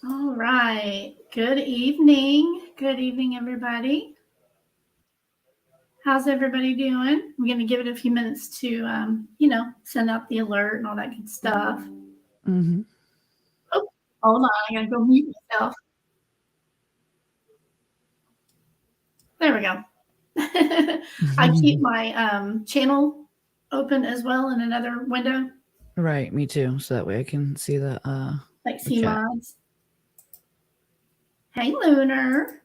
All right. Good evening. Good evening, everybody. How's everybody doing? I'm going to give it a few minutes to, send out the alert and all that good stuff. Mm-hmm. Oh, hold on. I got to go mute myself. There we go. I keep my channel open as well in another window, Right, me too. So that way I can see like the see chat. mods. Hey, Lunar.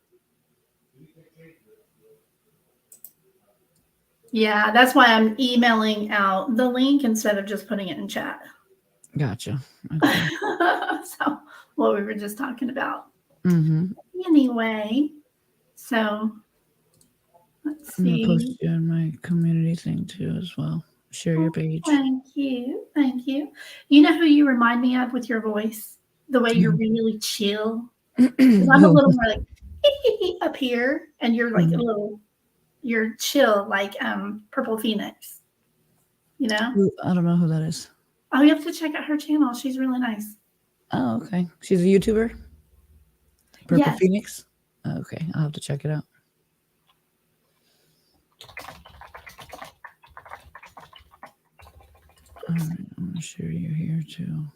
Yeah, that's why I'm emailing out the link instead of just putting it in chat. Gotcha. Okay. So, what we were just talking about. Mm-hmm. Anyway, so let's I'm gonna see. post you on my community thing too as well. Share your Oh, page. thank you. Thank you. You know who you remind me of with your voice? The way you're really chill. Because I'm a Who? little more like up here, and you're like a Mhm. little, you're chill, like Purple Phoenix, you know? I don't know who that is. Oh, you have to check out her channel. She's really nice. Oh, okay. She's a YouTuber. Purple Yes. Phoenix. Okay, I'll have to check it out. All right, I'm gonna share you here too.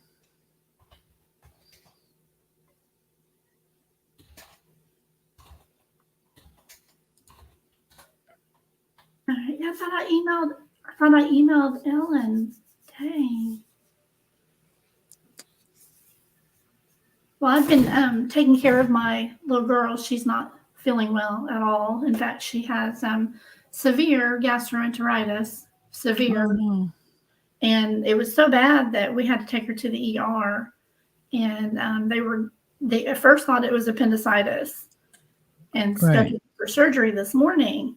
All right. Yeah, I thought I emailed Ellen. Dang. Well, I've been taking care of my little girl. She's not feeling well at all. In fact, she has severe gastroenteritis, Oh severe, no. and it was so bad that we had to take her to the ER. And they at first thought it was appendicitis, and Right. scheduled for surgery this morning,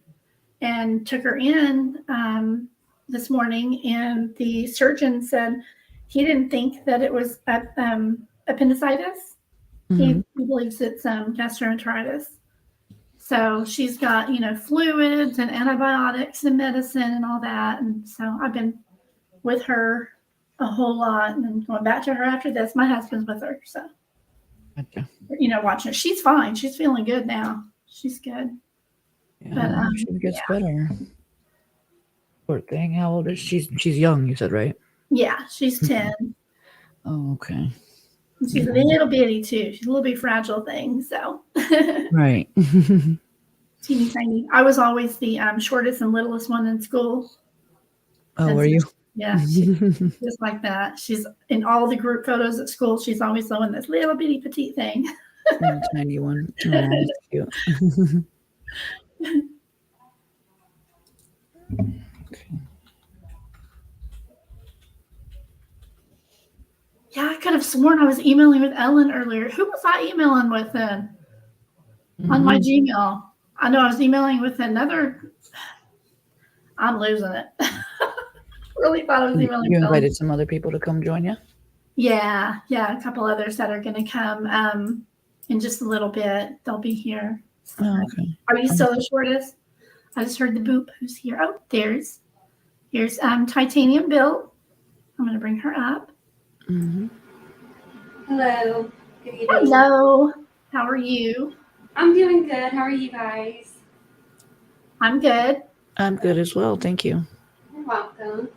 and took her in this morning. And the surgeon said he didn't think that it was appendicitis. Mm-hmm. He believes it's gastroenteritis. So she's got, fluids and antibiotics and medicine and all that. And so I've been with her a whole lot and then going back to her after this. My husband's with her. So, Gotcha. watching her. She's fine. She's feeling good now. She's good. Yeah, But I hope she gets yeah, better. Poor thing. How old is she? She's young. You said right? yeah, she's 10. Oh, okay. She's Yeah. a little bitty too. She's a little bit fragile thing. So Right. teeny tiny. I was always the shortest and littlest one in school. Oh, And were so, you? yeah, she's just like that. She's in all the group photos at school. She's always the one that's little bitty petite thing. The tiny one. Oh, that's cute. Okay. Yeah, I could have sworn I was emailing with Ellen earlier. Who was I emailing with then on my Mm-hmm. Gmail? I know I was emailing with another. I'm losing it. Really thought I was emailing You with Ellen. invited some other people to come join you? Yeah, a couple others that are going to come in just a little bit. They'll be here. Oh, okay. Are you still the shortest? I just heard the boop. Who's here? Oh, here's Titanium Built. I'm going to bring her up. Mm-hmm. Hello. Good evening. Hello. How are you? I'm doing good. How are you guys? I'm good. I'm good as well. Thank you. You're welcome.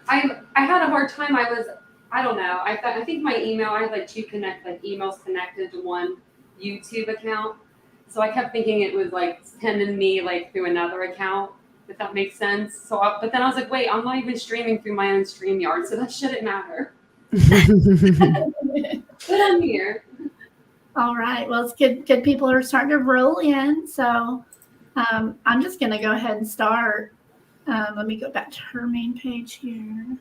I had a hard time. I don't know. I think my email, I had like emails connected to one YouTube account. So I kept thinking it was like sending me like through another account, if that makes sense. But then I was like, wait, I'm not even streaming through my own StreamYard, so that shouldn't matter. But I'm here. All right. Well, it's good. Good people are starting to roll in. So I'm just going to go ahead and start. Let me go back to her main page here.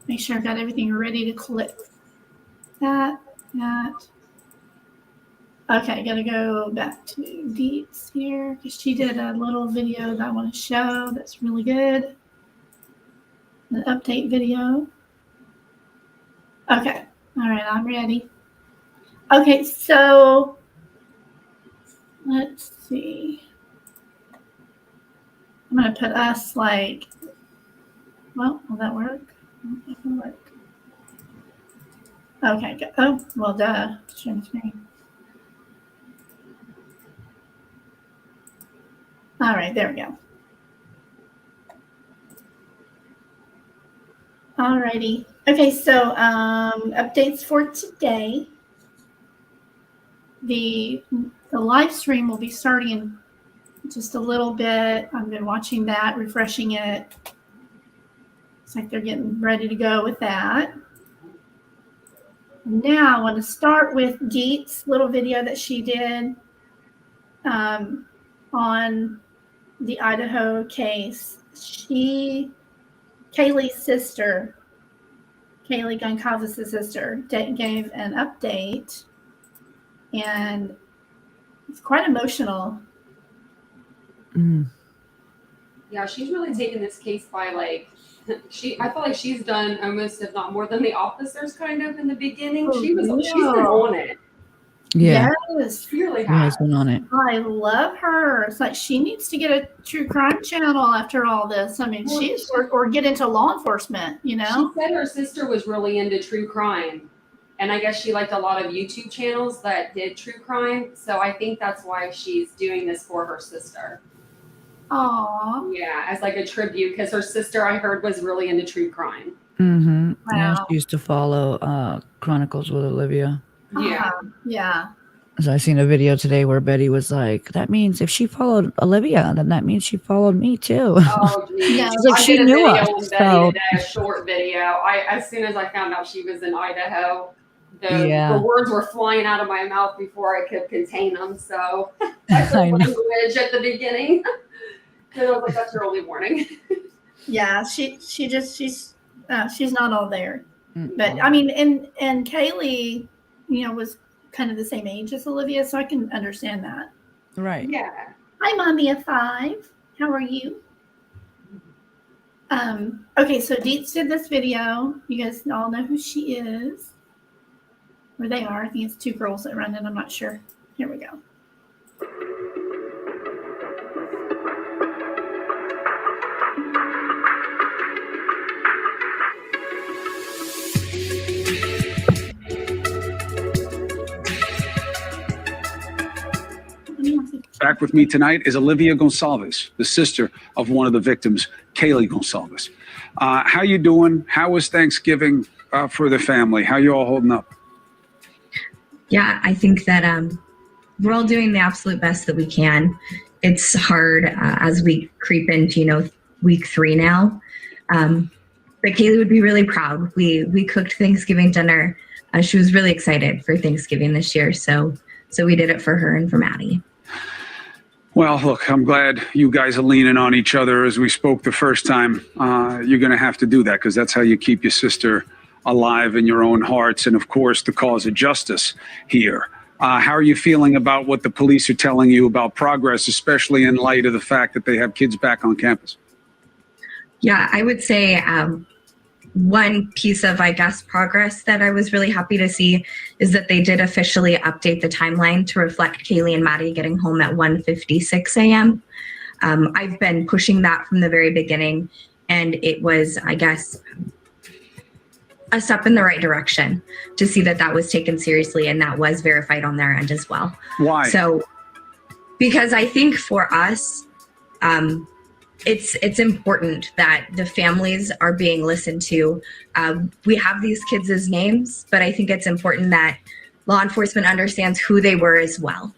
Make sure I've got everything ready to click. That. Okay, gotta go back to Deets here because she did a little video that I want to show that's really good. An update video. Okay, all right, I'm ready. Okay, so let's see. I'm gonna put us like, well, will that work? Okay, good. Oh, well, duh. Share the screen. All right, there we go. All righty. Okay, so updates for today. The live stream will be starting in just a little bit. I've been watching that, refreshing it. Looks like they're getting ready to go with that. Now I want to start with Geet's little video that she did on the Idaho case. Kaylee's sister, Kaylee Goncalves' sister, gave an update, and it's quite emotional. Mm. Yeah, she's really taken this case by I feel like she's done almost, if not more than the officers kind of in the beginning. She's been on it. Yeah. Yes. She really She has has. been on it. I love her. It's like she needs to get a true crime channel after all this. I mean, or get into law enforcement, you know? She said her sister was really into true crime. And I guess she liked a lot of YouTube channels that did true crime. So I think that's why she's doing this for her sister. Aw. Yeah, as like a tribute, because her sister, I heard, was really into true crime. Mm-hmm. Yeah, Wow. she used to follow Chronicles with Olivia. Yeah. Yeah. So I seen a video today where Betty was like, that means if she followed Olivia, then that means she followed me too. Oh, geez. Yeah. She's like, I she did a knew video us, on Betty so- today, a short video. As soon as I found out she was in Idaho, Yeah. the words were flying out of my mouth before I could contain them. So I I said know. language at the beginning. And I was like, that's early warning. Yeah. She's not all there. Mm. But I mean, and Kaylee, was kind of the same age as Olivia, so I can understand that. Right. Yeah. Hi, Mommy of 5. How are you? Okay, so Deets did this video. You guys all know who she is. Or they are. I think it's 2 girls that run it. I'm not sure. Here we go. Back with me tonight is Olivia Gonsalves, the sister of one of the victims, Kaylee Gonsalves. How you doing? How was Thanksgiving for the family? How you all holding up? Yeah, I think that we're all doing the absolute best that we can. It's hard as we creep into, week 3 now. But Kaylee would be really proud. We cooked Thanksgiving dinner. She was really excited for Thanksgiving this year. So we did it for her and for Maddie. Well, look, I'm glad you guys are leaning on each other. As we spoke the first time, you're going to have to do that because that's how you keep your sister alive in your own hearts. And of course, the cause of justice here. How are you feeling about what the police are telling you about progress, especially in light of the fact that they have kids back on campus? Yeah, I would say one piece of, progress that I was really happy to see is that they did officially update the timeline to reflect Kaylee and Maddie getting home at 1:56 a.m. I've been pushing that from the very beginning, and it was, a step in the right direction to see that was taken seriously and that was verified on their end as well. Why? So, because I think for us, it's important that the families are being listened to. We have these kids' names, but I think it's important that law enforcement understands who they were as well.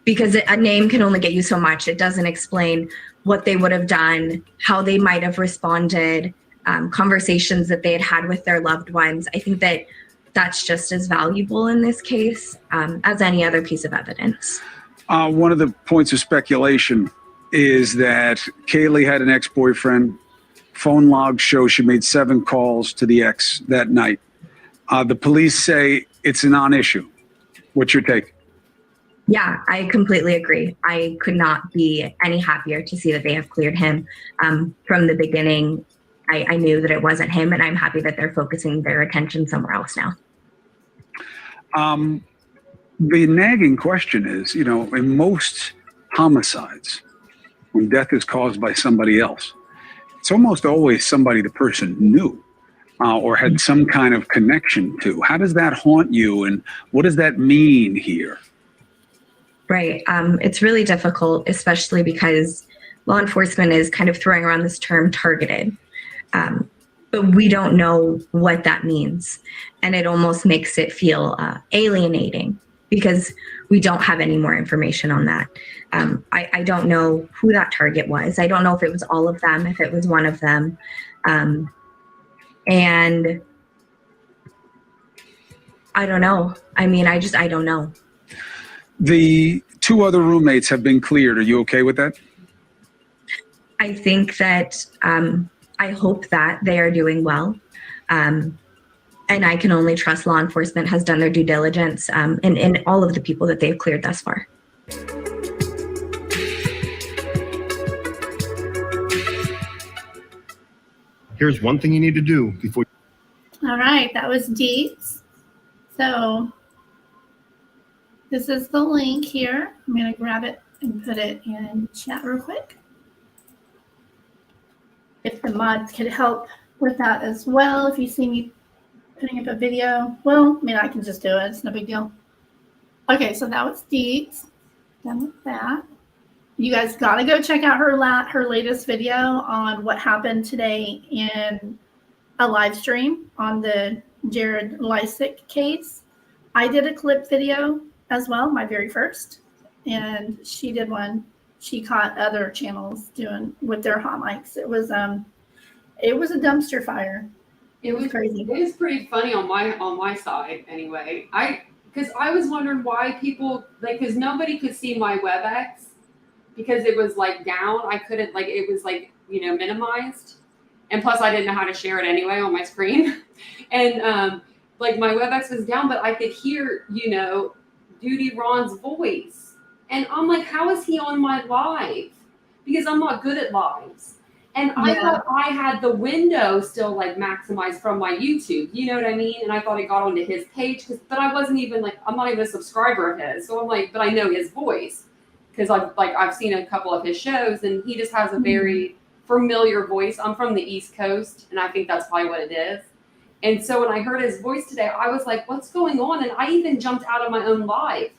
Because a name can only get you so much. It doesn't explain what they would have done, how they might have responded, conversations that they had had with their loved ones. I think that that's just as valuable in this case as any other piece of evidence. One of the points of speculation is that Kaylee had an ex-boyfriend. Phone logs show she made 7 calls to the ex that night. The police say it's a non-issue. What's your take? Yeah, I completely agree. I could not be any happier to see that they have cleared him. From the beginning, I knew that it wasn't him, and I'm happy that they're focusing their attention somewhere else now. The nagging question is, in most homicides, when death is caused by somebody else, it's almost always somebody the person knew. or had some kind of connection to. How does that haunt you, and what does that mean here? Right. It's really difficult, especially because law enforcement is kind of throwing around this term targeted. But we don't know what that means. And it almost makes it feel alienating because we don't have any more information on that. I don't know who that target was. I don't know if it was all of them, if it was one of them. And I don't know. I mean, I don't know. The 2 other roommates have been cleared. Are you okay with that? I think that I hope that they are doing well. And I can only trust law enforcement has done their due diligence in all of the people that they've cleared thus far. Here's one thing you need to do before. All right, that was Deets. So this is the link here. I'm going to grab it and put it in chat real quick. If the mods could help with that as well. If you see me putting up a video, well, I mean, I can just do it. It's no big deal. Okay, so that was Deets. Done with that. You guys got to go check out her latest video on what happened today in a live stream on the Jared Lysick case. I did a clip video as well, my very first, and she did one. She caught other channels doing with their hot mics. It was a dumpster fire. It was crazy. It was pretty funny on my side anyway. Because I was wondering why people because nobody could see my WebEx because it was like down. I couldn't it was minimized, and plus I didn't know how to share it anyway on my screen, and my WebEx was down, but I could hear Duty Ron's voice. And I'm like, how is he on my live? Because I'm not good at lives. And I thought I had the window still maximized from my YouTube. You know what I mean? And I thought it got onto his page, but I wasn't even I'm not even a subscriber of his. So I'm like, but I know his voice because I've seen a couple of his shows, and he just has a very familiar voice. I'm from the East Coast, and I think that's probably what it is. And so when I heard his voice today, I was like, what's going on? And I even jumped out of my own live.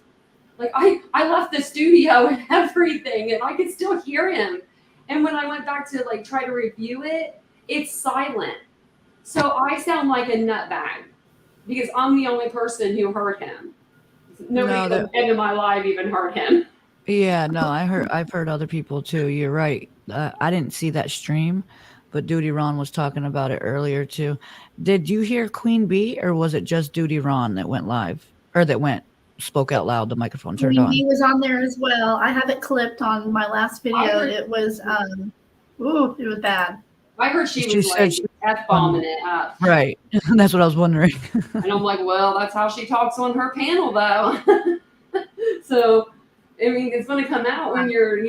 I left the studio and everything, and I could still hear him. And when I went back to try to review it, it's silent. So I sound like a nutbag because I'm the only person who heard him. Nobody at the end of my live even heard him. Yeah, no, I've heard other people too. You're right. I didn't see that stream, but Duty Ron was talking about it earlier too. Did you hear Queen Bee, or was it just Duty Ron that went live, or that spoke out loud? The microphone turned on. He was on there as well. I have it clipped on my last video. It was it was bad. I heard she was F-bombing it up. Right. That's what I was wondering. And I'm like, well, that's how she talks on her panel though. So I mean, it's going to come out when you're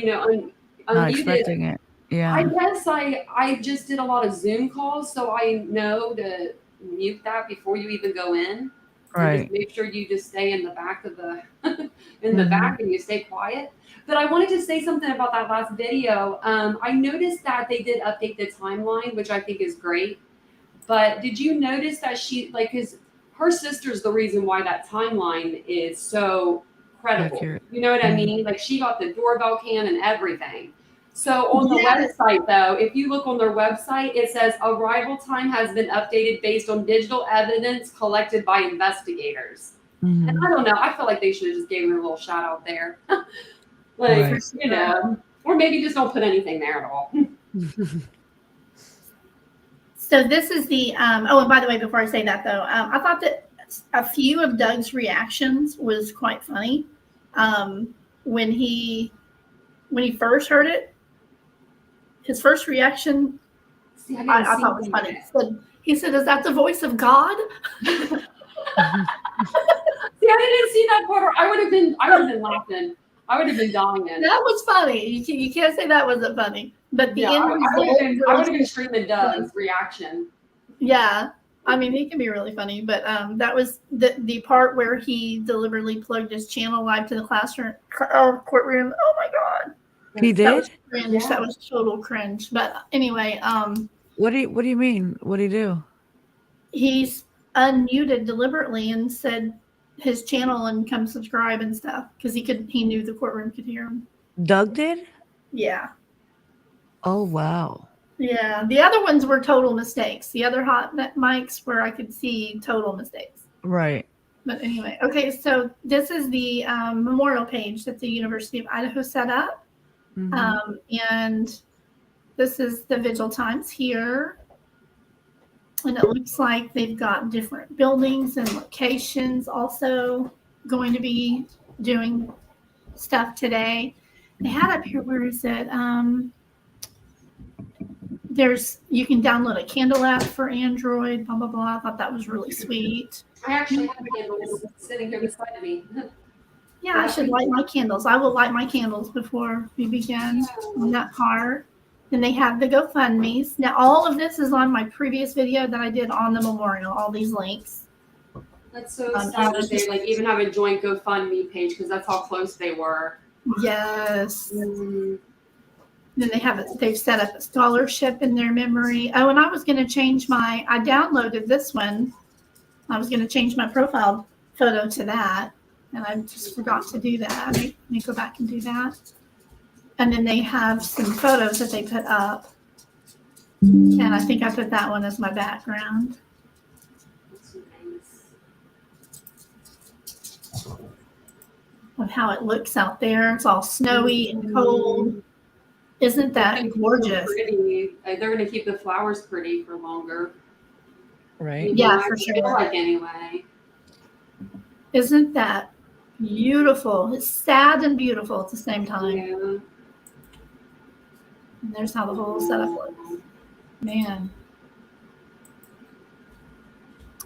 not expecting it. Yeah. I guess I just did a lot of Zoom calls, so I know to mute that before you even go in. Right. Just make sure you just stay in the back of the back and you stay quiet. But I wanted to say something about that last video. I noticed that they did update the timeline, which I think is great. But did you notice that because her sister's the reason why that timeline is so credible. Accurate. You know what I mean? She got the doorbell cam and everything. So on the website, though, if you look on their website, it says arrival time has been updated based on digital evidence collected by investigators. Mm-hmm. And I don't know. I feel like they should have just gave her a little shout out there. Or maybe just don't put anything there at all. So this is the, and by the way, before I say that, though, I thought that a few of Doug's reactions was quite funny. When he first heard it, his first reaction, I thought was funny. He said, "Is that the voice of God?" See, I didn't see that part. I would have been laughing. I would have been dying. That was funny. You can't say that wasn't funny. But the end result, I would have been screaming Doug's reaction. Yeah. I mean, he can be really funny, but that was the part where he deliberately plugged his channel live to the classroom courtroom. Oh my God. He did? That was cringe. Yeah. That was total cringe. But anyway, what do you mean? What did he do? he's unmuted deliberately and said his channel and come subscribe and stuff because he knew the courtroom could hear him. Doug did? Yeah. Oh, wow. Yeah. The other ones were total mistakes. The other hot mics where I could see total mistakes. Right. But anyway, okay, so this is the memorial page that the University of Idaho set up. Mhm. And this is the Vigil times here. And it looks like they've got different buildings and locations also going to be doing stuff today. They had up here, where is it? You can download a candle app for Android, blah, blah, blah. I thought that was really sweet. I actually have candles sitting here beside me. Yeah, I should light my candles. I will light my candles before we begin on that part. Then they have the GoFundMe's. Now, all of this is on my previous video that I did on the memorial, all these links. That's so sad that they like even have a joint GoFundMe page because that's how close they were. Yes. Then they've set up a scholarship in their memory. Oh, and I was going to change I downloaded this one. I was going to change my profile photo to that. And I just forgot to do that. Let me go back and do that. And then they have some photos that they put up. And I think I put that one as my background. That's nice. Of how it looks out there. It's all snowy and cold. Isn't that gorgeous? Pretty. Like, they're going to keep the flowers pretty for longer. Right. Yeah, I for feel sure. like anyway. Isn't that beautiful? It's sad and beautiful at the same time. Yeah. And there's how the whole setup looks. Man.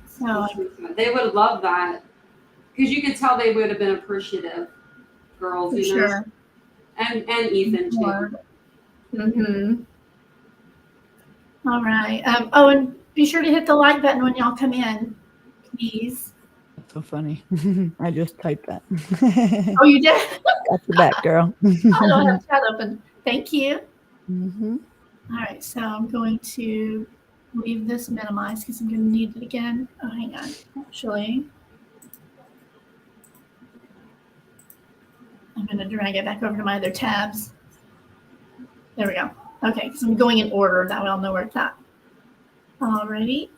So They would love that because you could tell they would have been appreciative, girls. for You know, sure. and Ethan too. Mm-hmm. All right. Oh, and be sure to hit the like button when y'all come in, please. That's so funny. I just typed that. Oh, you did? Got your back, girl. I don't have chat open. Thank you. Mm-hmm. All right, so I'm going to leave this minimized because I'm going to need it again. Oh, hang on. Actually, I'm going to drag it back over to my other tabs. There we go. Okay, because I'm going in order. That way I'll know where it's at. Alrighty.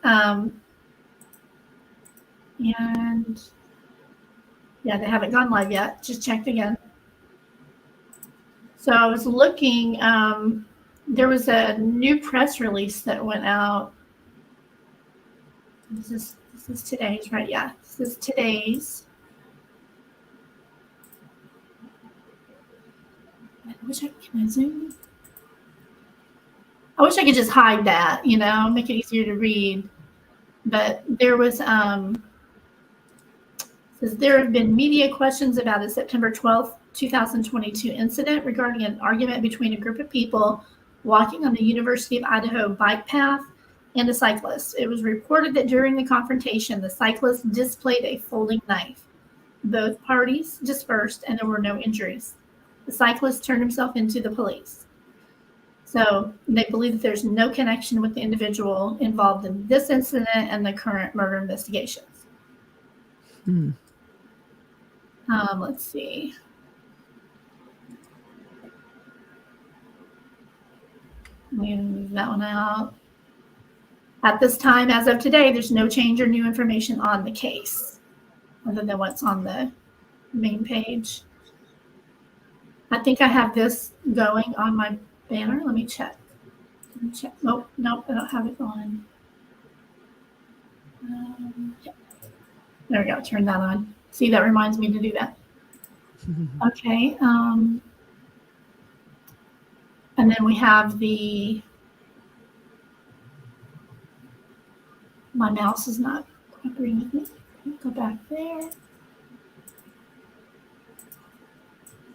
And yeah, they haven't gone live yet. Just checked again. So I was looking. There was a new press release that went out. This is today's, right? Yeah, this is today's. I wish can I zoom? I wish I could just hide that, make it easier to read. But there was says there have been media questions about a September 12th, 2022 incident regarding an argument between a group of people walking on the University of Idaho bike path and a cyclist. It was reported that during the confrontation, the cyclist displayed a folding knife. Both parties dispersed and there were no injuries. The cyclist turned himself into the police. So they believe that there's no connection with the individual involved in this incident and the current murder investigations. Let's see. Move that one out. At this time, as of today, there's no change or new information on the case other than what's on the main page. I think I have this going on my banner. Let me check. Nope, I don't have it going. Yeah. There we go. Turn that on. See, that reminds me to do that. Okay. And then we have my mouse is not cooperating with me. Go back there.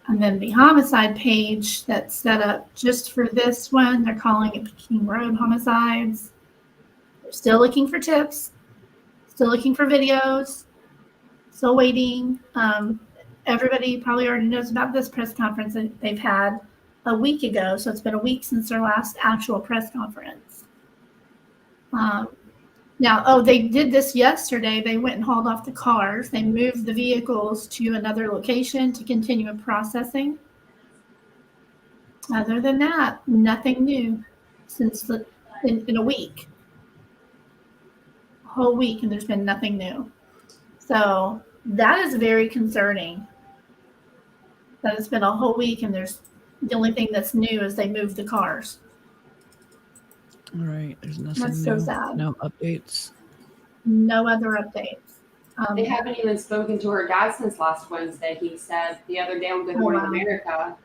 And then the homicide page that's set up just for this one, they're calling it King Road homicides. They're still looking for tips, still looking for videos, still waiting. Everybody probably already knows about this press conference that they've had a week ago. So it's been a week since their last actual press conference. Now, they did this yesterday. They went and hauled off the cars. They moved the vehicles to another location to continue processing. Other than that, nothing new since in a week. A whole week, and there's been nothing new. So that is very concerning. That it's been a whole week, and the only thing that's new is they moved the cars. All right. There's nothing That's new. so sad. No updates. No other updates. They haven't even spoken to her dad since last Wednesday. He said the other day on Good Morning wow. America.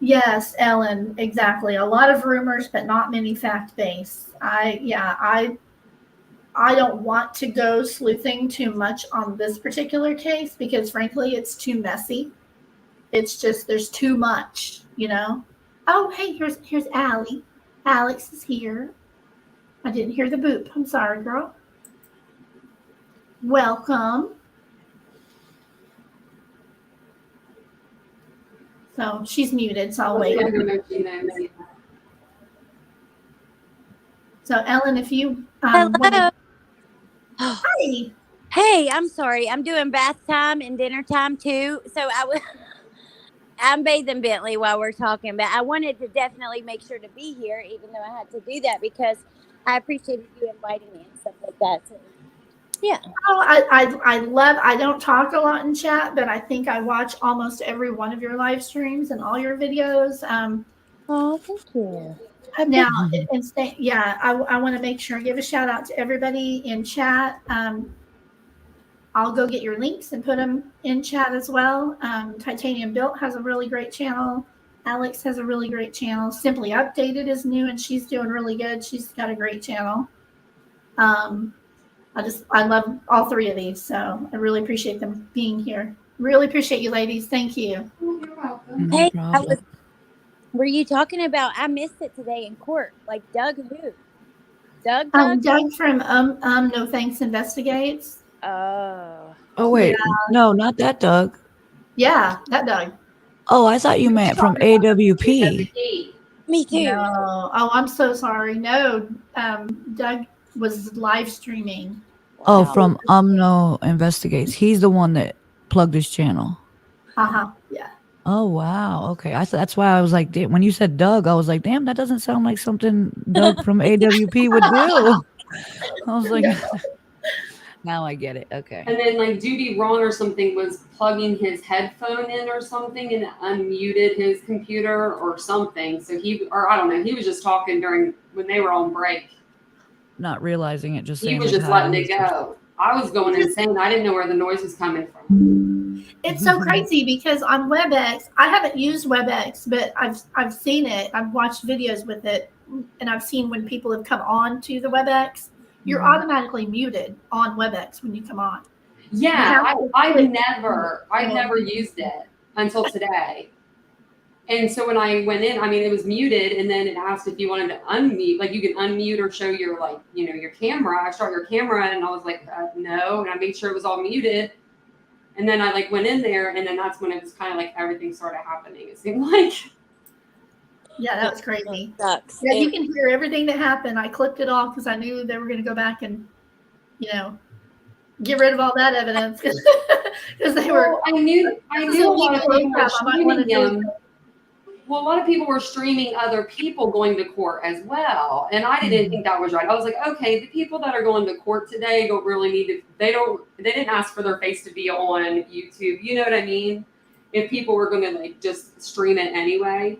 Yes, Ellen, exactly. A lot of rumors, but not many fact-based. I don't want to go sleuthing too much on this particular case because, frankly, it's too messy. It's just there's too much, you know. Oh, hey, here's Allie. Alex is here. I didn't hear the boop. I'm sorry, girl. Welcome. So she's muted, so I'll wait. So Ellen, if you Hello. Hi. Hey, I'm sorry. I'm doing bath time and dinner time too. So I'm bathing Bentley while we're talking, but I wanted to definitely make sure to be here, even though I had to do that because I appreciated you inviting me and stuff like that. So, yeah. Oh, I don't talk a lot in chat, but I think I watch almost every one of your live streams and all your videos. Oh, thank you. Now, I want to make sure I give a shout out to everybody in chat. I'll go get your links and put them in chat as well. Titanium Built has a really great channel. Alex has a really great channel. Simply Updated is new and she's doing really good. She's got a great channel. I love all three of these, so I really appreciate them being here. Really appreciate you, ladies. Thank you. You're welcome. Hey, problem. were you talking about? I missed it today in court. Like Doug who? Doug. Doug from No Thanks Investigates. Oh. Oh, wait. Yeah. No, not that Doug. Yeah, that Doug. Oh, I thought you meant from AWP. Me too. No. Oh, I'm so sorry. No, Doug was live streaming. Oh, Wow. from No Investigates. He's the one that plugged his channel. Yeah. Oh, wow. Okay. That's why I was like, when you said Doug, I was like, damn, that doesn't sound like something Doug from AWP would do. I was like, now I get it. Okay. And then like Duty Ron or something was plugging his headphone in or something and unmuted his computer or something. So I don't know, he was just talking when they were on break. Not realizing it, just He saying was like, just hi. letting it go. I was going insane. I didn't know where the noise was coming from. It's so crazy because on WebEx, I haven't used WebEx, but I've seen it. I've watched videos with it, and I've seen when people have come on to the WebEx, you're automatically muted on WebEx when you come on. Yeah, I've never used it until today. And so when I went in, I mean, it was muted, and then it asked if you wanted to unmute, like you can unmute or show your your camera. I start your camera, and I was like, no, and I made sure it was all muted. And then I went in there, and then that's when it was kind of like everything started happening. It seemed like. Yeah, that was crazy. Sucks. Yeah, you can hear everything that happened. I clipped it off because I knew they were going to go back and, get rid of all that evidence because they were. I knew a lot of people were streaming them. Well, a lot of people were streaming other people going to court as well, and I didn't think that was right. I was like, okay, the people that are going to court today don't really need to. They didn't ask for their face to be on YouTube. You know what I mean? If people were going to just stream it anyway,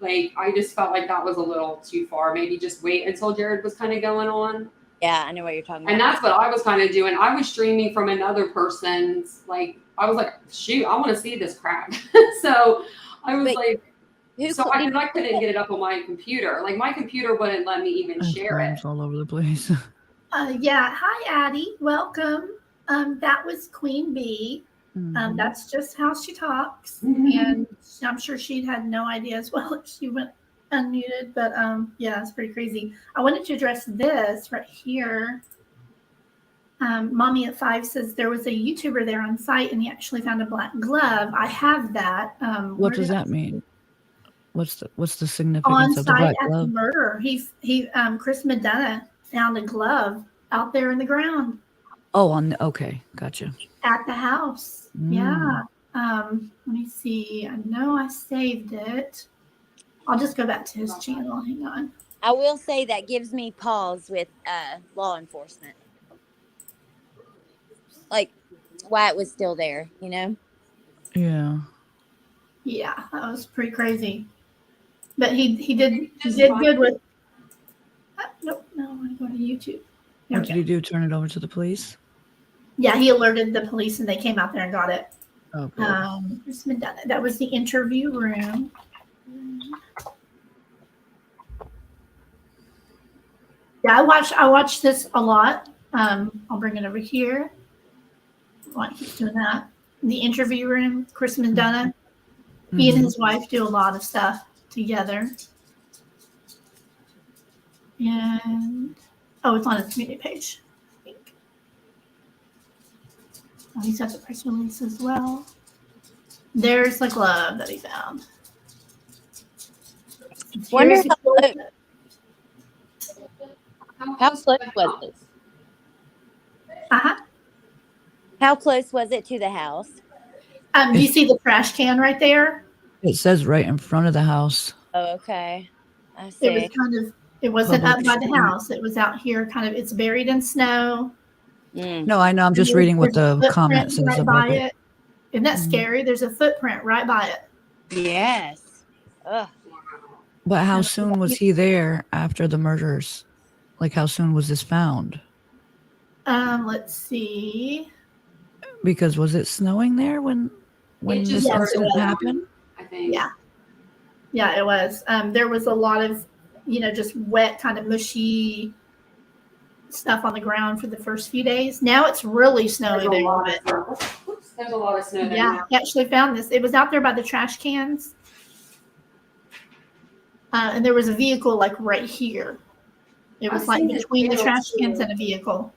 I just felt like that was a little too far. Maybe just wait until Jared was kind of going on. Yeah, I know what you're talking about. And that's what I was kind of doing. I was streaming from another person's. I was like, shoot, I want to see this crap. So I was I couldn't get it up on my computer. My computer wouldn't let me even share it. All over the place. Yeah. Hi, Addie. Welcome. That was Queen Bee. That's just how she talks. And I'm sure she'd had no idea as well if she went unmuted. But yeah, it's pretty crazy. I wanted to address this right here. Mommy at 5 says there was a YouTuber there on site and he actually found a black glove. I have that. What does that mean? What's the On significance of the site black at glove? the murder. Chris Medina found a glove out there in the ground Oh, okay, gotcha. at the house. Mm. Yeah. Let me see. I know I saved it. I'll just go back to his channel. Hang on. I will say that gives me pause with law enforcement. Like why it was still there, you know? Yeah. Yeah, that was pretty crazy. But he did Just good with. Nope, no, I want to go to YouTube. There What we did go. he do? Turn it over to the police? Yeah, he alerted the police and they came out there and got it. Oh, good. It's been done. That was the interview room. Yeah, I watched this a lot. I'll bring it over here. Why he keeps doing that? The interview room, Chris Mendana. He and his wife do a lot of stuff together. And it's on his community page, I think. Oh, he's got the press release as well. There's the glove that he found. Wonder Here's the how close was it? Uh-huh. How close was it to the house? You see the trash can right there? It says right in front of the house. Oh, okay. I see. It wasn't Public up by the street. house. It was out here it's buried in snow. No, I know. I'm just There's reading what a the footprint comment says right above by it. Isn't that scary? There's a footprint right by it. Yes. Ugh. But how soon was he there after the murders? Like, how soon was this found? Let's see. Because was it snowing there when It just this started incident snowing, happened? I think. Yeah, it was. There was a lot of, just wet, kind of mushy stuff on the ground for the first few days. Now it's really snowy There's a there. lot of snow. There's a lot of snow there Yeah, now. he actually found this. It was out there by the trash cans. And there was a vehicle right here. It was I've seen it between the too. trash cans and a vehicle.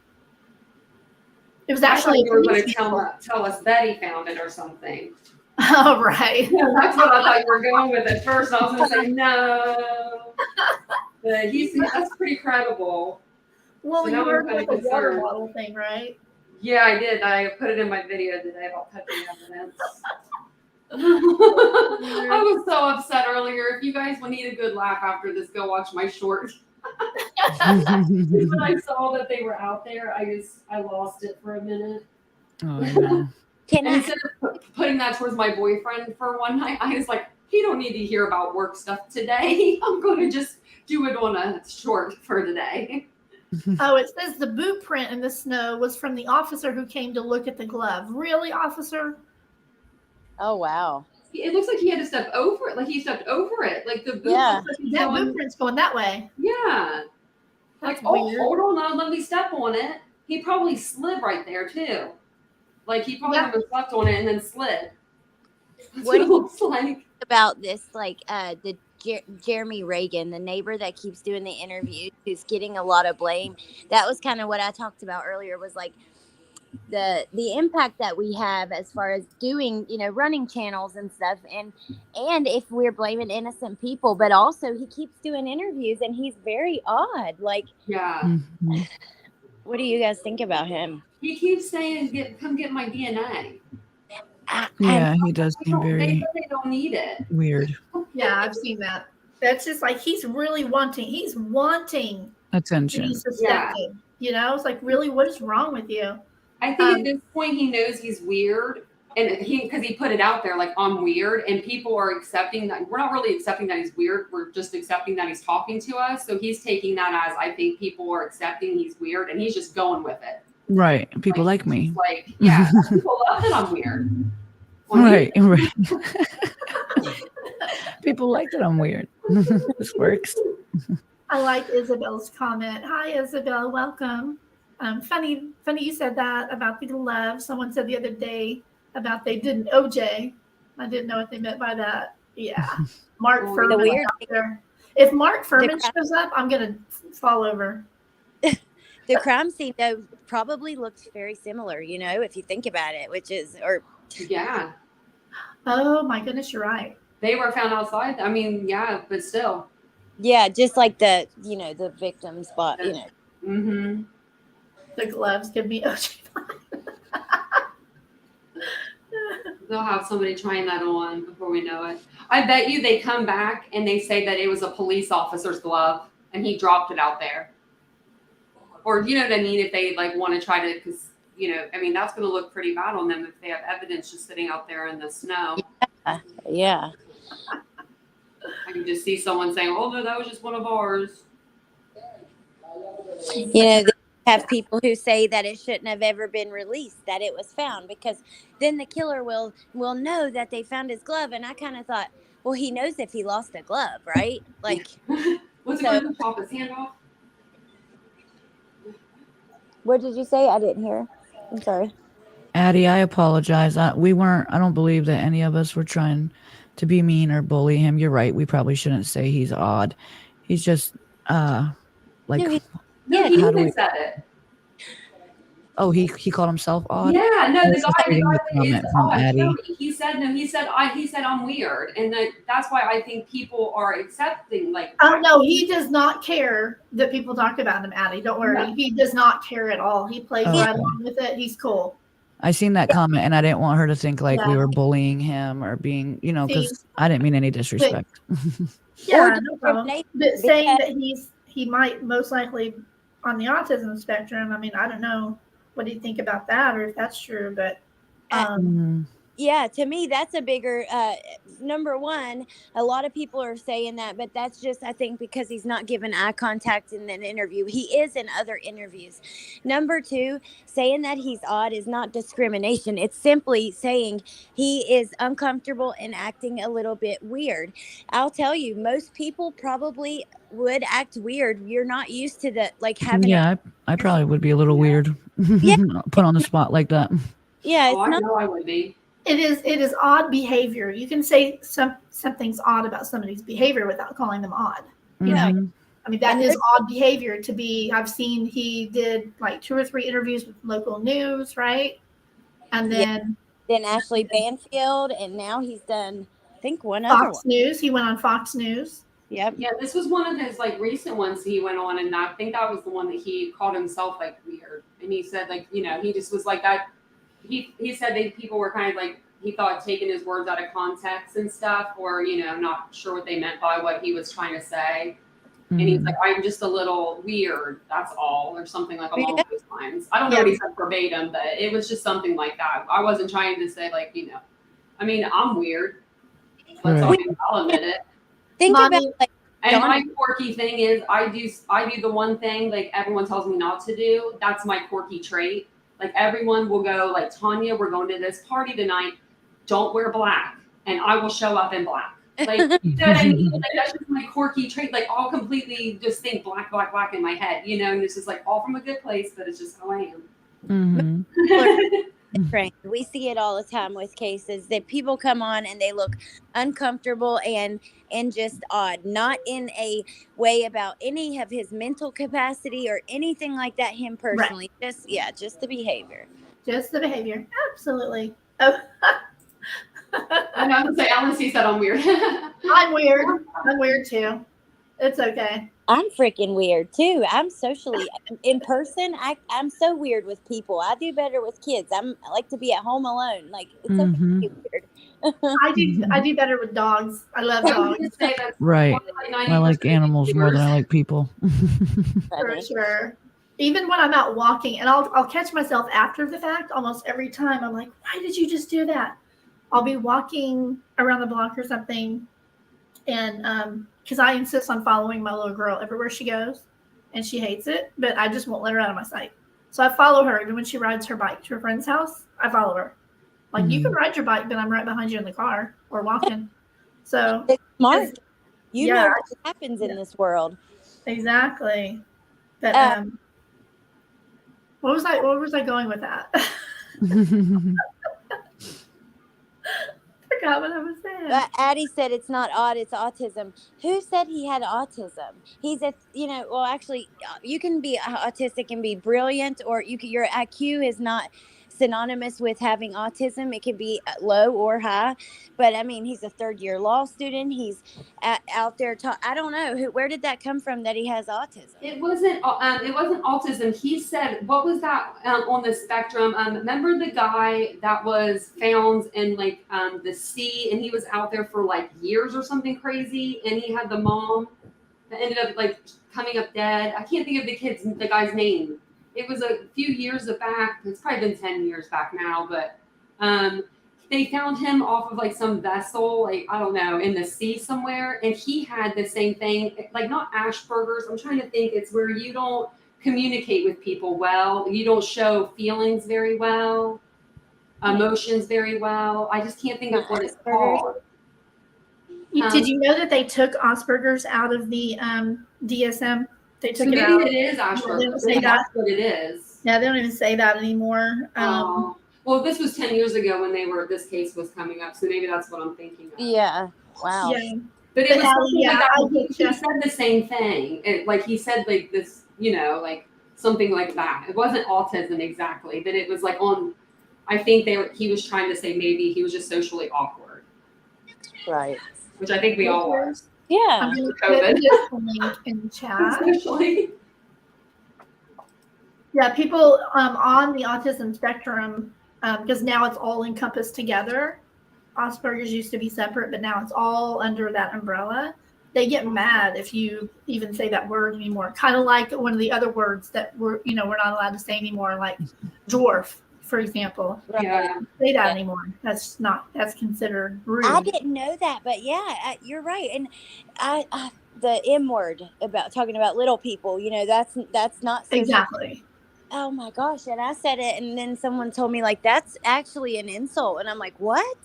It was I thought actually you were going to vehicle. tell us Betty found it or something. Oh, right. That's what I thought you were going with at first. I was going to say no. But that's pretty credible. Well, So you now I'm heard kinda about the water concerned. bottle thing, right? Yeah, I did. I put it in my video today about touching evidence. I was so upset earlier. If you guys need a good laugh after this, go watch my short. When I saw that they were out there, I lost it for a minute. Oh, no. Can And I? instead of putting that towards my boyfriend for one night, I was like, he don't need to hear about work stuff today. I'm going to just do it on a short for today. Oh, it says the boot print in the snow was from the officer who came to look at the glove. Really, officer? Oh, wow. It looks like he had to step over it. Like he stepped over it. Like the boot Yeah. looks like he's That going, boot print's going that way. yeah. That's Like, oh, weird. hold on, now let me step on it. He probably slid right there too. Like he probably Yeah. never slept on it and then slid. That's What what it do you- looks like. About this, the Jeremy Reagan, the neighbor that keeps doing the interviews, who's getting a lot of blame. That was kind of what I talked about earlier. Was like the impact that we have as far as doing, running channels and stuff, and if we're blaming innocent people, but also he keeps doing interviews and he's very odd. Like, Yeah. Mhm. what do you guys think about him? He keeps saying, come get my DNA. Yeah, he does seem They very don't need it. weird. Yeah, I've seen that. That's just he's really wanting. He's wanting to Attention. be suspected. It's like, really, what is wrong with you? I think at this point he knows he's weird, and because he put it out there like I'm weird, and people are accepting that. We're not really accepting that he's weird. We're just accepting that he's talking to us. So he's taking that as I think people are accepting he's weird, and he's just going with it. Right. People like me. Like, yeah, people love that I'm weird. Well, Right. Right. People like that I'm weird. This works. I like Isabel's comment. Hi, Isabel. Welcome. Funny you said that about the glove. Someone said the other day about they did an OJ. I didn't know what they meant by that. Yeah. Mark The Furman weird- out there. If Mark Furman crap- shows up, I'm going to fall over. The crime scene though probably looks very similar, if you think about it, yeah, Oh, my goodness, you're right. they were found outside. I mean, yeah, but still. yeah, just like the victim spot, Mm-hmm. The gloves give me OG. They'll have somebody trying that on before we know it. I bet you they come back and they say that it was a police officer's glove and he dropped it out there. Or, you know what I mean? If they like want to try to, because, you know, I mean, that's going to look pretty bad on them if they have evidence just sitting out there in the snow. Yeah. I can just see someone saying, oh, no, that was just one of ours. You know, they have people who say that it shouldn't have ever been released, that it was found, because then the killer will know that they found his glove. And I kind of thought, well, he knows if he lost a glove, right? Like, What's it So- going to chop his hand off? what did you say? I didn't hear. I'm sorry. Addie, I apologize. I don't believe that any of us were trying to be mean or bully him. You're right. We probably shouldn't say he's odd. He's just like, No, No, Yeah, he how do even we- said it. oh, he called himself odd. Yeah, no, I the was just guy reading the that comment is from odd. Addie. No, he said I'm weird, and that's why I think people are accepting. Like, Oh no, he does not care that people talk about him, Addie. Don't worry. No. He does not care at all. He plays Okay. right along with it. He's cool. I seen that comment and I didn't want her to think like we Yeah. were bullying him or being, you know, because See? I didn't mean any disrespect. Yeah, no problem. discrimination, But saying because- that he might most likely on the autism spectrum. I mean, I don't know. What do you think about that, or if that's true? But Mhm. Yeah, to me, that's a bigger number one. A lot of people are saying that, but that's just, I think, because he's not given eye contact in an interview. He is in other interviews. Number two, saying that he's odd is not discrimination. It's simply saying he is uncomfortable and acting a little bit weird. I'll tell you, most people probably would act weird. You're not used to the, like, having Yeah, I probably would be a little weird. Yeah. Put on the spot like that. yeah, oh, it's I not. know I would be. it is odd behavior. You can say something's odd about somebody's behavior without calling them odd. You know, Mhm. I mean, that And is odd behavior to be. I've seen he did like 2 or 3 interviews with local news, right? And Yeah. then Then Ashley Banfield, and now he's done, I think, one other Fox one. News. He went on Fox News. Yep. Yeah, this was one of his like recent ones he went on, and I think that was the one that he called himself like weird. And he said like, you know, he just was like that. He said that people were kind of like, he thought taking his words out of context and stuff, or, you know, not sure what they meant by what he was trying to say. And he's Mhm. like, I'm just a little weird, that's all, or something like along Yeah. those lines. I don't know what he said verbatim, but it was just something like that. I wasn't trying to say like, you know, I mean, I'm weird. Let's all Right. I'll admit it. Think Mommy- about, like, And Don't- my quirky thing is I do the one thing like everyone tells me not to do. That's my quirky trait. Like everyone will go like, Tanya, we're going to this party tonight. Don't wear black, and I will show up in black. Like, you know what I mean? Like that's just my quirky trait. Like I'll completely just think black, black, black in my head, you know. And it's just like all from a good place, but it's just how I am. Mhm. trained. We see it all the time with cases that people come on and they look uncomfortable and just odd, not in a way about any of his mental capacity or anything like that. Him personally, just the behavior. Just the behavior. Absolutely. Oh. And I would say, Alice, you said I'm weird. I'm weird. I'm weird too. It's okay. I'm freaking weird too. I'm socially in person. I'm so weird with people. I do better with kids. I like to be at home alone. Like it's okay to be weird. I do better with dogs. I love I was dogs gonna say that's Right. probably like I like 90% animals more than I yours. like people. for sure. Even when I'm out walking, and I'll catch myself after the fact almost every time. I'm like, why did you just do that? I'll be walking around the block or something, and because I insist on following my little girl everywhere she goes, and she hates it, but I just won't let her out of my sight. So I follow her even when she rides her bike to her friend's house. I follow her. Like you can ride your bike, but I'm right behind you in the car or walking. So It's smart. You yeah, know what happens in this world. exactly. But what was I going with that? Forgot what I was saying. But Addie said it's not odd, it's autism. Who said he had autism? He's actually, you can be autistic and be brilliant, or your IQ is not synonymous with having autism. It can be low or high, but I mean, he's a third-year law student. He's out there. I don't know where did that come from that he has autism. It wasn't autism. He said, what was that on the spectrum? Remember the guy that was found in like the sea, and he was out there for like years or something crazy, and he had the mom that ended up like coming up dead. I can't think of the guy's name. It was a few years back. It's probably been 10 years back now, but they found him off of like some vessel, like, I don't know, in the sea somewhere. And he had the same thing, like not Asperger's. I'm trying to think. It's where you don't communicate with people well. You don't show feelings very well, emotions very well. I just can't think of what it's called. Did you know that they took Asperger's out of the DSM? They took So it out. maybe it is Asperger's. They don't say Maybe that. that's what it is. Yeah, they don't even say that anymore. Well, this was 10 years ago when this case was coming up, so maybe that's what I'm thinking of. Yeah. Wow. Yeah. But it But was something yeah, like that. I He get you. said the same thing. Like he said like this, like something like that. It wasn't autism exactly, but it was like I think he was trying to say maybe he was just socially awkward. Right. Which I think we all are. Yeah. I'm going to COVID. put this link in the chat. Especially. Yeah, people on the autism spectrum, because now it's all encompassed together. Asperger's used to be separate, but now it's all under that umbrella. They get mad if you even say that word anymore. Kind of like one of the other words that we're not allowed to say anymore, like dwarf, for example. Yeah. Say that anymore. That's considered rude. I didn't know that, but yeah, you're right. And I the M word about talking about little people, that's not so Exactly. Oh my gosh. And I said it, and then someone told me like that's actually an insult, and I'm like, what?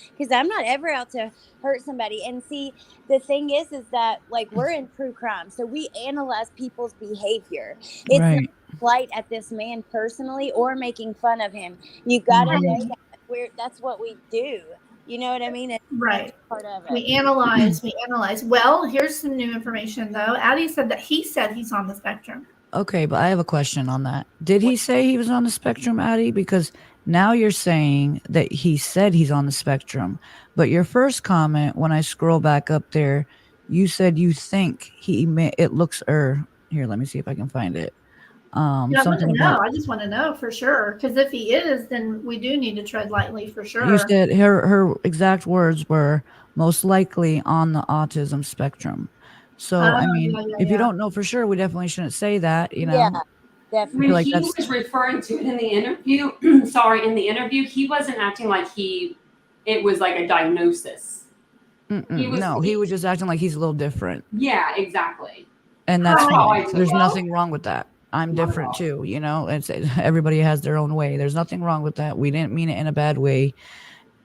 Because I'm not ever out to hurt somebody. And see, the thing is that like we're in true crime, so we analyze people's behavior. It's Right. not slight at this man personally or making fun of him. You gotta know that that's what we do. You know what I mean? It's Right. part of it. We analyze. Well, here's some new information though. Addie said that he said he's on the spectrum. Okay, but I have a question on that. Did he say he was on the spectrum, Addie? Because now you're saying that he said he's on the spectrum. But your first comment, when I scroll back up there, you said you think it looks, here, let me see if I can find it. I Something about, I just want to know for sure. Because if he is, then we do need to tread lightly for sure. you said her exact words were most likely on the autism spectrum. So, I mean, if you don't know for sure, we definitely shouldn't say that, Yeah, definitely. When like he was referring to it in the interview, he wasn't acting like it was like a diagnosis. He was just acting like he's a little different. Yeah, exactly. And that's fine. There's well. nothing wrong with that. I'm different too, everybody has their own way. There's nothing wrong with that. We didn't mean it in a bad way.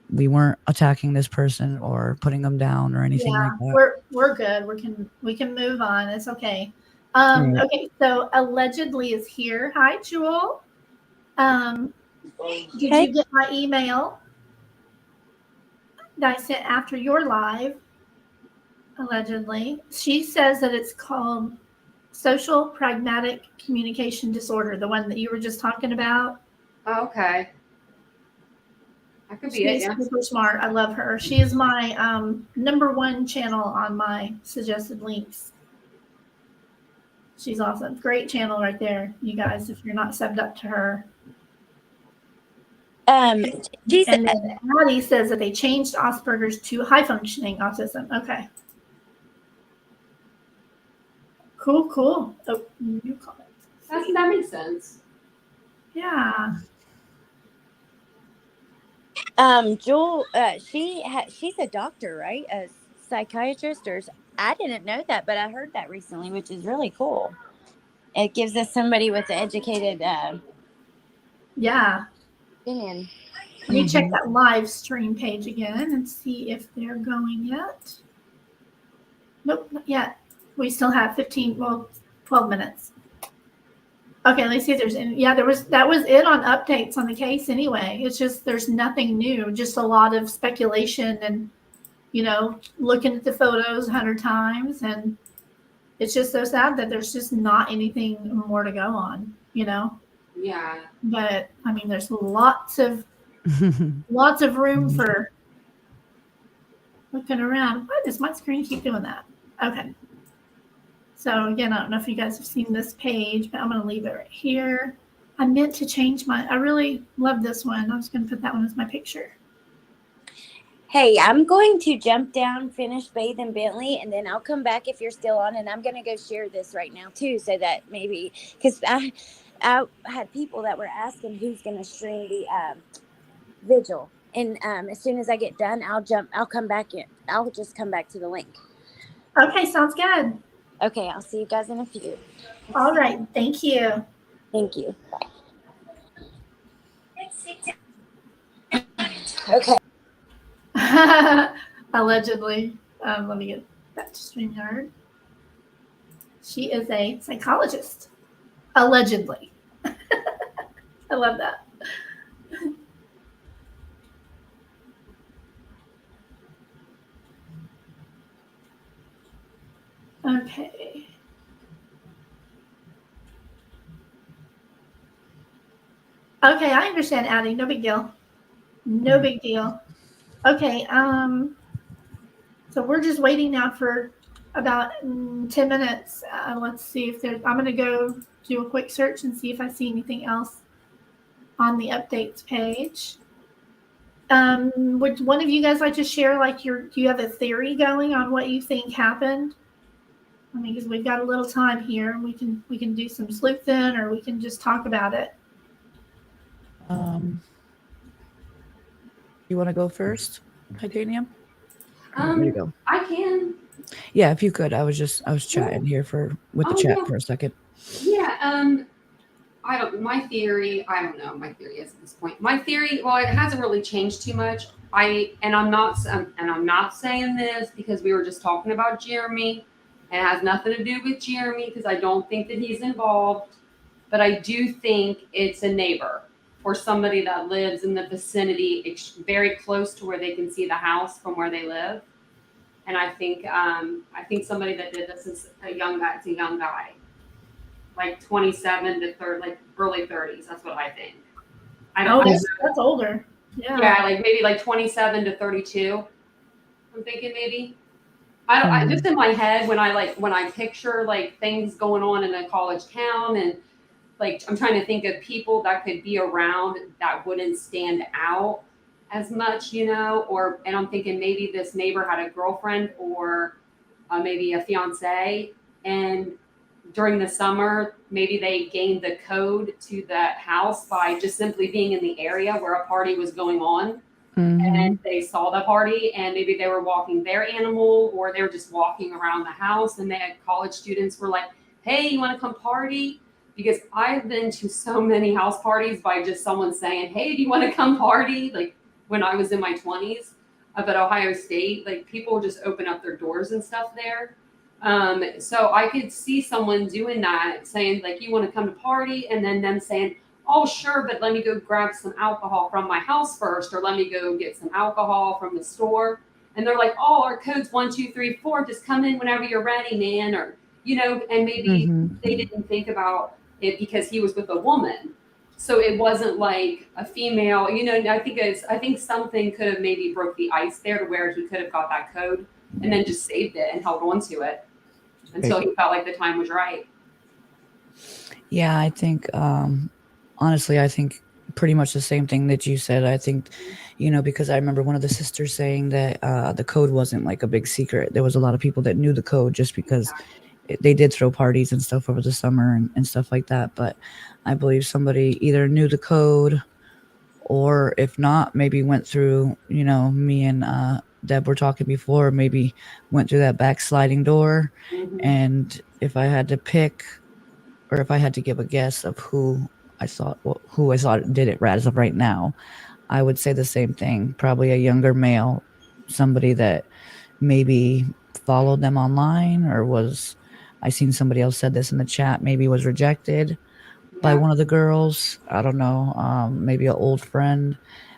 We weren't attacking this person or putting them down or anything like that. We're good. We can move on. It's okay. Okay, so allegedly is here. Hi, Jewel. Did you get my email that I sent after your live? Allegedly. She says that it's called social pragmatic communication disorder, the one that you were just talking about. Oh, okay. That could be She's it, yeah. super smart. I love her. She is my #1 channel on my suggested links. She's awesome. Great channel right there, you guys, if you're not subbed up to her. And then Addie says that they changed Asperger's to high-functioning autism. Okay. Cool. Oh, new comment. That makes sense. Yeah. Jewel, she's a doctor, right? A psychiatrist, or I didn't know that, but I heard that recently, which is really cool. It gives us somebody with an educated opinion. Let me check that live stream page again and see if they're going yet. Nope, not yet. We still have 12 minutes. Okay, let's see if there's any. Yeah, that was it on updates on the case anyway. It's just there's nothing new, just a lot of speculation and looking at the photos 100 times, and it's just so sad that there's just not anything more to go on. Yeah. But I mean, there's lots of room for looking around. Why does my screen keep doing that? Okay. So again, I don't know if you guys have seen this page, but I'm going to leave it right here. I meant to change I really love this one. I was going to put that one as my picture. Hey, I'm going to jump down, finish bathing Bentley, and then I'll come back if you're still on. And I'm going to go share this right now too, so that maybe, because I had people that were asking who's going to stream the Vigil, and as soon as I get done, I'll come back in. I'll just come back to the link. Okay, sounds good. Okay, I'll see you guys in a few. All right, thank you. Thank you. Bye. Okay. Allegedly. Let me get back to StreamYard. She is a psychologist. Allegedly. I love that. Okay. Okay, I understand, Addie. No big deal. No big deal. Okay, so we're just waiting now for about 10 minutes. Let's see if there's, I'm going to go do a quick search and see if I see anything else on the updates page. Would one of you guys like to share, like, do you have a theory going on what you think happened? I mean, because we've got a little time here, and we can do some sleuthing, or we can just talk about it. You want to go first, Titanium? There you go. I can. Yeah, if you could. I was chatting here with the chat for a second. Yeah. My theory, I don't know my theory is at this point. My theory, well, it hasn't really changed too much. I'm not saying this because we were just talking about Jeremy. It has nothing to do with Jeremy because I don't think that he's involved. But I do think it's a neighbor or somebody that lives in the vicinity, very close to where they can see the house from where they live. And I think somebody that did this is a young guy. It's a young guy, like 27 to 30, like early 30s. That's what I think. That's older. Yeah. Yeah, like maybe like 27 to 32. I'm thinking maybe. I just in my head when I picture like things going on in a college town, and like I'm trying to think of people that could be around that wouldn't stand out as much, and I'm thinking maybe this neighbor had a girlfriend or maybe a fiance, and during the summer maybe they gained the code to that house by just simply being in the area where a party was going on. And they saw the party, and maybe they were walking their animal, or they were just walking around the house, and they had college students were like, hey, you want to come party? Because I've been to so many house parties by just someone saying, hey, do you want to come party? Like when I was in my 20s up at Ohio State, like people just open up their doors and stuff there. So I could see someone doing that, saying like, you want to come to party? And then them saying, oh, sure, but let me go grab some alcohol from my house first, or let me go get some alcohol from the store. And they're like, oh, our code's 1, 2, 3, 4. Just come in whenever you're ready, man. Or, and maybe they didn't think about it because he was with a woman. So it wasn't like a female, I think something could have maybe broke the ice there to where he could have got that code and then just saved it and held on to it until he felt like the time was right. Yeah, I think, honestly, I think pretty much the same thing that you said. I think, because I remember one of the sisters saying that the code wasn't like a big secret. There was a lot of people that knew the code just because they did throw parties and stuff over the summer and stuff like that. But I believe somebody either knew the code, or if not, maybe went through, me and Deb were talking before, maybe went through that back sliding door. And if I had to pick, or if I had to give a guess of who I thought did it as of right now, I would say the same thing. Probably a younger male, somebody that maybe followed them online, or I seen somebody else said this in the chat, maybe was rejected by one of the girls. I don't know. Maybe an old friend.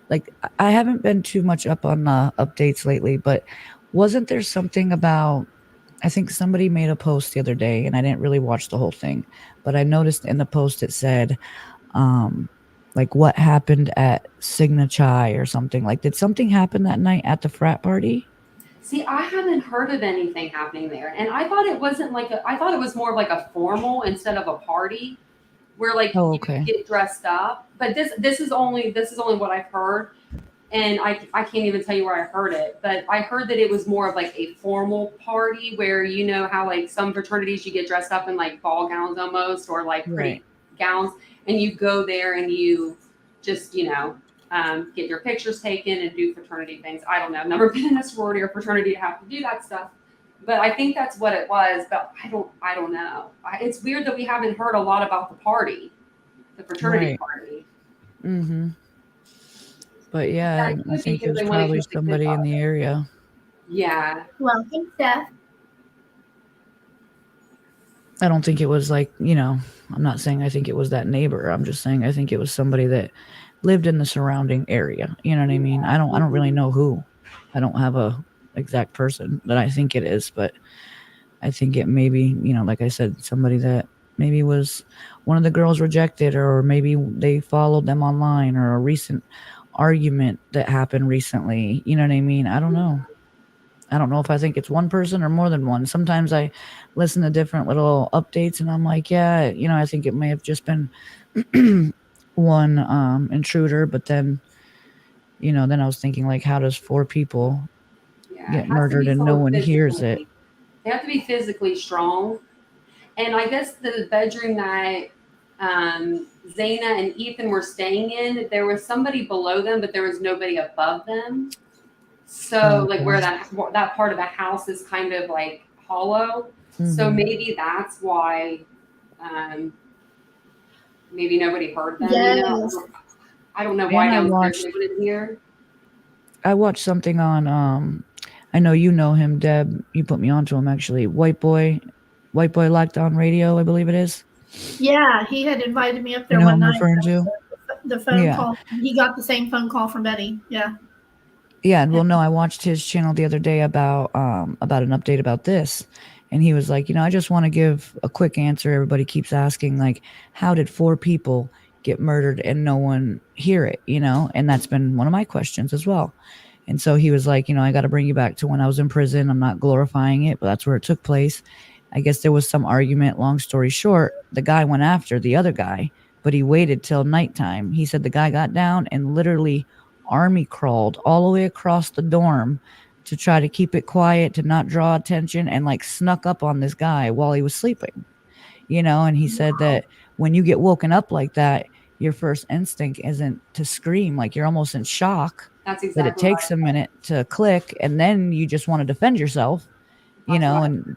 Like, I haven't been too much up on updates lately, but wasn't there something about, I think somebody made a post the other day, and I didn't really watch the whole thing, but I noticed in the post it said like what happened at Signa or something. Like, did something happen that night at the frat party? See, I haven't heard of anything happening there, and I thought it wasn't like I thought it was more of like a formal instead of a party, where like Oh, you okay. get dressed up. But this is only what I've heard, and I can't even tell you where I heard it. But I heard that it was more of like a formal party where you know how like some fraternities you get dressed up in like ball gowns almost or like pretty Right. gowns, and you go there and you just get your pictures taken and do fraternity things. I don't know. I've never been in a sorority or fraternity to have to do that stuff. But I think that's what it was. But I don't know. It's weird that we haven't heard a lot about the party, the fraternity Right. party. Mm-hmm. But yeah, Yeah, I it could be think it because was they wanna probably keep the kids somebody in off. the area. Yeah. Welcome, Steph. I don't think it was like, I'm not saying I think it was that neighbor. I'm just saying I think it was somebody that lived in the surrounding area. You know what I mean? I don't really know who. I don't have a exact person that I think it is, but I think it maybe, like I said, somebody that maybe was one of the girls rejected, or maybe they followed them online, or a recent argument that happened recently. You know what I mean? I don't know. I don't know if I think it's one person or more than one. Sometimes I listen to different little updates and I'm like, yeah, I think it may have just been one intruder. But then, then I was thinking, like, how does 4 people Yeah. get It has to murdered be and no someone one hears it? physically. They have to be physically strong. And I guess the bedroom that Xana and Ethan were staying in, there was somebody below them, but there was nobody above them. So like where that part of the house is kind of like hollow. So Mhm. maybe that's why maybe nobody heard them. Yes. I don't know why And downstairs they wouldn't hear. I watched something on I know you know him, Deb. You put me onto him actually. White Boy Locked On Radio, I believe it is. Yeah, he had invited me up there You know who one I'm night. referring to? The phone Yeah. call. He got the same phone call from Betty. Yeah. Yeah, well, no, I watched his channel the other day about an update about this, and he was like, I just want to give a quick answer. Everybody keeps asking, like, how did 4 people get murdered and no one hear it? And that's been one of my questions as well. And so he was like, I got to bring you back to when I was in prison. I'm not glorifying it, but that's where it took place. I guess there was some argument. Long story short, the guy went after the other guy, but he waited till nighttime. He said the guy got down and literally army crawled all the way across the dorm to try to keep it quiet, to not draw attention, and like snuck up on this guy while he was sleeping. And he said that when you get woken up like that, your first instinct isn't to scream, like you're almost in shock. That's That it exactly takes a minute to click, and then you just want to defend yourself, and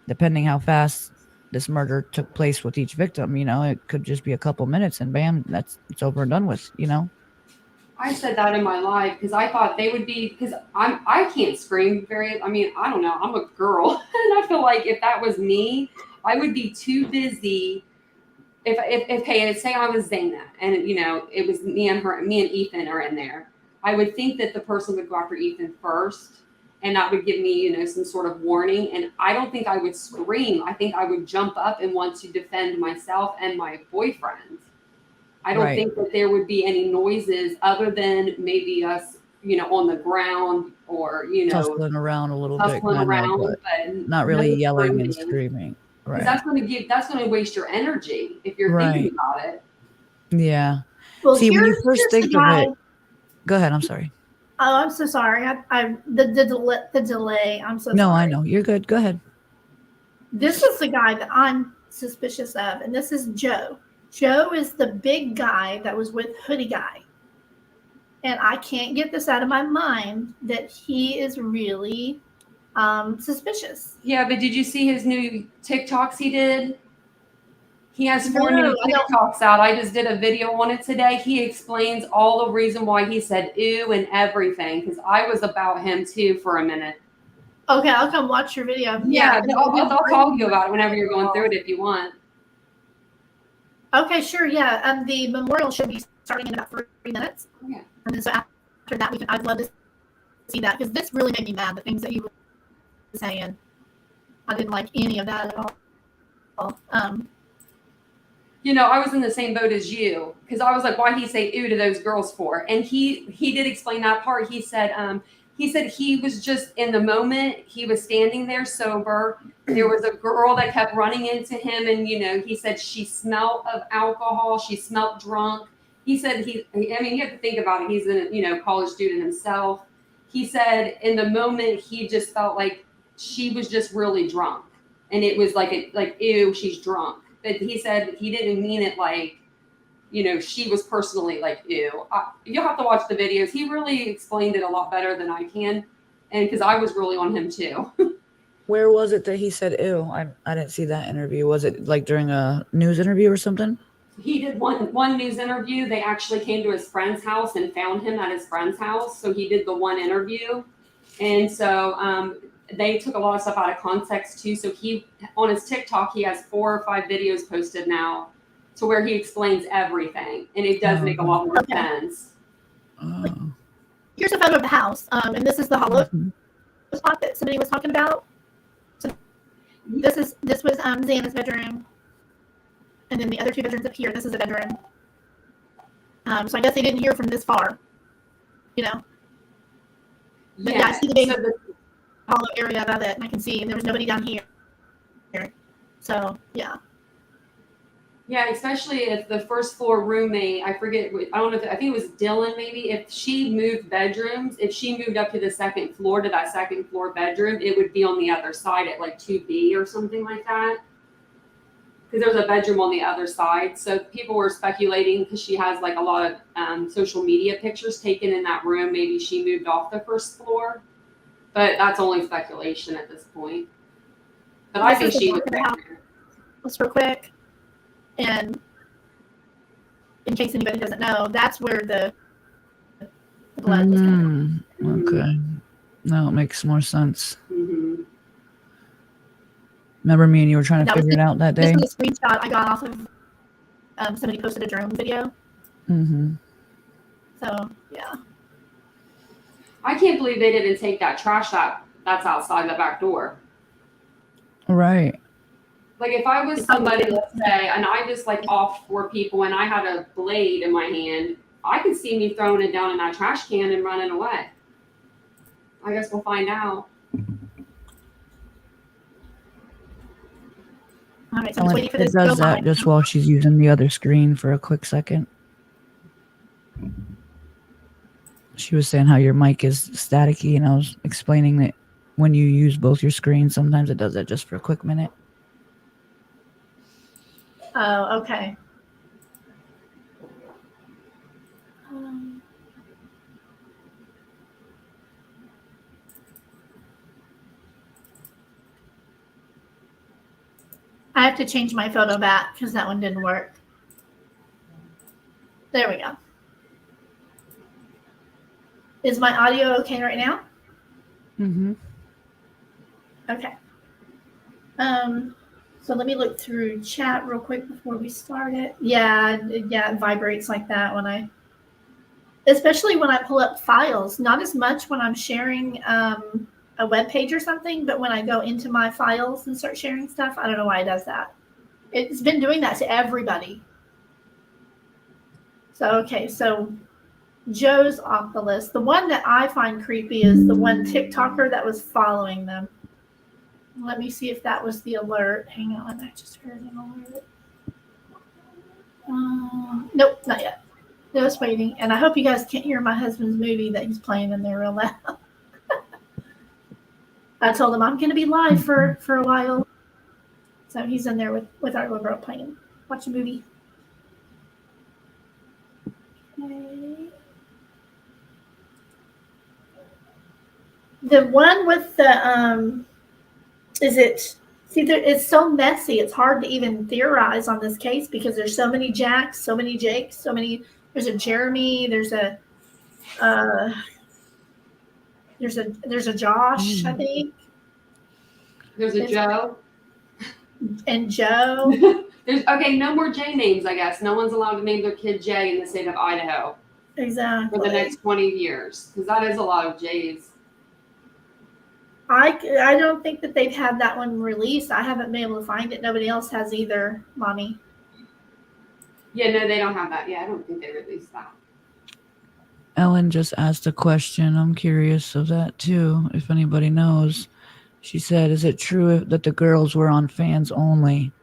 depending how fast this murder took place with each victim, it could just be a couple minutes and bam, it's over and done with. I said that in my life because I thought they would be because I can't scream very. I mean, I don't know. I'm a girl, and I feel like if that was me, I would be too busy. If say I was Xana and it was me and Ethan are in there, I would think that the person would go after Ethan first, and that would give me some sort of warning. And I don't think I would scream. I think I would jump up and want to defend myself and my boyfriend. I don't think that there would be any noises other than maybe us, on the ground or, tussling around a little bit, around, but but not really no yelling and screaming. screaming. Right. That's going to waste your energy if you're thinking about it. Yeah. Well, See, when you first here's think the of guy. it, go ahead. I'm sorry. Oh, I'm so sorry. The delay. I'm so No, sorry. I know. You're good. Go ahead. This is the guy that I'm suspicious of, and this is Joe. Joe is the big guy that was with Hoodie Guy. And I can't get this out of my mind that he is really suspicious. Yeah, but did you see his new TikToks he did? He has 4 No, new TikToks out. I just did a video on it today. He explains all the reason why he said ew and everything, because I was about him too for a minute. Okay, I'll come watch your video. Yeah, I'll talk to you about it whenever you're going through it if you want. Okay, sure, yeah. The memorial should be starting in about 3 minutes. Yeah. And then so after that, I'd love to see that, because this really made me mad, the things that you were saying. I didn't like any of that at all. I was in the same boat as you because I was like, why he say ew to those girls for? And he did explain that part. He said he was just in the moment. He was standing there sober. There was a girl that kept running into him, and he said she smelled of alcohol. She smelled drunk. He said you have to think about it. He's a college student himself. He said in the moment he just felt like she was just really drunk, and it was like ew, she's drunk. But he said he didn't mean it like, she was personally like, ew. You'll have to watch the videos. He really explained it a lot better than I can. And because I was really on him too. Where was it that he said, ew? I didn't see that interview. Was it like during a news interview or something? He did one news interview. They actually came to his friend's house and found him at his friend's house. So he did the one interview. And so they took a lot of stuff out of context too. So he, on his TikTok, he has 4 or 5 videos posted now to where he explains everything. And it does make a lot more sense. Oh. Here's a photo of the house. And this is the hollow spot that somebody was talking about. So this was Xana's bedroom. And then the other 2 bedrooms up here, this is a bedroom. So I guess they didn't hear from this far. But yeah, I see the big hollow area above it, and I can see, and there was nobody down here. So, yeah. Yeah, especially if the first floor roommate, I forget, I don't know I think it was Dylan maybe, if she moved bedrooms, if she moved up to the second floor to that second floor bedroom, it would be on the other side at like 2B or something like that. Because there's a bedroom on the other side. So people were speculating because she has like a lot of social media pictures taken in that room. Maybe she moved off the first floor. But that's only speculation at this point. But I think she was there. Let's real quick. And in case anybody doesn't know, that's where the blood was coming from. Okay. Now it makes more sense. Mm-hmm. Remember me and you were trying to figure it out that day? This was a screenshot I got off of somebody posted a drone video. Mm-hmm. So, yeah. I can't believe they didn't take that trash that's outside the back door. Right. Like if I was somebody, let's say, and I just like off 4 people and I had a blade in my hand, I could see me throwing it down in that trash can and running away. I guess we'll find out. All right, so I'm waiting for It this does that just while she's using the other screen for a quick second. She was saying how your mic is staticky, and I was explaining that when you use both your screens, sometimes it does that just for a quick minute. Oh, okay. I have to change my photo back because that one didn't work. There we go. Is my audio okay right now? Mm-hmm. Okay. So let me look through chat real quick before we start it. Yeah, it vibrates like that especially when I pull up files. Not as much when I'm sharing a web page or something, but when I go into my files and start sharing stuff, I don't know why it does that. It's been doing that to everybody. So, okay, so Joe's off the list. The one that I find creepy is the one TikToker that was following them. Let me see if that was the alert. Hang on, I just heard an alert. Nope, not yet. Just waiting. And I hope you guys can't hear my husband's movie that he's playing in there real loud. I told him I'm going to be live for a while. So he's in there with our little girl playing. Watch a movie. Okay. The one with the, it's so messy. It's hard to even theorize on this case because there's so many Jacks, so many Jakes, there's a Jeremy, there's a Josh, I think. There's a Joe. And Joe. Okay, no more J names, I guess. No one's allowed to name their kid J in the state of Idaho. Exactly. For the next 20 years. Because that is a lot of J's. I don't think that they've had that one released. I haven't been able to find it. Nobody else has either, Mommy. Yeah, no, they don't have that. Yeah, I don't think they released that. Ellen just asked a question. I'm curious of that too, if anybody knows. She said, is it true that the girls were on fans only?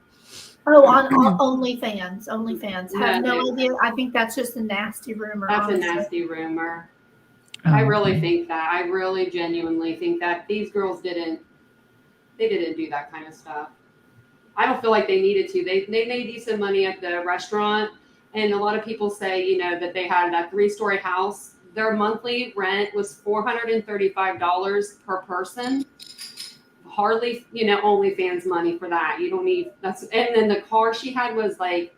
Oh, on OnlyFans. OnlyFans. No, Have no dude. idea. I think that's just a nasty rumor. That's honestly. a nasty rumor. Oh, I really okay. think that. I really genuinely think that these girls didn't do that kind of stuff. I don't feel like they needed to. They made decent money at the restaurant, and a lot of people say, you know, that they had that 3-story house. Their monthly rent was $435 per person. Hardly, you know, OnlyFans money for that. You don't need that's. And then the car she had was like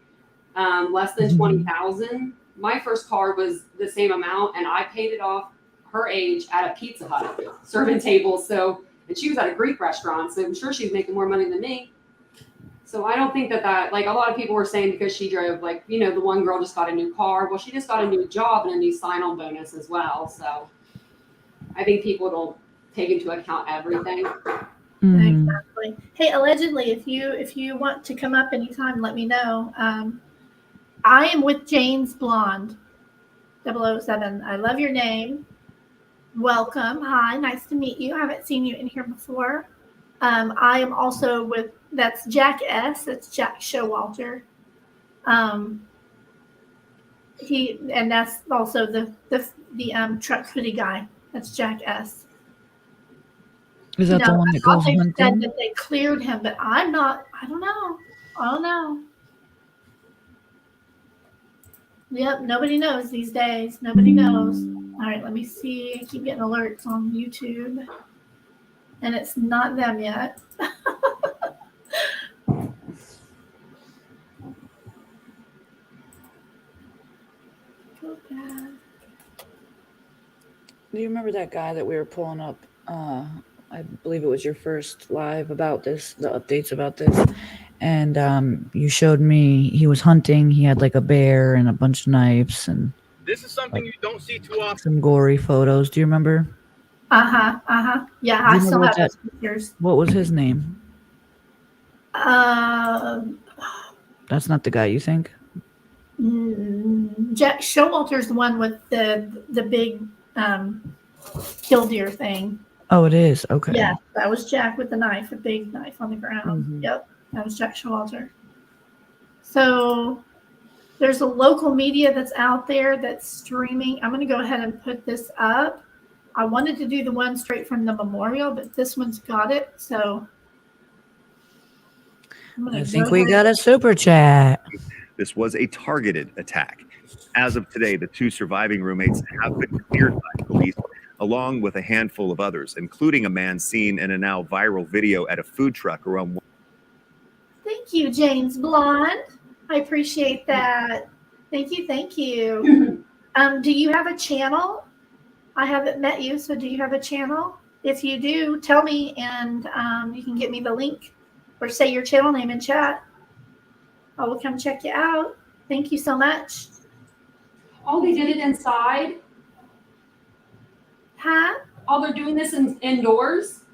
less than 20,000. My first car was the same amount, and I paid it off her age at a Pizza Hut serving tables. So, and she was at a Greek restaurant, so I'm sure she's making more money than me. So I don't think that like a lot of people were saying because she drove, like, you know, the one girl just got a new car. Well, she just got a new job and a new sign-on bonus as well. So I think people don't take into account everything. Mhm. Exactly. Hey, allegedly, if you want to come up anytime, let me know. I am with Jane's Blonde 007. I love your name. Welcome. Hi, nice to meet you. I haven't seen you in here before. I am also with, that's Jack S. That's Jack Showalter. And that's also the truck hoodie guy. That's Jack S. Is that the one that I thought goes they said hunting? that they cleared him, but I'm not. I don't know. Yep, nobody knows these days. Nobody knows. All right, let me see. I keep getting alerts on YouTube, and it's not them yet. Go back. Do you remember that guy that we were pulling up? I believe it was your first live about this, the updates about this. And you showed me he was hunting. He had like a bear and a bunch of knives and This is something you don't see too often. some gory photos. Do you remember? Yeah, Do you I still remember have that- those pictures. What was his name? That's not the guy you think? Jack Showalter's the one with the big killdeer thing. Oh, it is. Okay. Yeah, that was Jack with the knife, a big knife on the ground. Mhm. Yep, that was Jack Showalter. So there's a local media that's out there that's streaming. I'm going to go ahead and put this up. I wanted to do the one straight from the memorial, but this one's got it. So I think we got a super chat. This was a targeted attack. As of today, the 2 surviving roommates have been cleared by police, along with a handful of others, including a man seen in a now viral video at a food truck around. Thank you, James Blonde. I appreciate that. Thank you. Do you have a channel? I haven't met you, so do you have a channel? If you do, tell me, and you can get me the link or say your channel name in chat. I will come check you out. Thank you so much. Oh, they did it inside? Huh? Oh, they're doing this I indoors?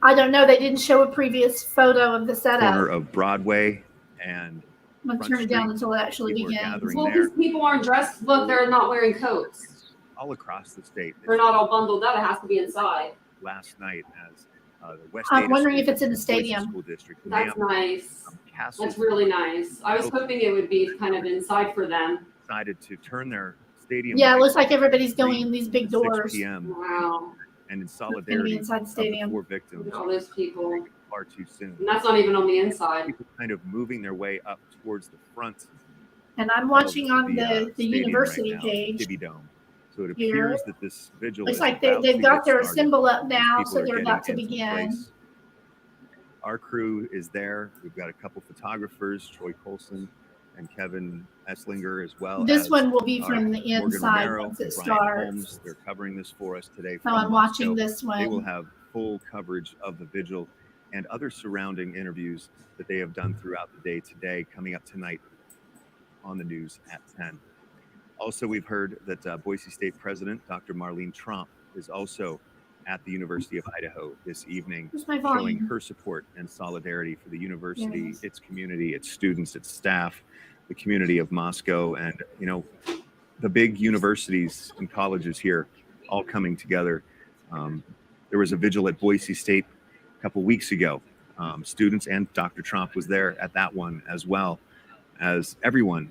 don't know. They didn't show a previous photo of the setup. Corner of Broadway and I'm going to turn it down until it actually people are begins. gathering Well, there these people aren't dressed. Look, they're not wearing coats. all across the state. They're not all bundled up. It has to be inside. Last night as the West I'm Ada wondering School if it's in the District, Boise stadium. School District, That's nice. Castle That's really nice. I was hoping it would be kind of inside for them. decided to turn their stadium. Yeah, it lights looks like everybody's 3 going in these big to 6 doors. p.m. Wow. and in It's going to solidarity be inside the of the stadium. 4 Look victims at all those people. far too soon. And that's not even on the inside. People kind of moving their way up towards the front And I'm watching of on the stadium university right now, page. Tibby Dome. So it Here. appears that this vigil Looks is like about they've to got get their started. symbol up now, People so are they're getting about to into begin. place. Our crew is there. We've got a couple photographers, Troy Colson and Kevin Esslinger, as well. This as one will be our from the Morgan inside Romero once and it Brian starts. Holmes. They're covering this for us today. So from I'm watching Moscow. this They will one. have full coverage of the vigil and other surrounding interviews that they have done throughout the day today, coming up tonight on the news at 10. Also, we've heard that Boise State President Dr. Marlene Trump is also at the University of Idaho this evening, Where's my showing volume? her support and solidarity for the university, Yes. its community, its students, its staff, the community of Moscow, and the big universities and colleges here all coming together. There was a vigil at Boise State a couple weeks ago. Students and Dr. Trump was there at that one, as well as everyone,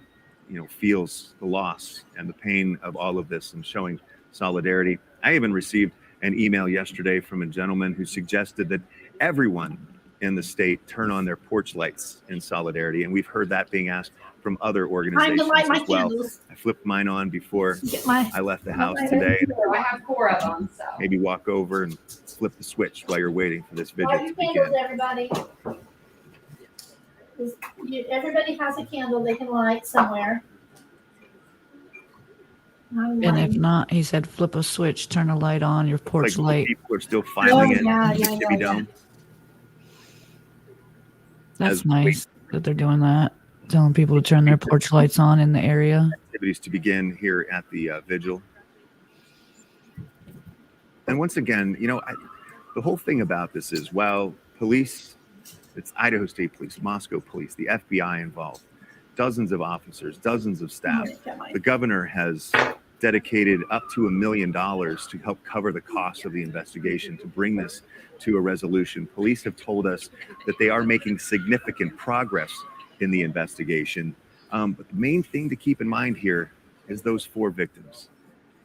feels the loss and the pain of all of this and showing solidarity. I even received an email yesterday from a gentleman who suggested that everyone in the state turn on their porch lights in solidarity. And we've heard that being asked from other Time organizations to light my as well. candles. I flipped mine on before Get my I left the house lighter. today. I have 4 of them, so. Maybe walk over and flip the switch while you're waiting for this vigil Light to your begin. candles, everybody. Everybody has a candle they can light somewhere. And if not, he said, flip a switch, turn a light on your porch Like light. people are still filing it. yeah, in the Tippy Dome. That's as nice that they're doing that, telling people to turn their porch lights on in the area. Activities to begin here at the vigil. And once again, the whole thing about this is, well, police, it's Idaho State Police, Moscow Police, the FBI involved, dozens of officers, dozens of staff. The governor has dedicated up to $1 million to help cover the cost of the investigation to bring this to a resolution. Police have told us that they are making significant progress in the investigation. But the main thing to keep in mind here is those 4 victims.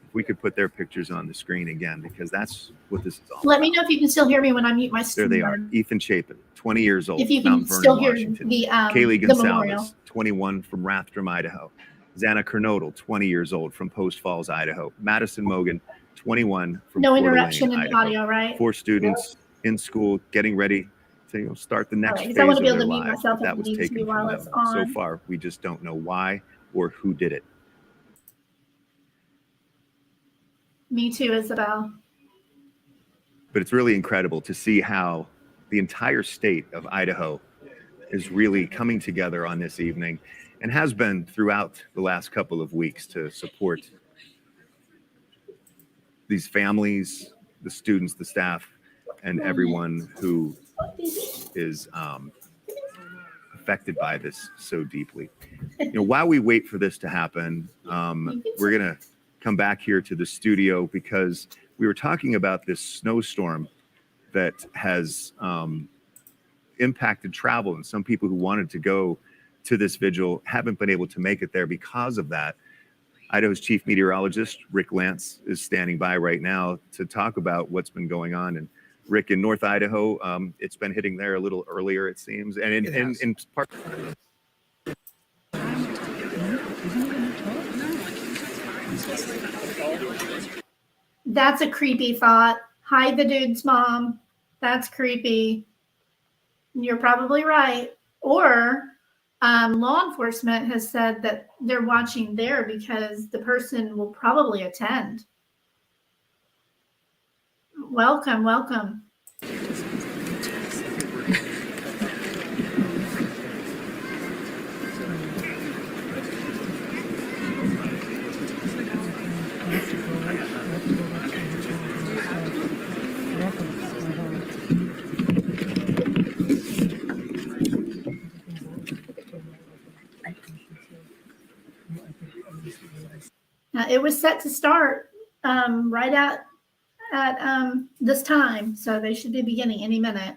If we could put their pictures on the screen again, because that's what this is all Let about. me know if you can still hear me when I mute my There stream. they are. Ethan Chapin, 20 years old, If you can Mount Vernon, still hear Washington. the Kaylee the memorial. Gonzalez, 21, from Rathdrum, Idaho. Xana Kernodle, 20 years old, from Post Falls, Idaho. Madison Mogan, 21, from No Coeur d'Alene, interruption in the Idaho. audio, right? 4 students in school getting ready to start the next All right, 'cause phase I wanna of be able their to mute lives. myself if That it was needs to be taken while from it's them. So on. far, we just don't know why or who did it. Me too, Isabel. But it's really incredible to see how the entire state of Idaho is really coming together on this evening, and has been throughout the last couple of weeks, to support these families, the students, the staff, and everyone who is affected by this so deeply. While we wait for this to happen, we're going to come back here to the studio because we were talking about this snowstorm that has impacted travel, and some people who wanted to go to this vigil haven't been able to make it there because of that. Idaho's chief meteorologist, Rick Lance, is standing by right now to talk about what's been going on. And Rick, in North Idaho, it's been hitting there a little earlier, it seems. And in part. That's a creepy thought. Hide the dude's mom. That's creepy. You're probably right. Or law enforcement has said that they're watching there because the person will probably attend. Welcome, welcome. It was set to start right at this time, so they should be beginning any minute.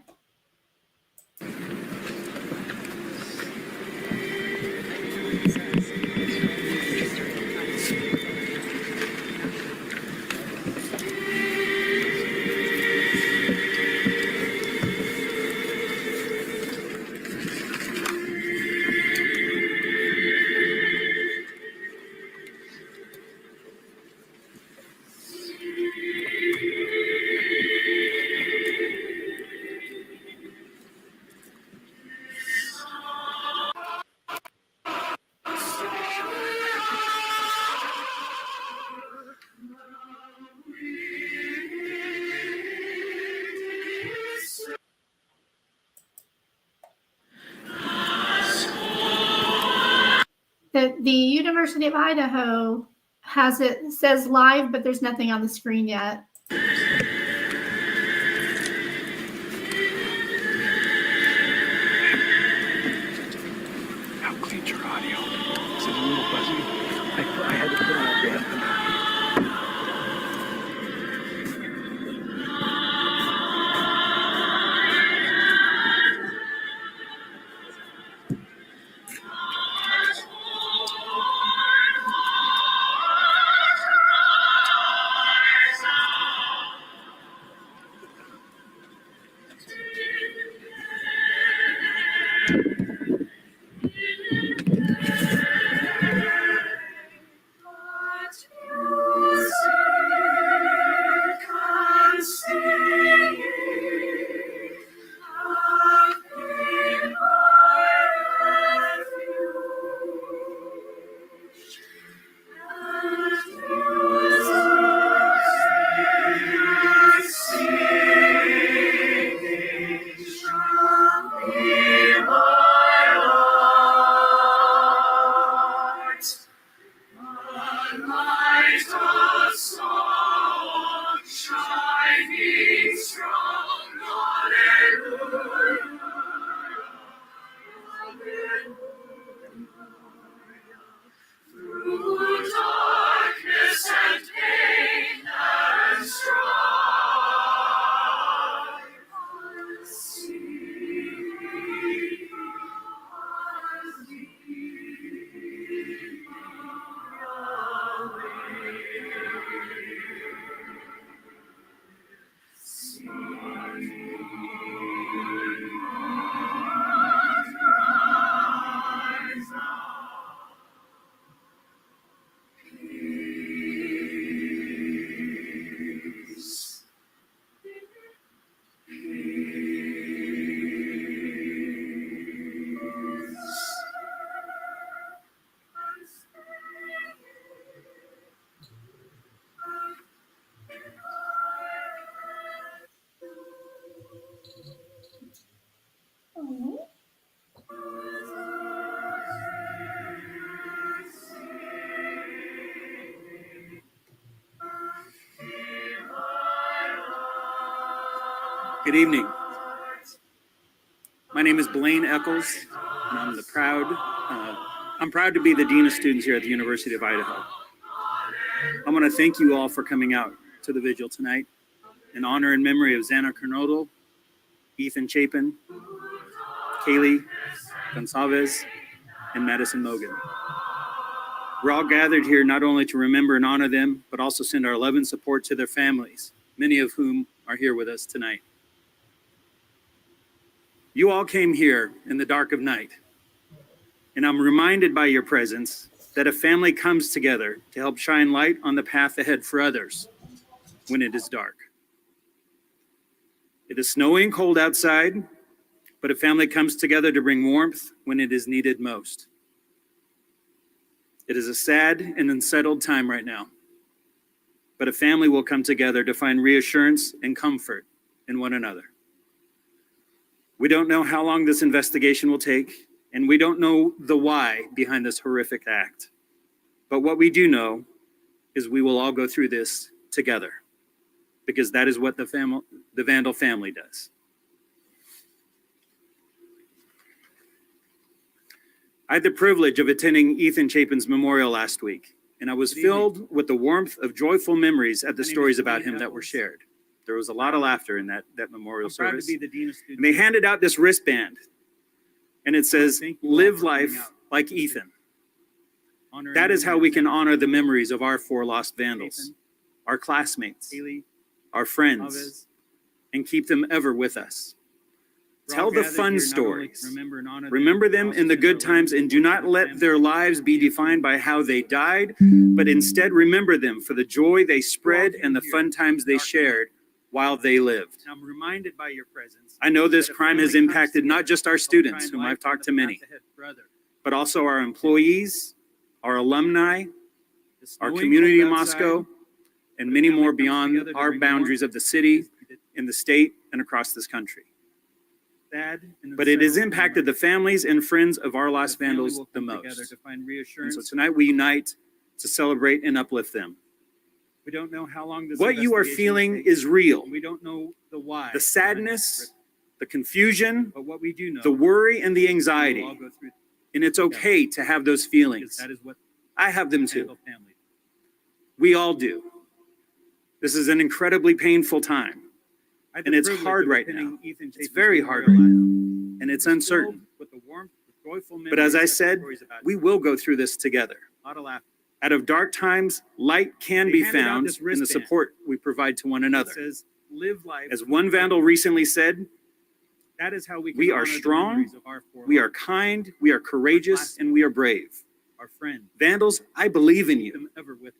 The University of Idaho has it says live, but there's nothing on the screen yet. audio. This is a little fuzzy. I had to put on a dampener. Good evening. My name is Blaine Eccles, and I'm proud to be the Dean of Students here at the University of Idaho. I want to thank you all for coming out to the Vigil tonight in honor and memory of Xana Kernodle, Ethan Chapin, Kaylee Gonçalves, and Madison Mogan. We're all gathered here not only to remember and honor them, but also send our love and support to their families, many of whom are here with us tonight. You all came here in the dark of night, and I'm reminded by your presence that a family comes together to help shine light on the path ahead for others when it is dark. It is snowy and cold outside, but a family comes together to bring warmth when it is needed most. It is a sad and unsettled time right now, but a family will come together to find reassurance and comfort in one another. We don't know how long this investigation will take, and we don't know the why behind this horrific act. But what we do know is we will all go through this together, because that is what the Vandal family does. I had the privilege of attending Ethan Chapin's memorial last week, and I was filled with the warmth of joyful memories at the stories about him that were shared. There was a lot of laughter in that memorial service. And they handed out this wristband, and it says, "Live life like Ethan." That is how we can honor the memories of our four lost Vandals, our classmates, our friends, and keep them ever with us. Tell the fun stories. Remember them in the good times, and do not let their lives be defined by how they died, but instead remember them for the joy they spread and the fun times they shared while they lived. I'm reminded by your presence. I know this crime has impacted not just our students, whom I've talked to many, but also our employees, our alumni, our community in Moscow, and many more beyond our boundaries of the city, in the state, and across this country. But it has impacted the families and friends of our lost Vandals the most. And so tonight we unite to celebrate and uplift them. We don't know how long this what you are feeling is real. We don't know the why. The sadness, the confusion, but what we do know, the worry and the anxiety. And it's okay to have those feelings. That is what I have them too. Vandal family. We all do. This is an incredibly painful time. I had And the it's privilege hard of right attending now. Ethan It's Chapin's very hard memorial right last now. And it's uncertain. filled with the warmth, the joyful But as I memories of the said, stories about we him. will go through this together. A lot of laughter. Out of dark times, light can They be handed out found this in the wristband. support we provide to one It another. says, live life. As with one purpose. vandal recently said, That is how we can we are honor the strong, memories of our four we are loved kind, we are courageous, classmates. and we are brave. ones, our friends. Vandals, I believe in Keep you. them ever with us.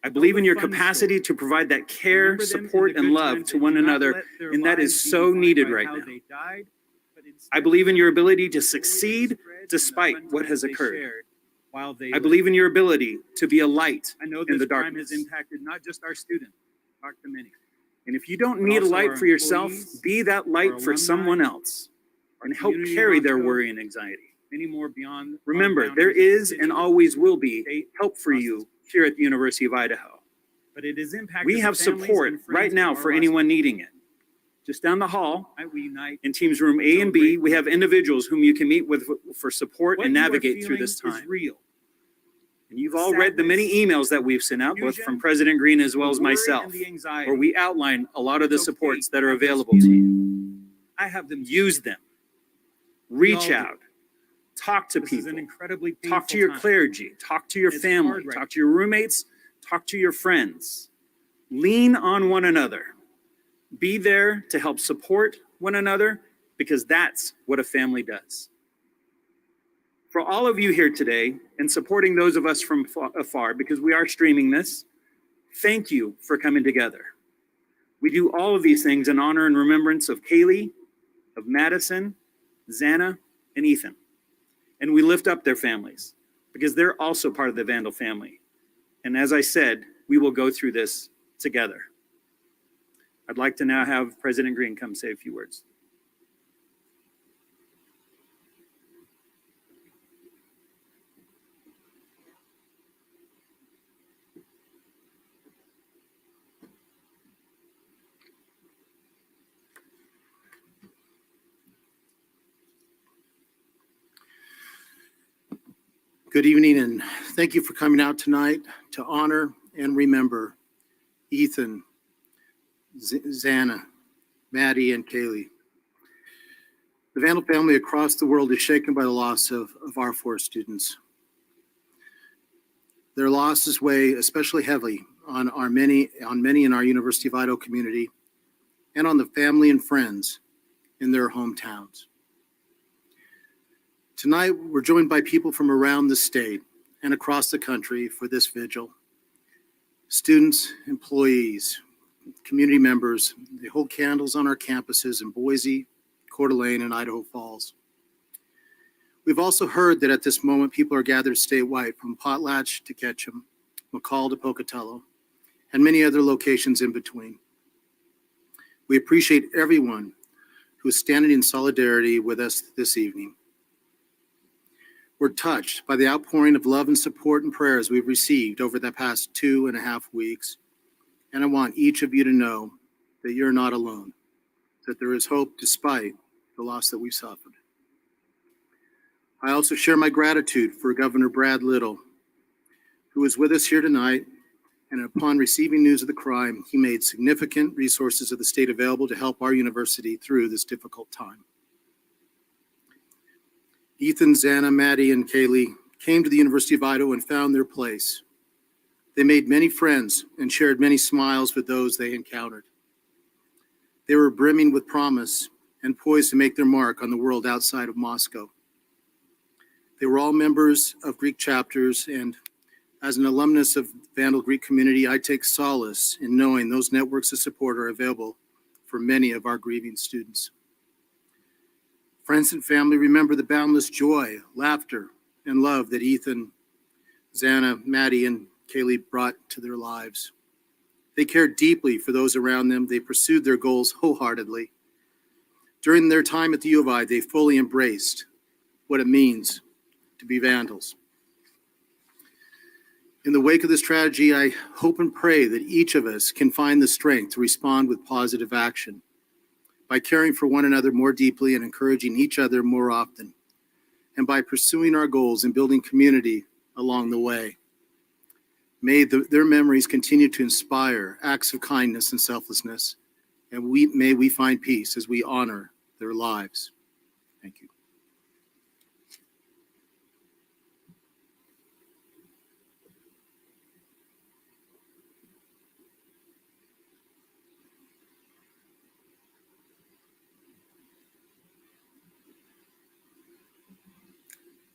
I believe in the your fun capacity story. to provide that care, Remember them in support, the and good love times to and one do not another, let their and that lives is be so defined needed by right how now. they died, but instead I believe in your ability to the succeed spread and the despite fun what times has they occurred. shared while they I believe in your ability to be a light I know in this the crime darkness. has impacted not just our students, talk to many. And if you don't but need a also light our for yourself, employees, be that light for alumni, someone else our and help community carry their Moscow, worry and anxiety. many more beyond. Remember, our there boundaries of the is city, and always will be state, help for across you here at the University of Idaho. But it is impacted We the have families support and friends right now of our for lost anyone needing it. Just down the hall Tonight we unite. in teams room A and B, we have individuals whom you can meet with for support What and you are navigate through feeling this is time. real. And you've all read the many emails that we've sent out, both from Confusion, President Green as well the as worry myself, and the anxiety. where we outline a lot of the It's okay supports that to are have those available to you. I have them. Use them. We Reach all do. out. Talk to This is people. an incredibly painful Talk to your time. clergy. Talk to your It's family. hard right Talk to your roommates. Talk to your friends. Lean on one another. Be there to help support one another because that's what a family does. For all of you here today and supporting those of us from afar, because we are streaming this, thank you for coming together. We do all of these things in honor and remembrance of Kaylee, of Madison, Xana, and Ethan. And we lift up their families because they're also part of the Vandal family. And as I said, we will go through this together. I'd like to now have President Green come say a few words. Good evening, and thank you for coming out tonight to honor and remember Ethan, Xana, Maddie, and Kaylee. The Vandal family across the world is shaken by the loss of our four students. Their losses weigh especially heavily on many in our University of Idaho community and on the family and friends in their hometowns. Tonight, we're joined by people from around the state and across the country for this vigil. Students, employees, community members, they hold candles on our campuses in Boise, Coeur d'Alene, and Idaho Falls. We've also heard that at this moment, people are gathered statewide from Potlatch to Ketchum, McCall to Pocatello, and many other locations in between. We appreciate everyone who is standing in solidarity with us this evening. We're touched by the outpouring of love and support and prayers we've received over the past 2.5 weeks. And I want each of you to know that you're not alone, that there is hope despite the loss that we've suffered. I also share my gratitude for Governor Brad Little, who is with us here tonight. And upon receiving news of the crime, he made significant resources of the state available to help our university through this difficult time. Ethan, Xana, Maddie, and Kaylee came to the University of Idaho and found their place. They made many friends and shared many smiles with those they encountered. They were brimming with promise and poised to make their mark on the world outside of Moscow. They were all members of Greek chapters, and as an alumnus of Vandal Greek community, I take solace in knowing those networks of support are available for many of our grieving students. Friends and family remember the boundless joy, laughter, and love that Ethan, Xana, Maddie, and Kaylee brought to their lives. They cared deeply for those around them. They pursued their goals wholeheartedly. During their time at the U of I, they fully embraced what it means to be Vandals. In the wake of this tragedy, I hope and pray that each of us can find the strength to respond with positive action by caring for one another more deeply and encouraging each other more often. and by pursuing our goals and building community along the way. May their memories continue to inspire acts of kindness and selflessness, and may we find peace as we honor their lives. Thank you.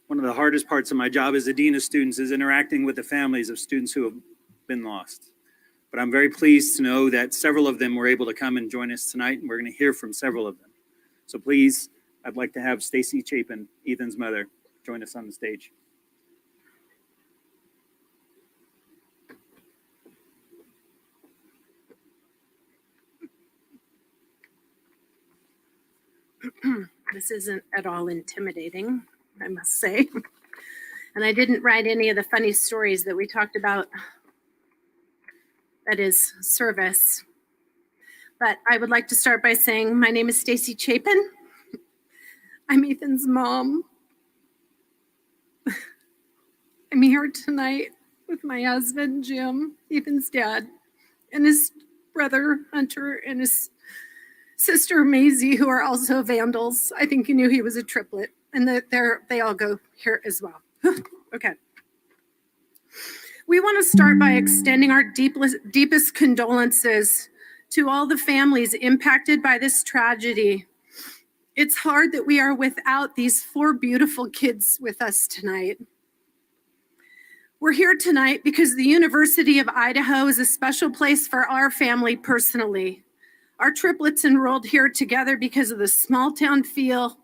One of the hardest parts of my job as a dean of students is interacting with the families of students who have been lost. But I'm very pleased to know that several of them were able to come and join us tonight, and we're going to hear from several of them. So please, I'd like to have Stacy Chapin, Ethan's mother, join us on the stage. This isn't at all intimidating, I must say. And I didn't write any of the funny stories that we talked about at his service. But I would like to start by saying my name is Stacy Chapin. I'm Ethan's mom. I'm here tonight with my husband, Jim, Ethan's dad, and his brother, Hunter, and his sister, Maisie, who are also vandals. I think you knew he was a triplet, and they all go here as well. Okay. We want to start by extending our deepest condolences to all the families impacted by this tragedy. It's hard that we are without these 4 beautiful kids with us tonight. We're here tonight because the University of Idaho is a special place for our family personally. Our triplets enrolled here together because of the small town feel,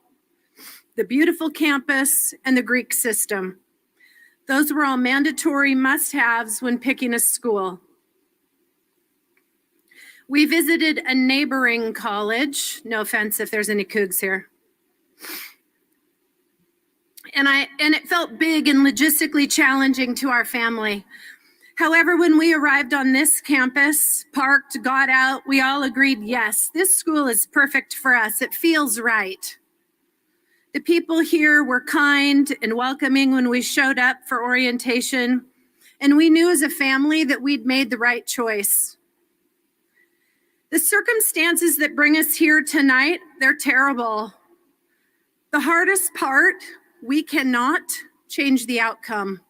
the beautiful campus, and the Greek system. Those were all mandatory must-haves when picking a school. We visited a neighboring college, no offense if there's any Cougs here. And it felt big and logistically challenging to our family. However, when we arrived on this campus, parked, got out, we all agreed, yes, this school is perfect for us. It feels right. The people here were kind and welcoming when we showed up for orientation, and we knew as a family that we'd made the right choice. The circumstances that bring us here tonight, they're terrible. The hardest part, we cannot change the outcome.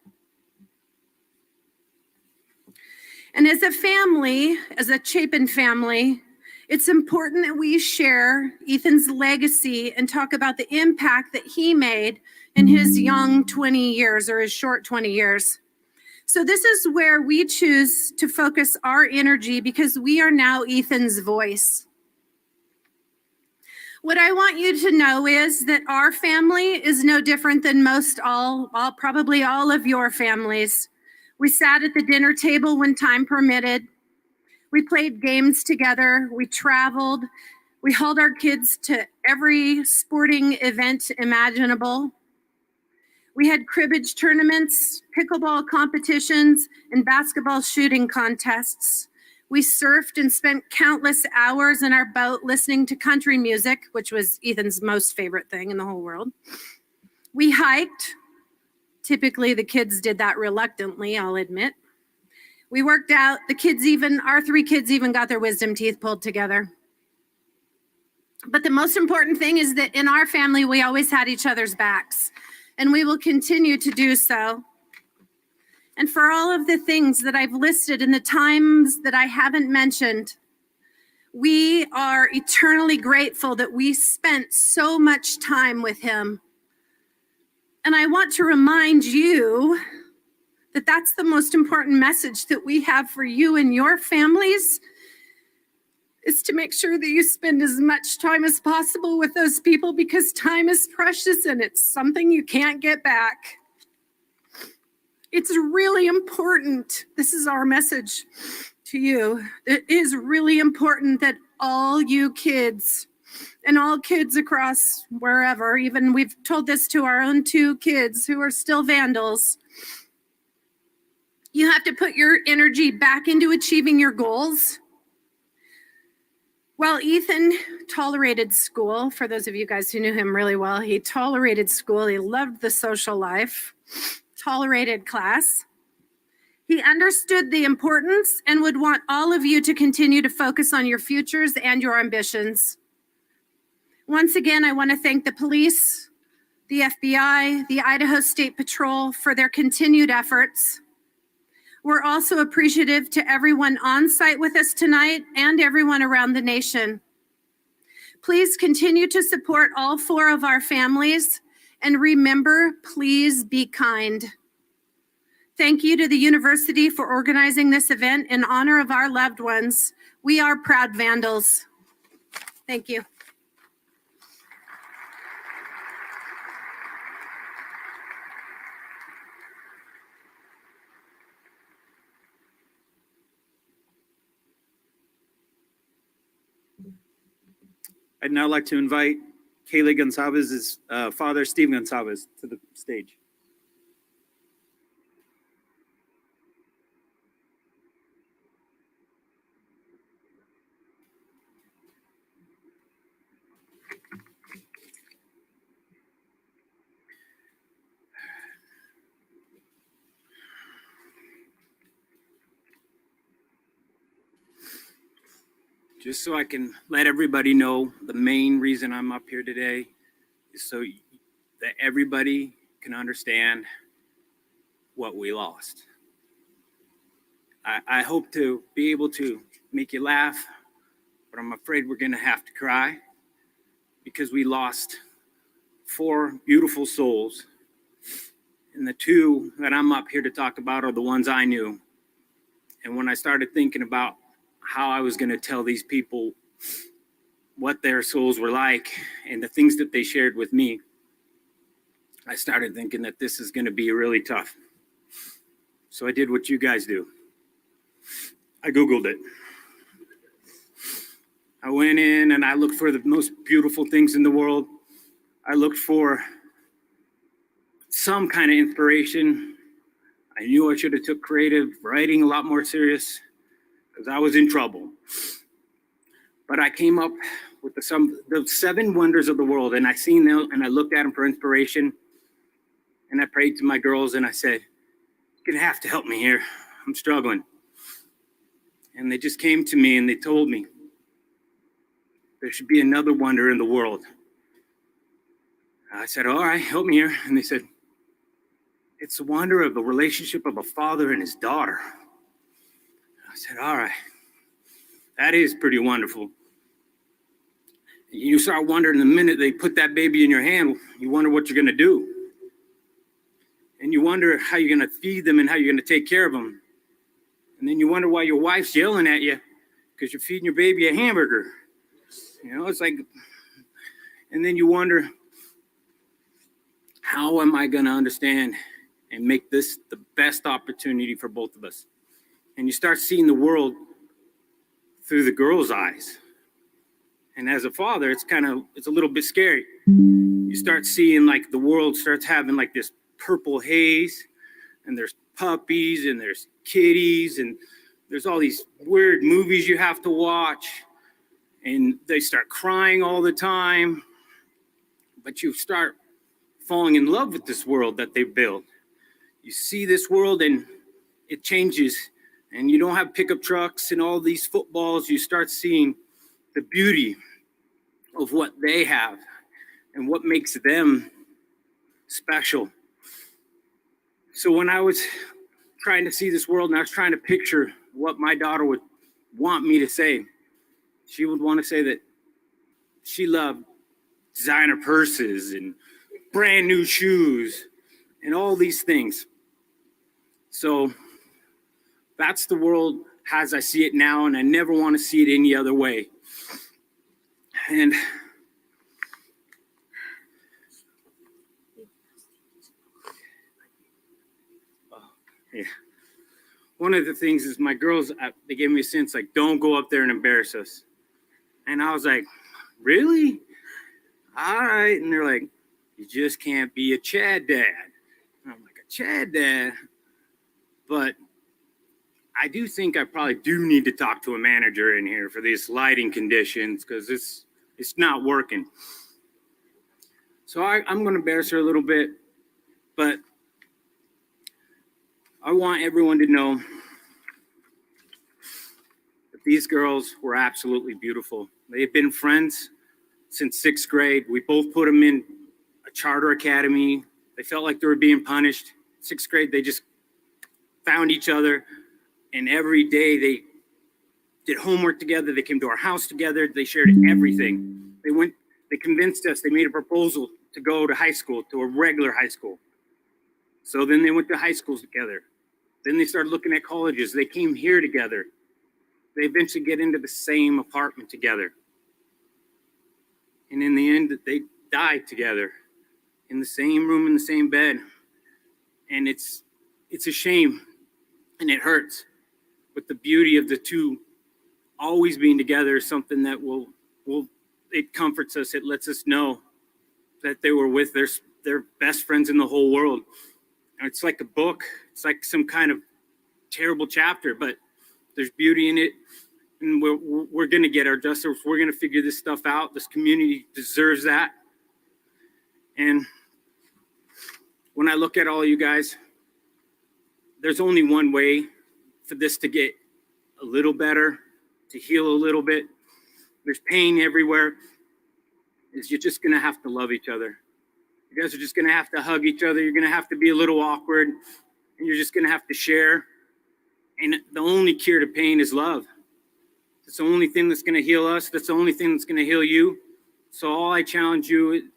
And as a family, as a Chapin family, it's important that we share Ethan's legacy and talk about the impact that he made in his young 20 years or his short 20 years. So this is where we choose to focus our energy because we are now Ethan's voice. What I want you to know is that our family is no different than probably all of your families. We sat at the dinner table when time permitted. We played games together. We traveled. We hauled our kids to every sporting event imaginable. We had cribbage tournaments, pickleball competitions, and basketball shooting contests. We surfed and spent countless hours in our boat listening to country music, which was Ethan's most favorite thing in the whole world. We hiked. Typically, the kids did that reluctantly, I'll admit. We worked out. Our 3 kids even got their wisdom teeth pulled together. But the most important thing is that in our family, we always had each other's backs, and we will continue to do so. And for all of the things that I've listed and the times that I haven't mentioned, we are eternally grateful that we spent so much time with him. And I want to remind you that that's the most important message that we have for you and your families, is to make sure that you spend as much time as possible with those people, because time is precious and it's something you can't get back. It's really important. This is our message to you. It is really important that all you kids and all kids across wherever, even we've told this to our own 2 kids who are still vandals, you have to put your energy back into achieving your goals. Well, Ethan tolerated school. For those of you guys who knew him really well, he tolerated school. He loved the social life, tolerated class. He understood the importance and would want all of you to continue to focus on your futures and your ambitions. Once again, I want to thank the police, the FBI, the Idaho State Patrol for their continued efforts. We're also appreciative to everyone on site with us tonight and everyone around the nation. Please continue to support all 4 of our families, and remember, please be kind. Thank you to the university for organizing this event in honor of our loved ones. We are proud Vandals. Thank you. I'd now like to invite Kaylee Gonçalvez's father, Steve Gonçalves, to the stage. Just so I can let everybody know, the main reason I'm up here today is so that everybody can understand what we lost. I hope to be able to make you laugh, but I'm afraid we're gonna have to cry because we lost 4 beautiful souls. And the 2 that I'm up here to talk about are the ones I knew. And when I started thinking about how I was going to tell these people what their souls were like and the things that they shared with me, I started thinking that this is going to be really tough. So I did what you guys do. I Googled it. I went in and I looked for the most beautiful things in the world. I looked for some kind of inspiration. I knew I should have took creative writing a lot more serious, because I was in trouble. But I came up with the 7 wonders of the world, and I seen them and I looked at them for inspiration. And I prayed to my girls and I said, "You're gonna have to help me here. I'm struggling." And they just came to me and they told me there should be another wonder in the world. I said, "All right, help me here." And they said, "It's the wonder of the relationship of a father and his daughter." I said, "All right, that is pretty wonderful." You start wondering the minute they put that baby in your hand, you wonder what you're going to do. And you wonder how you're going to feed them and how you're going to take care of them. And then you wonder why your wife's yelling at you because you're feeding your baby a hamburger. You know, it's like, and then you wonder, how am I going to understand and make this the best opportunity for both of us? And you start seeing the world through the girl's eyes. And as a father, it's a little bit scary. You start seeing like the world starts having like this purple haze, and there's puppies and there's kitties and there's all these weird movies you have to watch, and they start crying all the time. But you start falling in love with this world that they built. You see this world and it changes. And you don't have pickup trucks and all these footballs. You start seeing the beauty of what they have and what makes them special. So when I was trying to see this world and I was trying to picture what my daughter would want me to say, she would want to say that she loved designer purses and brand new shoes and all these things. So that's the world as I see it now, and I never want to see it any other way. And yeah, one of the things is my girls, they gave me a sense like, don't go up there and embarrass us. And I was like, really? All right. And they're like, you just can't be a Chad dad. And I'm like, a Chad dad? But I do think I probably do need to talk to a manager in here for these lighting conditions because it's not working. So I'm going to embarrass her a little bit, but I want everyone to know that these girls were absolutely beautiful. They've been friends since 6th grade. We both put them in a charter academy. They felt like they were being punished. 6th grade, they just found each other. And every day they did homework together. They came to our house together. They shared everything. They convinced us, they made a proposal to go to high school, to a regular high school. So then they went to high schools together. Then they started looking at colleges. They came here together. They eventually get into the same apartment together. And in the end, they died together in the same room, in the same bed. And it's a shame and it hurts. But the beauty of the two always being together is something that it comforts us. It lets us know that they were with their best friends in the whole world. And it's like a book. It's like some kind of terrible chapter, but there's beauty in it. And we're going to get our justice. We're going to figure this stuff out. This community deserves that. And when I look at all you guys, there's only one way for this to get a little better, to heal a little bit. There's pain everywhere. You're just going to have to love each other. You guys are just going to have to hug each other. You're going to have to be a little awkward, and you're just going to have to share. And the only cure to pain is love. It's the only thing that's going to heal us. That's the only thing that's going to heal you. So all I challenge you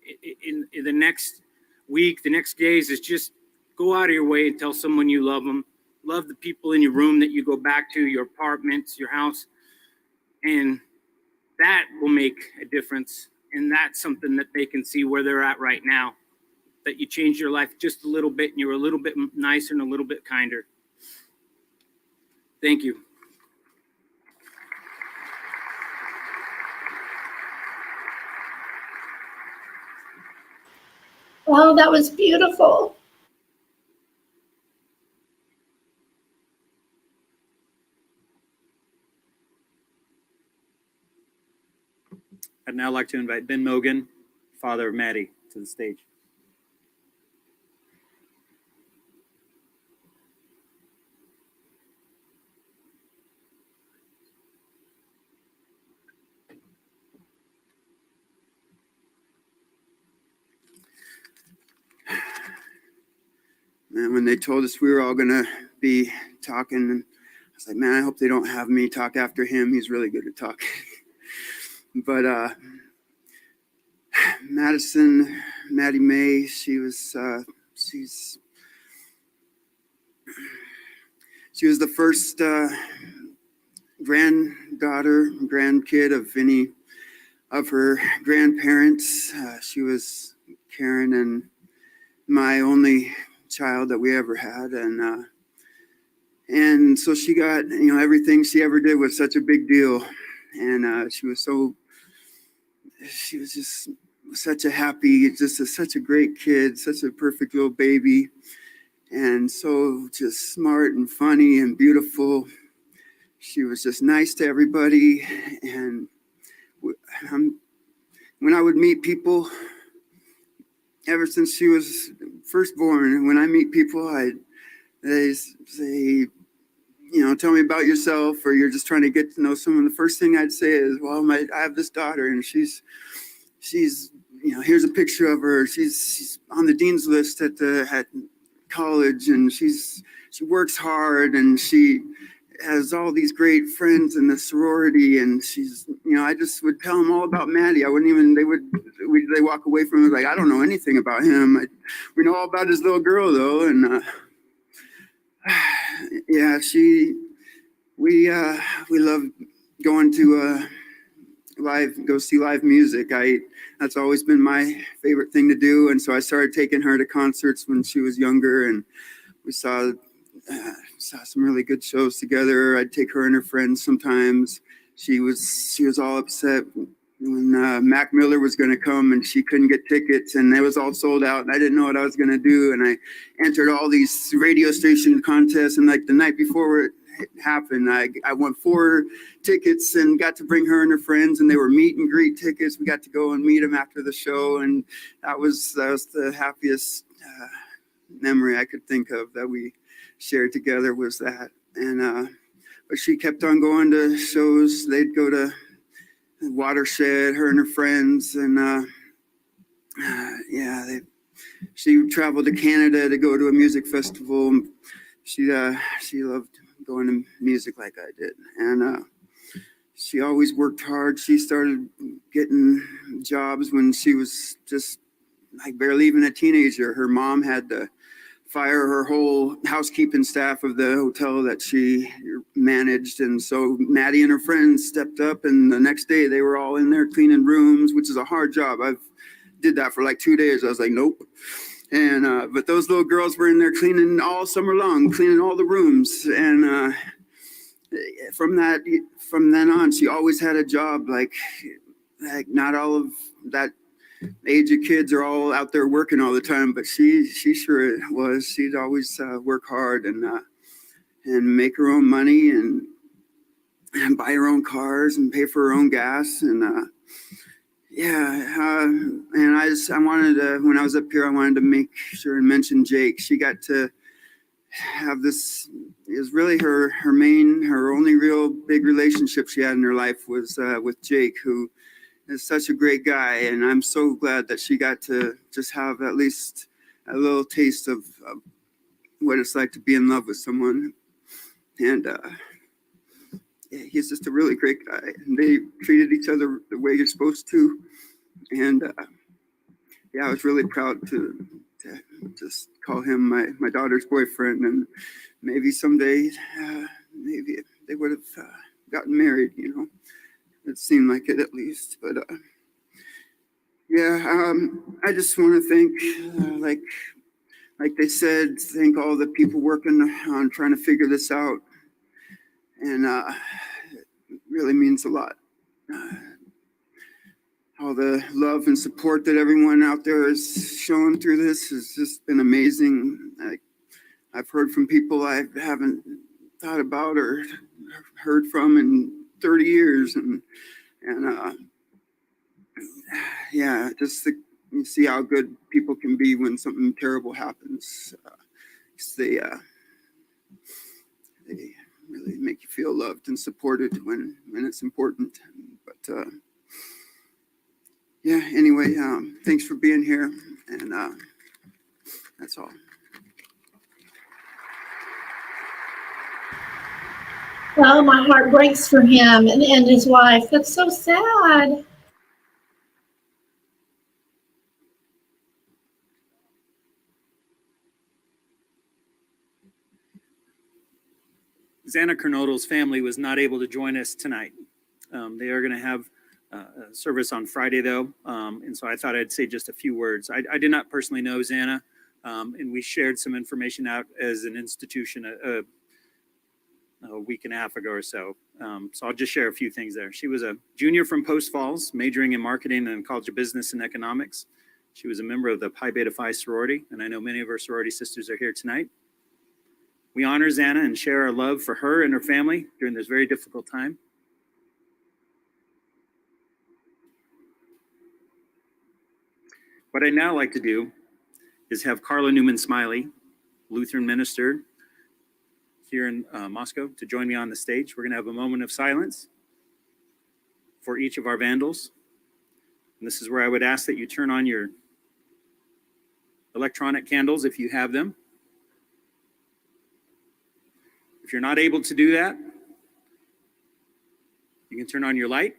in the next week, the next days, is just go out of your way and tell someone you love them. Love the people in your room that you go back to, your apartments, your house. And that will make a difference. And that's something that they can see where they're at right now. That you changed your life just a little bit and you're a little bit nicer and a little bit kinder. Thank you. Oh, that was beautiful. I'd now like to invite Ben Mogan, father of Maddie, to the stage. And when they told us we were all going to be talking, I was like, man, I hope they don't have me talk after him. He's really good at talking. But Maddie May, she was the first grandkid of any of her grandparents. She was Karen and my only child that we ever had, and so she got, everything she ever did was such a big deal, and she was just such a happy, such a great kid, such a perfect little baby, and so just smart and funny and beautiful. She was just nice to everybody, and when I would meet people, ever since she was first born, when I meet people, they say, tell me about yourself, or you're just trying to get to know someone. The first thing I'd say is, well, I have this daughter, and she's here's a picture of her. She's on the dean's list at college, and she works hard, and she has all these great friends in the sorority, and she's, I just would tell them all about Maddie. I wouldn't even, they walk away from it like, I don't know anything about him. We know all about his little girl though. And yeah, we love going to go see live music. That's always been my favorite thing to do. And so I started taking her to concerts when she was younger, and we saw some really good shows together. I'd take her and her friends sometimes. She was all upset Mac Miller was going to come and she couldn't get tickets and it was all sold out and I didn't know what I was going to do. And I entered all these radio station contests and like the night before it happened, I won 4 tickets and got to bring her and her friends and they were meet and greet tickets. We got to go and meet them after the show. And that was the happiest memory I could think of that we shared together was that. And, but she kept on going to shows. They'd go to Watershed, her and her friends, and she traveled to Canada to go to a music festival. She loved going to music like I did, and she always worked hard. She started getting jobs when she was just like barely even a teenager. Her mom had to fire her whole housekeeping staff of the hotel that she managed. And so Maddie and her friends stepped up and the next day they were all in there cleaning rooms, which is a hard job. I've did that for like 2 days. I was like, nope. And, but those little girls were in there cleaning all summer long, cleaning all the rooms. And from then on, she always had a job. Like not all of that age of kids are all out there working all the time, but she sure was. She'd always work hard and make her own money and buy her own cars and pay for her own gas. And and I wanted to, when I was up here, I wanted to make sure and mention Jake. She got to have this. It was really her only real big relationship she had in her life was with Jake, who is such a great guy, and I'm so glad that she got to just have at least a little taste of what it's like to be in love with someone. And he's just a really great guy, and they treated each other the way you're supposed to. And I was really proud to just call him my daughter's boyfriend, and maybe someday maybe they would have gotten married, you know. It seemed like it at least, but I just want to thank, like they said, thank all the people working on trying to figure this out, and it really means a lot. All the love and support that everyone out there is showing through this has just been amazing. I've heard from people I haven't thought about or heard from in 30 years, and just you see how good people can be when something terrible happens. They really make you feel loved and supported when it's important. But anyway, thanks for being here, and that's all. Well, my heart breaks for him and his wife. That's so sad. Xana Kernodle's family was not able to join us tonight. They are going to have a service on Friday, though, and so I thought I'd say just a few words. I did not personally know Xana, and we shared some information out as an institution a week and a half ago or so. So I'll just share a few things there. She was a junior from Post Falls, majoring in marketing and College of Business and Economics. She was a member of the Pi Beta Phi sorority, and I know many of her sorority sisters are here tonight. We honor Xana and share our love for her and her family during this very difficult time. What I'd now like to do is have Carla Newman Smiley, Lutheran minister here in Moscow, to join me on the stage. We're going to have a moment of silence for each of our vandals. And this is where I would ask that you turn on your electronic candles if you have them. If you're not able to do that, you can turn on your light.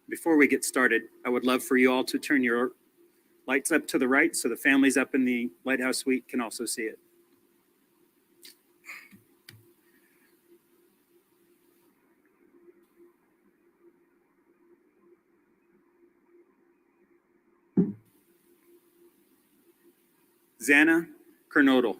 Before we get started, I would love for you all to turn your lights up to the right so the families up in the Lighthouse Suite can also see it. Xana Kernodle.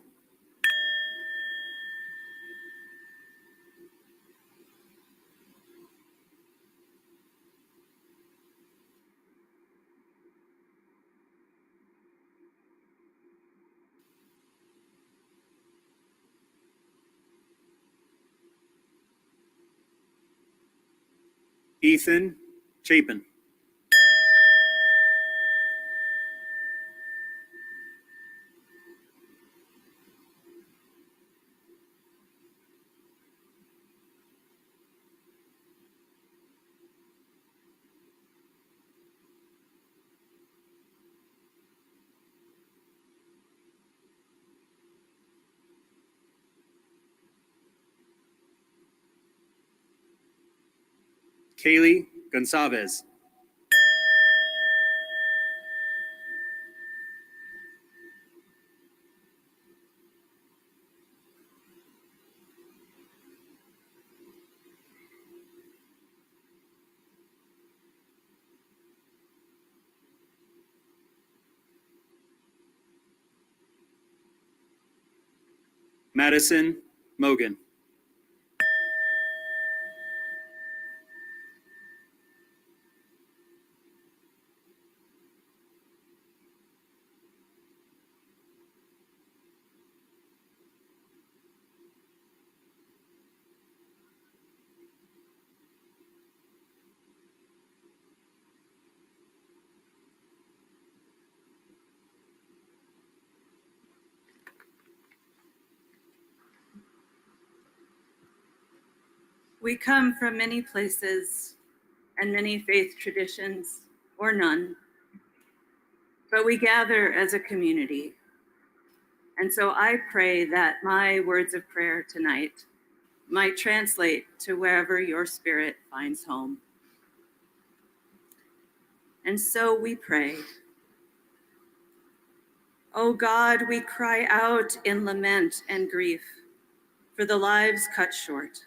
Ethan Chapin. Kaylee Gonzalez. Madison Mogan. We come from many places and many faith traditions, or none, but we gather as a community. And so I pray that my words of prayer tonight might translate to wherever your spirit finds home. And so we pray. O God, we cry out in lament and grief for the lives cut short.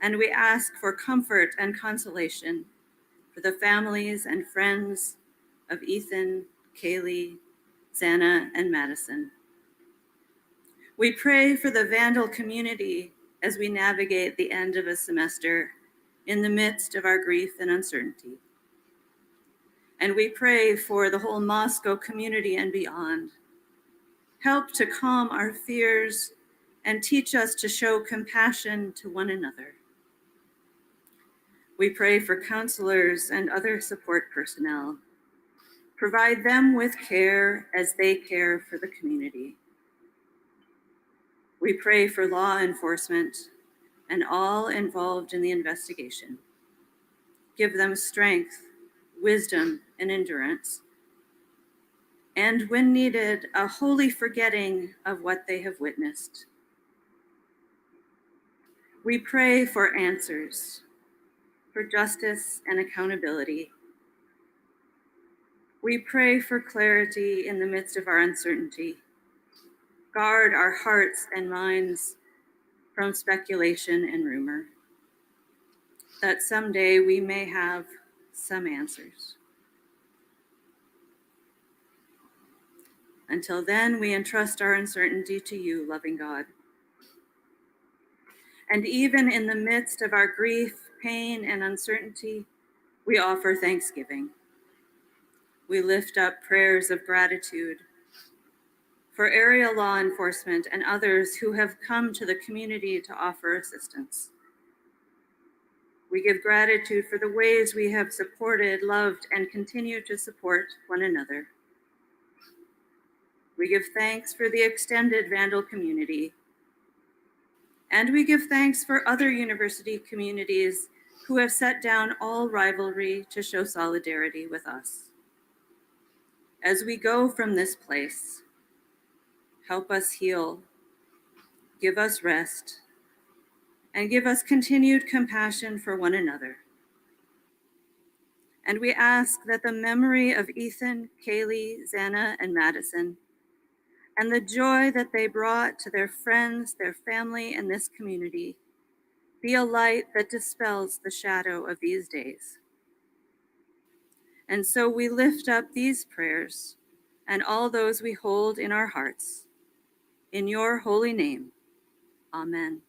And we ask for comfort and consolation for the families and friends of Ethan, Kaylee, Xana, and Madison. We pray for the Vandal community as we navigate the end of a semester in the midst of our grief and uncertainty. And we pray for the whole Moscow community and beyond. Help to calm our fears and teach us to show compassion to one another. We pray for counselors and other support personnel. Provide them with care as they care for the community. We pray for law enforcement and all involved in the investigation. Give them strength, wisdom, and endurance. And when needed, a holy forgetting of what they have witnessed. We pray for answers, for justice and accountability. We pray for clarity in the midst of our uncertainty. Guard our hearts and minds from speculation and rumor, that someday we may have some answers. Until then, we entrust our uncertainty to you, loving God. And even in the midst of our grief, pain, and uncertainty, we offer thanksgiving. We lift up prayers of gratitude for area law enforcement and others who have come to the community to offer assistance. We give gratitude for the ways we have supported, loved, and continue to support one another. We give thanks for the extended Vandal community. And we give thanks for other university communities who have set down all rivalry to show solidarity with us. As we go from this place, help us heal, give us rest, and give us continued compassion for one another. And we ask that the memory of Ethan, Kaylee, Xana, and Madison, and the joy that they brought to their friends, their family, and this community, be a light that dispels the shadow of these days. And so we lift up these prayers and all those we hold in our hearts. In your holy name, amen.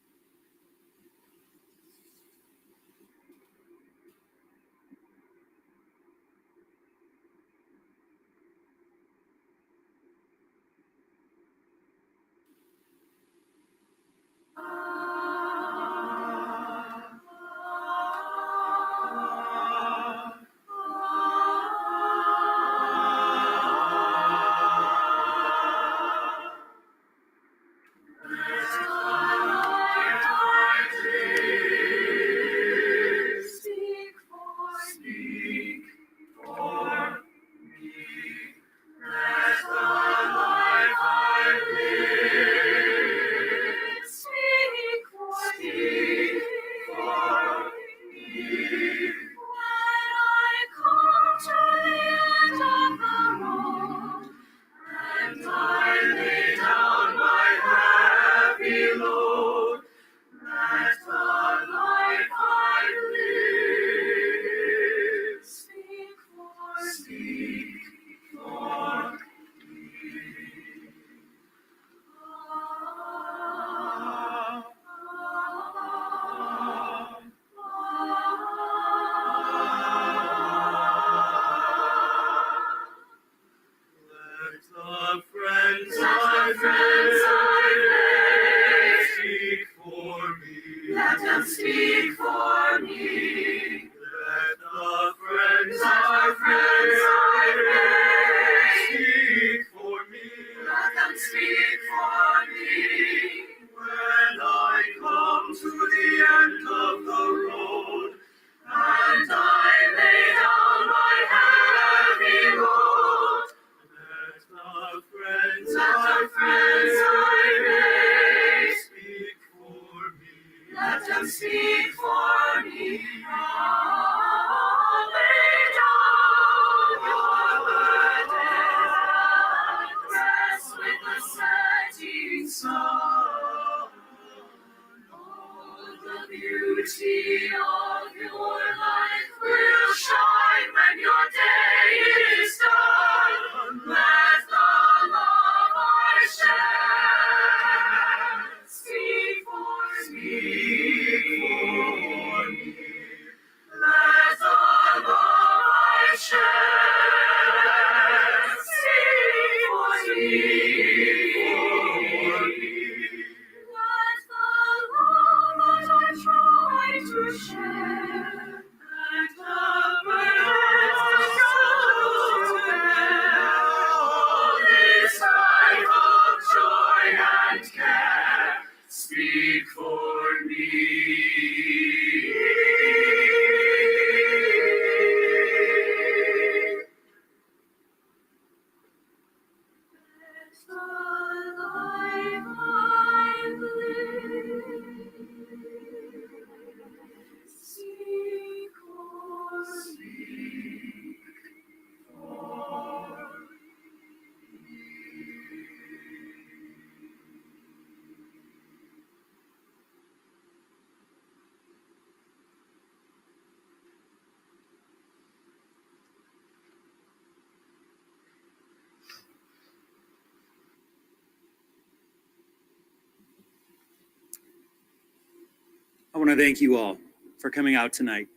I want to thank you all for coming out tonight.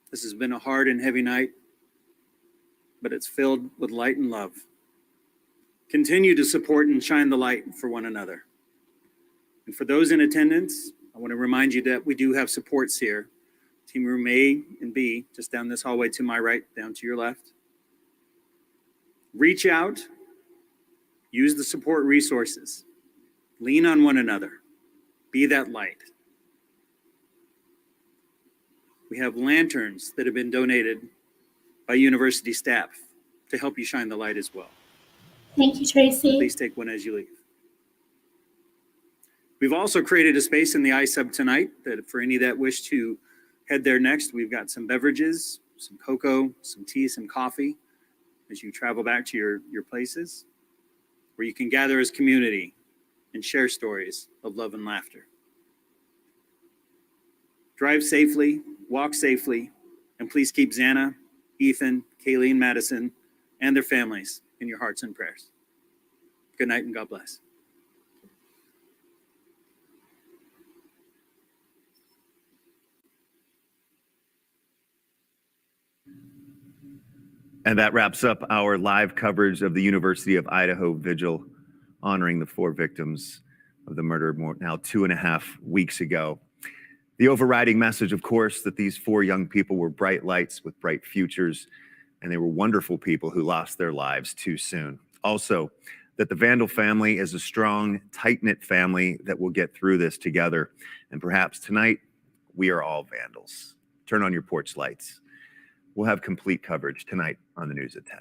This has been a hard and heavy night, but it's filled with light and love. Continue to support and shine the light for one another. And for those in attendance, I want to remind you that we do have supports here. Team room A and B, just down this hallway to my right, down to your left. Reach out, use the support resources, lean on one another, be that light. We have lanterns that have been donated by university staff to help you shine the light as well. Thank you, Tracy. Please take one as you leave. We've also created a space in the iSub tonight that for any that wish to head there next, we've got some beverages, some cocoa, some tea, some coffee as you travel back to your places where you can gather as community and share stories of love and laughter. Drive safely, walk safely, and please keep Xana, Ethan, Kaylee, and Madison and their families in your hearts and prayers. Good night and God bless. And that wraps up our live coverage of the University of Idaho Vigil, honoring the 4 victims of the murder now 2.5 weeks ago. The overriding message, of course, that these 4 young people were bright lights with bright futures, and they were wonderful people who lost their lives too soon. Also, that the Vandal family is a strong, tight-knit family that will get through this together. And perhaps tonight, we are all Vandals. Turn on your porch lights. We'll have complete coverage tonight on the news at 10.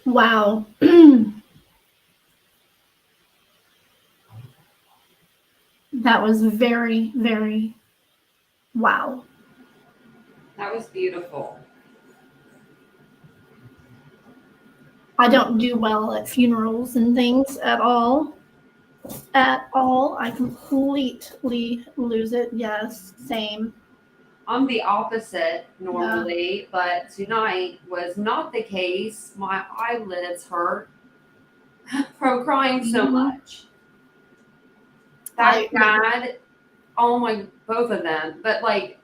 Wow. That was very, very wow. That was beautiful. I don't do well at funerals and things at all. At all. I completely lose it. Yes, same. I'm the opposite normally, but tonight was not the case. My eyelids hurt from crying so much. That dad, oh my, both of them, but like,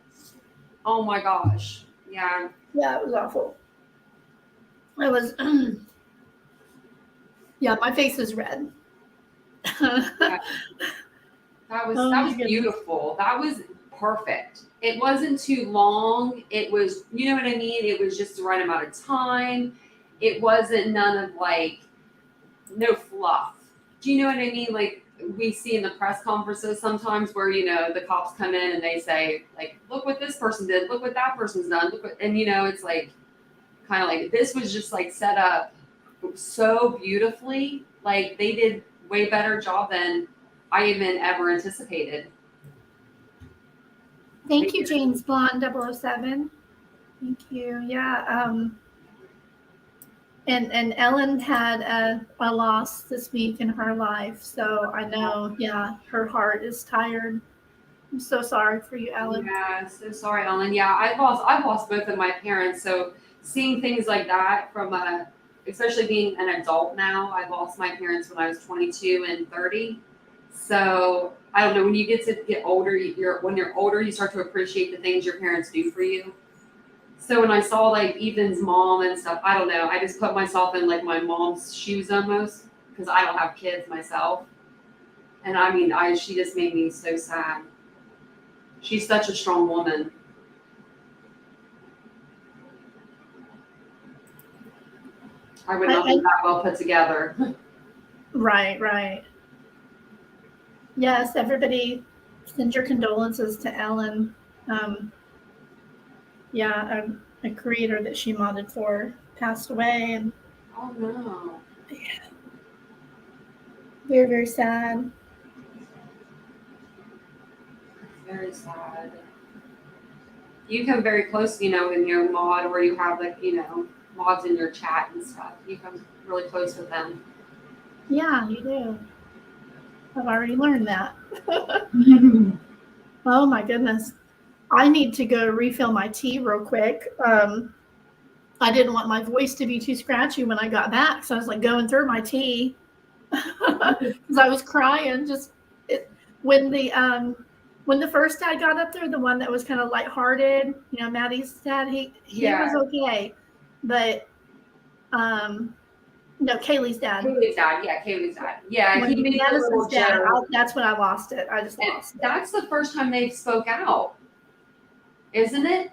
oh my gosh. Yeah. Yeah, it was awful. It was, yeah, my face is red. Yeah. That was beautiful. That was perfect. It wasn't too long. It was, you know what I mean? It was just the right amount of time. It wasn't none of like, no fluff. Do you know what I mean? Like we see in the press conferences sometimes where, you know, the cops come in and they say like, look what this person did. Look what that person's done. Look what, and you know, it's like, kind of like, this was just like set up so beautifully. Like they did way better job than I even ever anticipated. Thank you, James Blonde 007. Thank you. Yeah. And Ellen had a loss this week in her life. So I know, yeah, her heart is tired. I'm so sorry for you, Ellen. Yeah, so sorry, Ellen. Yeah, I've lost both of my parents. So seeing things like that from especially being an adult now, I lost my parents when I was 22 and 30. So I don't know, when you get older, when you're older, you start to appreciate the things your parents do for you. So when I saw like Ethan's mom and stuff, I don't know, I just put myself in like my mom's shoes almost because I don't have kids myself. And I mean, she just made me so sad. She's such a strong woman. I would not be that well put together. Right. Yes, everybody send your condolences to Ellen. Yeah, a creator that she modded for passed away. And oh no. Yeah. Very, very sad. Very sad. You come very close, you know, in your mod where you have like, you know, mods in your chat and stuff. You come really close with them. Yeah, you do. I've already learned that. Oh my goodness. I need to go refill my tea real quick. I didn't want my voice to be too scratchy when I got back, so I was like going through my tea because I was crying. When the first dad got up there, the one that was kind of lighthearted, you know, Maddie's dad, he was okay, but No, Kaylee's dad. Kaylee's dad. Yeah, Kaylee's dad. Yeah, When he made a Madison's little dad, joke. that's when I lost it. I just And lost it. that's the first time they spoke out, isn't it?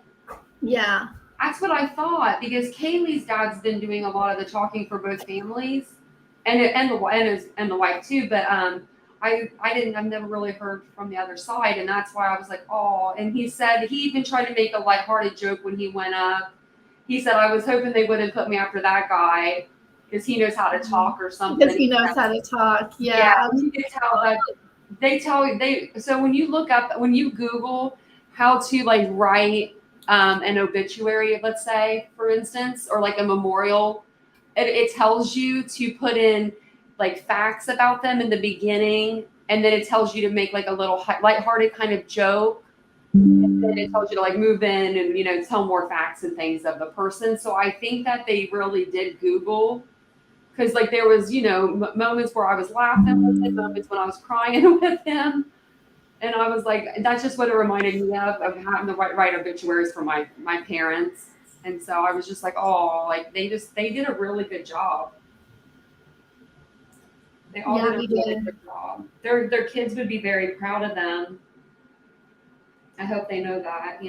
Yeah. That's what I thought, because Kaylee's dad's been doing a lot of the talking for both families, and the wife too. But I've never really heard from the other side, and that's why I was like, oh. And he said he even tried to make a lighthearted joke when he went up. He said, I was hoping they wouldn't put me after that guy because he knows how to talk or something. Because he knows how to talk. Yeah. You can tell that so when you Google how to like write an obituary, let's say, for instance, or like a memorial, it tells you to put in like facts about them in the beginning, and then it tells you to make like a little lighthearted kind of joke. And then it tells you to like move in and, tell more facts and things of the person. So I think that they really did Google, because like there was, moments where I was laughing with him, moments when I was crying with him. And I was like, that's just what it reminded me of having to write obituaries for my parents. And so I was just like, oh, like they did a really good job. They all did a really good job. Their kids would be very proud of them. I hope they know that,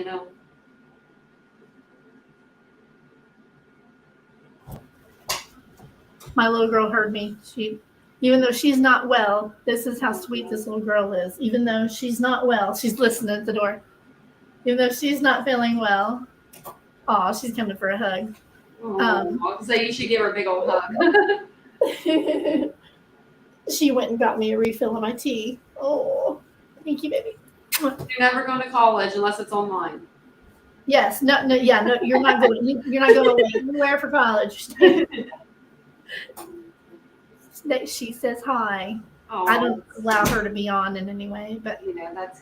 My little girl heard me. Even though she's not well, this is how sweet this little girl is. Even though she's not well, she's listening at the door. Even though she's not feeling well, she's coming for a hug. So you should give her a big old hug. She went and got me a refill of my tea. Oh, thank you, baby. You're never going to college unless it's online. Yes. No. You're not going. You're not going anywhere for college. She says hi. Oh, I don't allow her to be on in any way, but that's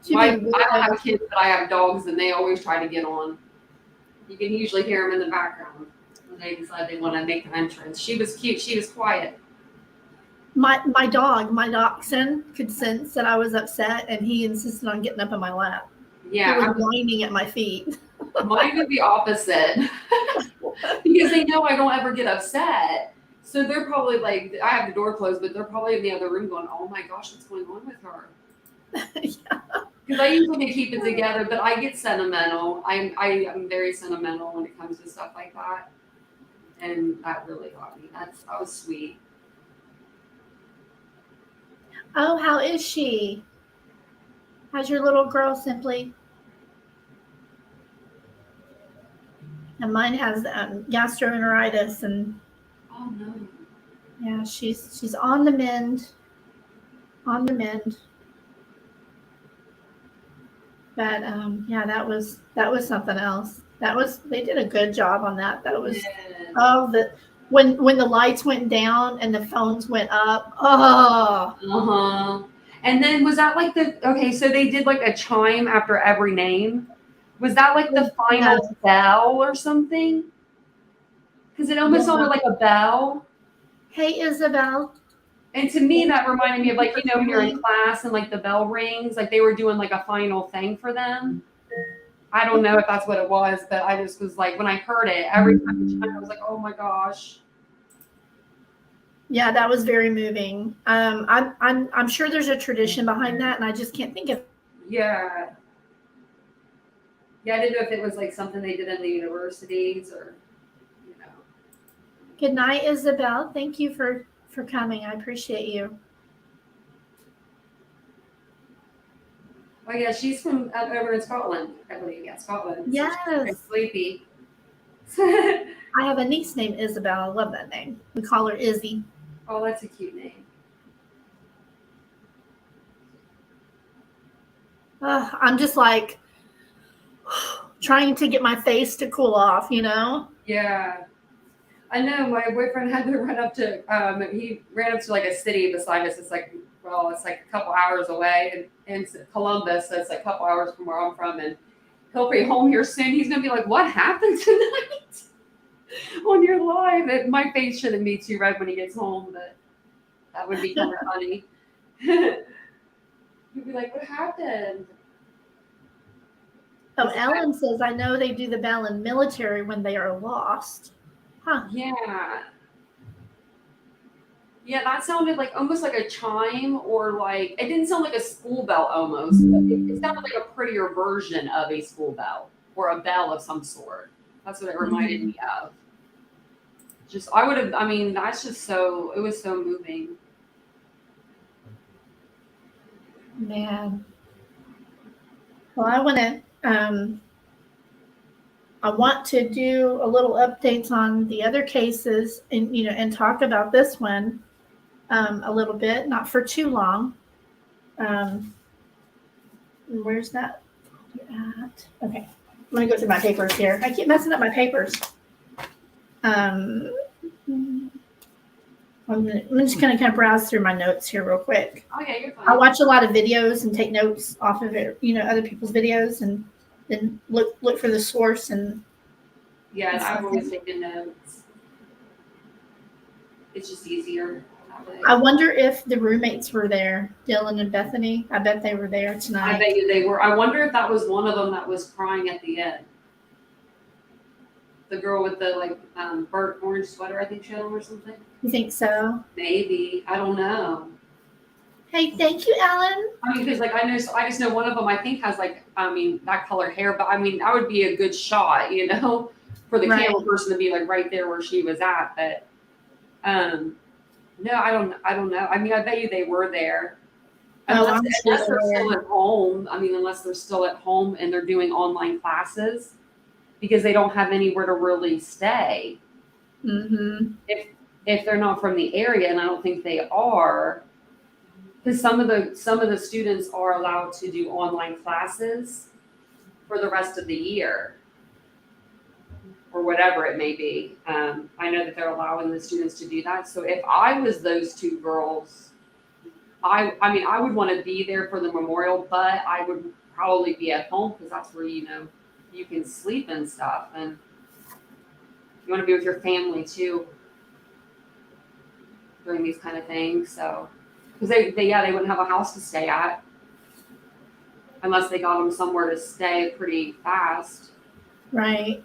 cute. I don't have kids, but I have dogs, and they always try to get on. You can usually hear them in the background when they decide they want to make an entrance. She was cute. She was quiet. My dachshund could sense that I was upset, and he insisted on getting up in my lap. Yeah, he was whining at my feet. Mine would be opposite because they know I don't ever get upset. So they're probably like, I have the door closed, but they're probably in the other room going, "Oh my gosh, what's going on with her?" Because I usually keep it together, but I get sentimental. I'm very sentimental when it comes to stuff like that, and that really got me. That was sweet. Oh, how is she? How's your little girl, Simply? And mine has gastroenteritis, and oh no, yeah, she's on the mend. On the mend. But yeah, that was something else. They did a good job on that. That was when the lights went down and the phones went up. And then was that like so they did like a chime after every name? Was that like the final bell or something? Because it almost sounded like a bell. Hey, Isabel. And to me, that reminded me of like, when you're in class and like the bell rings, like they were doing like a final thing for them. I don't know if that's what it was, but I just was like, when I heard it, every time it chimed, I was like, oh my gosh. Yeah, that was very moving. I'm sure there's a tradition behind that, and I just can't think of. Yeah. Yeah, I didn't know if it was like something they did in the universities or, Good night, Isabel. Thank you for coming. I appreciate you. Oh yeah, she's from over in Scotland, I believe. Yeah, Scotland. Yes. So she's sleepy. I have a niece named Isabel. I love that name. We call her Izzy. Oh, that's a cute name. I'm just like trying to get my face to cool off, Yeah. I know my boyfriend had to run up to, he ran up to like a city beside us. It's like a couple hours away in Columbus. So it's like a couple hours from where I'm from. And he'll be home here soon. He's going to be like, what happened tonight on your live? My face shouldn't be too red when he gets home, but that would be kind of funny. He'd be like, what happened? Oh, Ellen says, I know they do the bell in military when they are lost. Huh. Yeah. Yeah, that sounded like almost like a chime, or like it didn't sound like a school bell almost. But it sounded like a prettier version of a school bell or a bell of some sort. That's what it reminded me of. Just I mean, that's just so, it was so moving. Man. Well, I want to do a little updates on the other cases and, and talk about this one a little bit, not for too long. Where's that at? Okay. I'm going to go through my papers here. I keep messing up my papers. I'm just going to kind of browse through my notes here real quick. Okay, you're fine. I watch a lot of videos and take notes off of it, other people's videos, and then look for the source. And yeah, I've always taken notes. It's just easier that way. I wonder if the roommates were there, Dylan and Bethany. I bet they were there tonight. I bet you they were. I wonder if that was one of them that was crying at the end. The girl with the burnt orange sweater, I think she had on or something. You think so? Maybe. I don't know. Hey, thank you, Ellen. I mean, because I just know one of them I think has that color hair, but I mean that would be a good shot, for the camera person to be right there where she was at. But no, I don't know. I mean, I bet you they were there. Unless they're still at home. I mean, unless they're still at home and they're doing online classes because they don't have anywhere to really stay. Mm-hmm. If they're not from the area, and I don't think they are, because some of the students are allowed to do online classes for the rest of the year or whatever it may be. I know that they're allowing the students to do that. So if I was those two girls, I would want to be there for the memorial, but I would probably be at home because that's where, you can sleep and stuff. And you want to be with your family too during these kind of things. So, because they wouldn't have a house to stay at unless they got them somewhere to stay pretty fast. Right.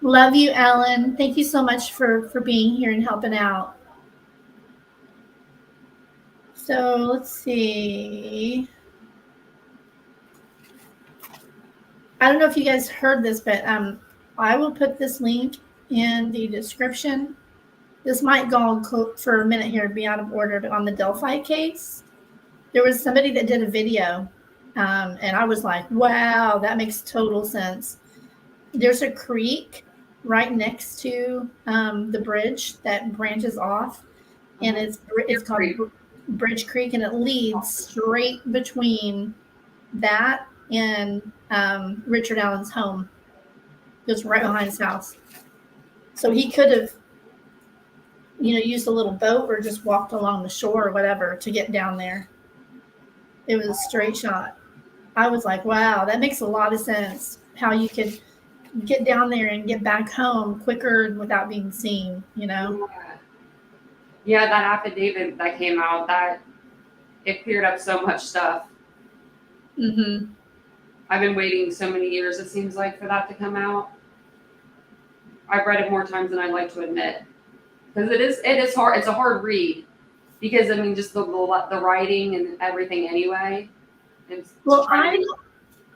Love you, Ellen. Thank you so much for being here and helping out. So let's see. I don't know if you guys heard this, but I will put this link in the description. This might go for a minute here and be out of order, but on the DELPHI case, there was somebody that did a video, and I was like, wow, that makes total sense. There's a creek right next to the bridge that branches off, and it's called Bridge Creek, and it leads straight between that and Richard Allen's home. Goes right behind his house. So he could have, used a little boat or just walked along the shore or whatever to get down there. It was a straight shot. I was like, wow, that makes a lot of sense. How you could get down there and get back home quicker without being seen, Yeah, that affidavit that came out, that it cleared up so much stuff. Mm-hmm. I've been waiting so many years, it seems like, for that to come out. I've read it more times than I'd like to admit. Because it is hard. It's a hard read. Because, just the writing and everything anyway. Well, I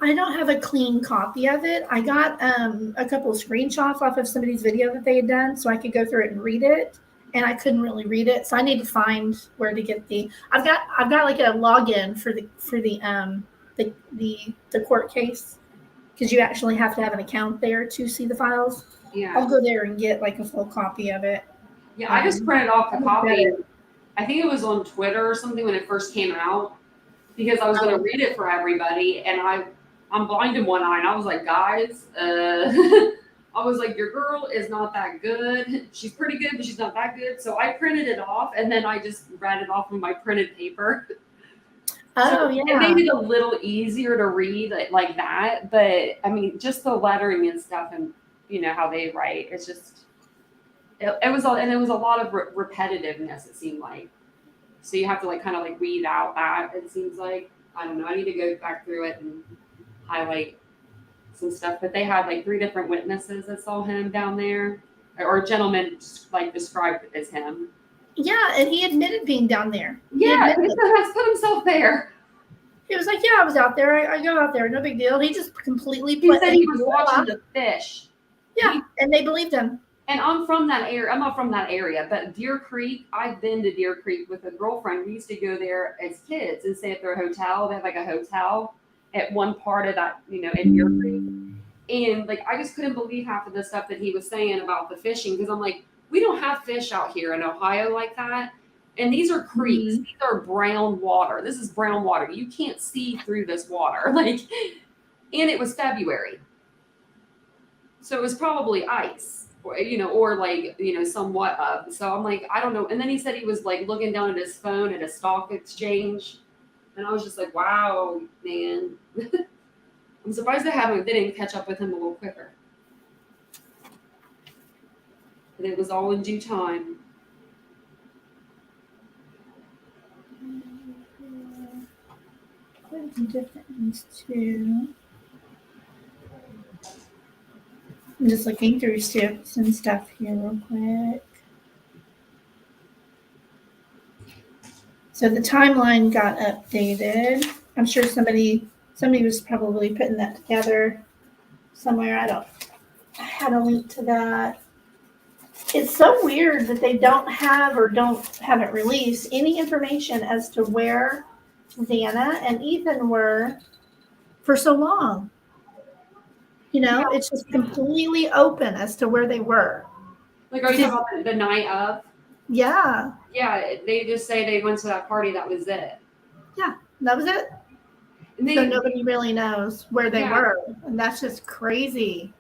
don't have a clean copy of it. I got a couple of screenshots off of somebody's video that they had done so I could go through it and read it. And I couldn't really read it. So I need to find where to get I've got like a login for the court case, because you actually have to have an account there to see the files. Yeah. I'll go there and get like a full copy of it. Yeah, I just printed off the copy. I think it was on Twitter or something when it first came out, because I was going to read it for everybody, and I'm blind in one eye, and I was like, guys, I was like, your girl is not that good. She's pretty good, but she's not that good. So I printed it off, and then I just read it off of my printed paper. Oh, so yeah. It made it a little easier to read like that. But, just the lettering and stuff and, how they write. It's just, it was a lot of repetitiveness, it seemed like. So you have to kind of read out that, it seems like. I don't know. I need to go back through it and highlight some stuff. But they had 3 different witnesses that saw him down there, or a gentleman described it as him. Yeah, and he admitted being down there. Yeah, he has put himself there. He was like, yeah, I was out there. I go out there. No big deal. He just completely He said he was watching the fish. Yeah, and they believed him. And I'm from that area. I'm not from that area, but Deer Creek, I've been to Deer Creek with a girlfriend. We used to go there as kids and stay at their hotel. They have like a hotel at one part of that, you know, in Deer Creek. And like, I just couldn't believe half of the stuff that he was saying about the fishing. Because I'm like, we don't have fish out here in Ohio like that. And these are creeks. These are brown water. This is brown water. You can't see through this water. Like, and it was February. So it was probably ice, you know, or like, you know, somewhat of. So I'm like, I don't know. And then he said he was like looking down at his phone at a stock exchange. And I was just like, wow, man. I'm surprised they didn't catch up with him a little quicker. But it was all in due time. Different ones too. I'm just looking through some stuff here real quick. So the timeline got updated. I'm sure somebody was probably putting that together somewhere. I had a link to that. It's so weird that they haven't released any information as to where Xana and Ethan were for so long. You know, it's just completely open as to where they were. Like, are you talking about the night of? Yeah. Yeah, they just say they went to that party. That was it. Yeah, that was it. So nobody really knows where they were, and that's just crazy.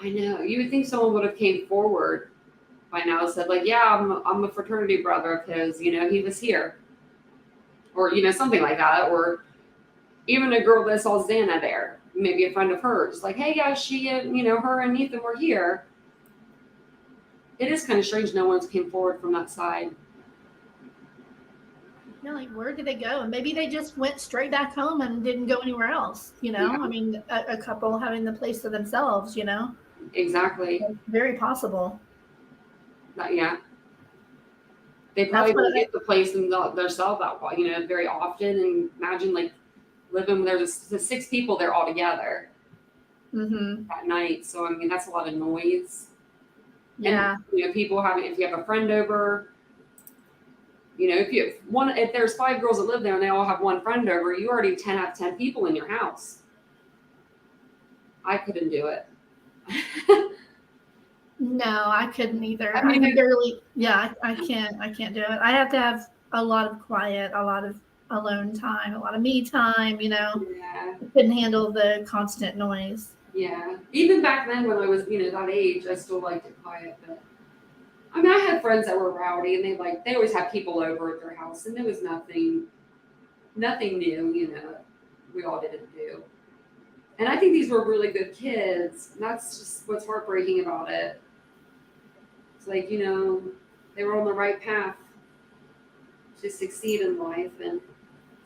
I know. You would think someone would have came forward by now and said, like, yeah, I'm a fraternity brother of his. You know, he was here, or you know, something like that, or even a girl that saw Xana there, maybe a friend of hers, like, hey, yeah, she, you know, her and Ethan were here. It is kind of strange no one's came forward from that side. You know, like, where did they go? And maybe they just went straight back home and didn't go anywhere else, you know? Yeah. I mean, a couple having the place to themselves, you know? Exactly. It's very possible. Yeah. They probably don't get the place themselves out, you know, very often. And imagine, like, living, there's 6 people there all together at night. So, I mean, that's a lot of noise. Yeah. And, you know, people if you have a friend over, you know, if there's 5 girls that live there and they all have one friend over, you already have 10 people in your house. I couldn't do it. No, I couldn't either. I mean, barely. Yeah, I can't do it. I have to have a lot of quiet, a lot of alone time, a lot of me time, you know. Yeah. I couldn't handle the constant noise. Yeah. Even back then when I was, you know, that age, I still liked it quiet, but I mean, I had friends that were rowdy and they always had people over at their house and there was nothing new, you know, we all didn't do. And I think these were really good kids. And that's just what's heartbreaking about it. It's like, you know, they were on the right path to succeed in life and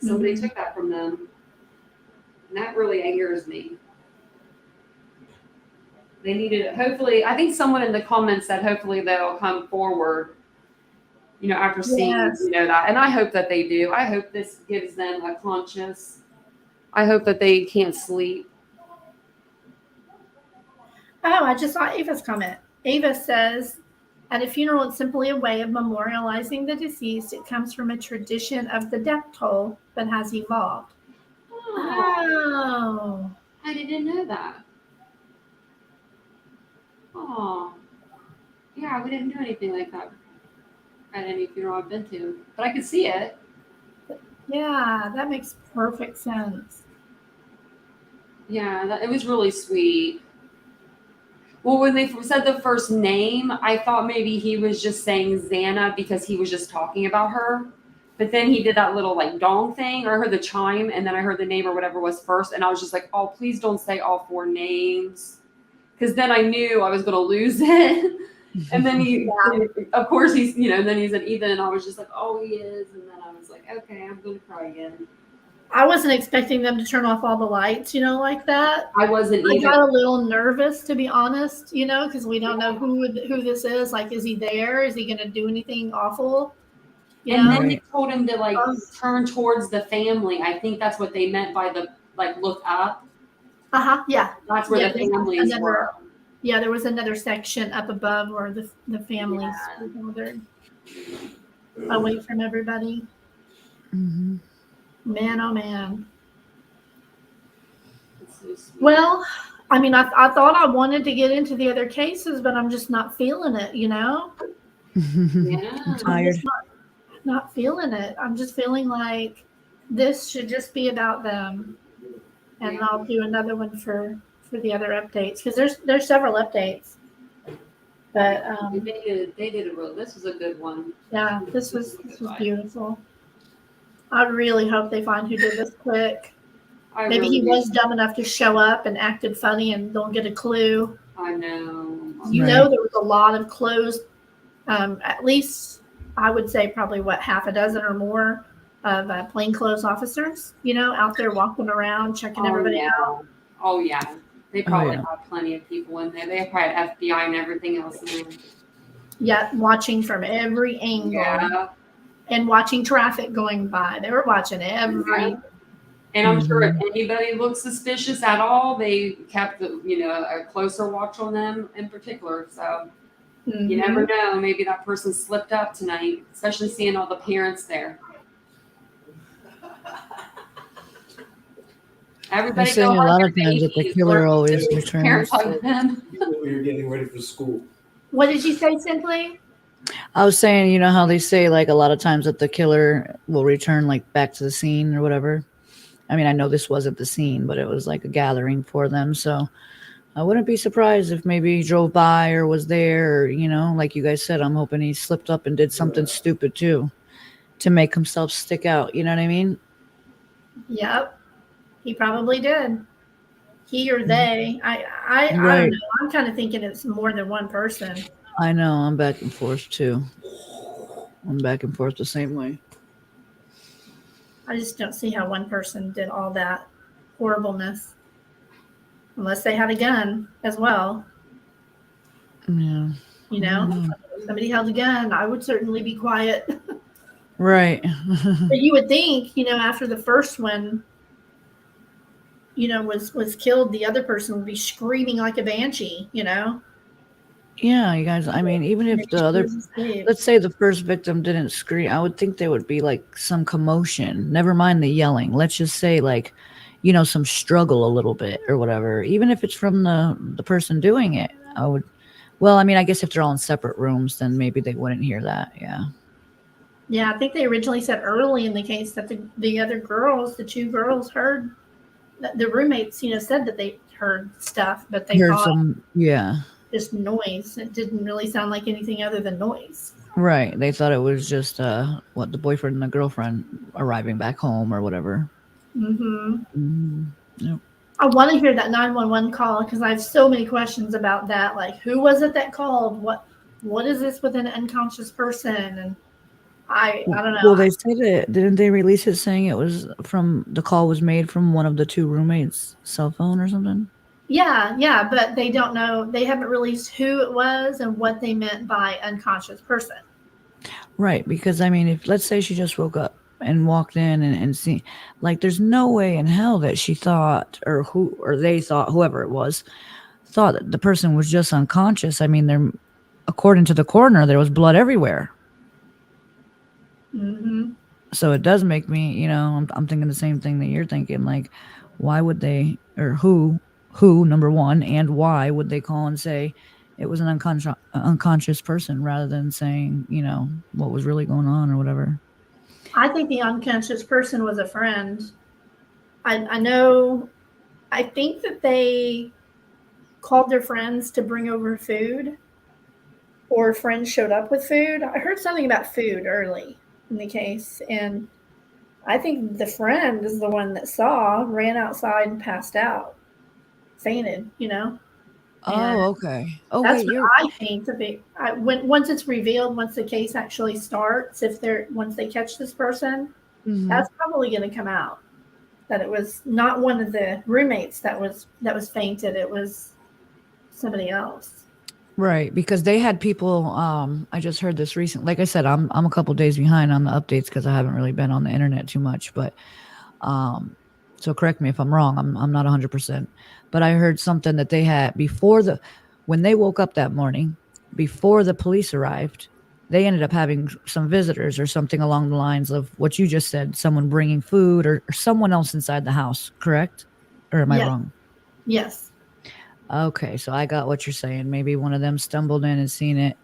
somebody took that from them. And that really angers me. They needed it. Hopefully, I think someone in the comments said hopefully they'll come forward, you know, after seeing, you know, that. And I hope that they do. I hope this gives them a conscience. I hope that they can't sleep. Oh, I just saw Ava's comment. Ava says, at a funeral, it's simply a way of memorializing the deceased. It comes from a tradition of the death toll that has evolved. Oh. I didn't know that. Oh, yeah, we didn't do anything like that at any funeral I've been to, but I could see it. Yeah, that makes perfect sense. Yeah, it was really sweet. Well, when they said the first name, I thought maybe he was just saying Xana because he was just talking about her. But then he did that little like dong thing, or I heard the chime, and then I heard the name or whatever was first, and I was just like, oh, please don't say all 4 names. Because then I knew I was going to lose it. And then of course, and then he said Ethan, and I was just like, oh, he is. And then I was like, okay, I'm going to cry again. I wasn't expecting them to turn off all the lights, like that. I wasn't I either. got a little nervous, to be honest, because we don't know who this is. Like, is he there? Is he going to do anything awful? And then they Right. told him to turn towards the family. I think that's what they meant by the look up. Yeah. That's where the families were. Yeah, there was another section up above where the families were gathered away from everybody. Mm-hmm. Man, oh man. Well, I mean, I thought I wanted to get into the other cases, but I'm just not feeling it, Yeah. I'm I'm tired. just not feeling it. I'm just feeling like this should just be about them. And I'll do another one for the other updates, because there's several updates. But they did a real. This was a good one. yeah, this was beautiful. I really hope they find who did this quick. Maybe he was dumb enough to show up and acted funny and don't get a clue. I know. There was a lot of closed, at least I would say probably half a dozen or more of plainclothes officers, out there walking around, checking everybody out. Oh yeah. They probably have plenty of people in there. They probably have FBI and everything else in there. Yeah, watching from every angle. Yeah. And watching traffic going by. They were watching every. And I'm sure if anybody looked suspicious at all, they kept a closer watch on them in particular. So you never know. Maybe that person slipped up tonight, especially seeing all the parents there. Everybody A lot of times that the killer always returns. You're getting ready for school. What did you say, Simply? I was saying, how they say like a lot of times that the killer will return like back to the scene or whatever. I mean, I know this wasn't the scene, but it was like a gathering for them. So I wouldn't be surprised if maybe he drove by or was there, or, like you guys said, I'm hoping he slipped up and did something stupid too to make himself stick out. You know what I mean? Yep. He probably did. He or they. I don't know. I'm kind of thinking it's more than one person. I know. I'm back and forth too. I'm back and forth the same way. I just don't see how one person did all that horribleness. Unless they had a gun as well. Yeah. If somebody held a gun, I would certainly be quiet. Right. But you would think, after the first one, was killed, the other person would be screaming like a banshee, Yeah, you guys, I mean, even if the other, let's say the first victim didn't scream, I would think there would be like some commotion. Never mind the yelling. Let's just say like, some struggle a little bit or whatever. Even if it's from the person doing it, I guess if they're all in separate rooms, then maybe they wouldn't hear that. Yeah. Yeah, I think they originally said early in the case that the other girls, the two girls heard, the roommates, said that they heard stuff, but they heard thought some, just noise. It didn't really sound like anything other than noise. Right. They thought it was just the boyfriend and the girlfriend arriving back home or whatever. Yep. I want to hear that 911 call because I have so many questions about that. Like, who was it that called? What is this with an unconscious person? And I don't know. Well, they said it. Didn't they release it saying it was the call was made from one of the two roommates' cell phone or something? Yeah, but they don't know. They haven't released who it was and what they meant by unconscious person. Right, because I mean, if let's say she just woke up and walked in and see, like, there's no way in hell that she thought, or they thought, whoever it was, thought that the person was just unconscious. I mean, according to the coroner, there was blood everywhere. So it does make me, I'm thinking the same thing that you're thinking. Like, why would they, or who, number one, and why would they call and say it was an unconscious person rather than saying, what was really going on or whatever? I think the unconscious person was a friend. I think that they called their friends to bring over food, or friends showed up with food. I heard something about food early in the case, and I think the friend is the one that ran outside and passed out, fainted, Oh, okay. Oh, that's wait, what I think. Once it's revealed, once the case actually starts, once they catch this person, that's probably going to come out. that it was not one of the roommates that was fainted. It was somebody else. Right, because they had people. I just heard this recently. Like I said, I'm a couple days behind on the updates because I haven't really been on the internet too much. But so correct me if I'm wrong. I'm not 100%. But I heard something that they had when they woke up that morning, before the police arrived, they ended up having some visitors or something along the lines of what you just said. Someone bringing food or someone else inside the house. Correct? Or am I wrong? Yes. Okay, so I got what you're saying. Maybe one of them stumbled in and seen it,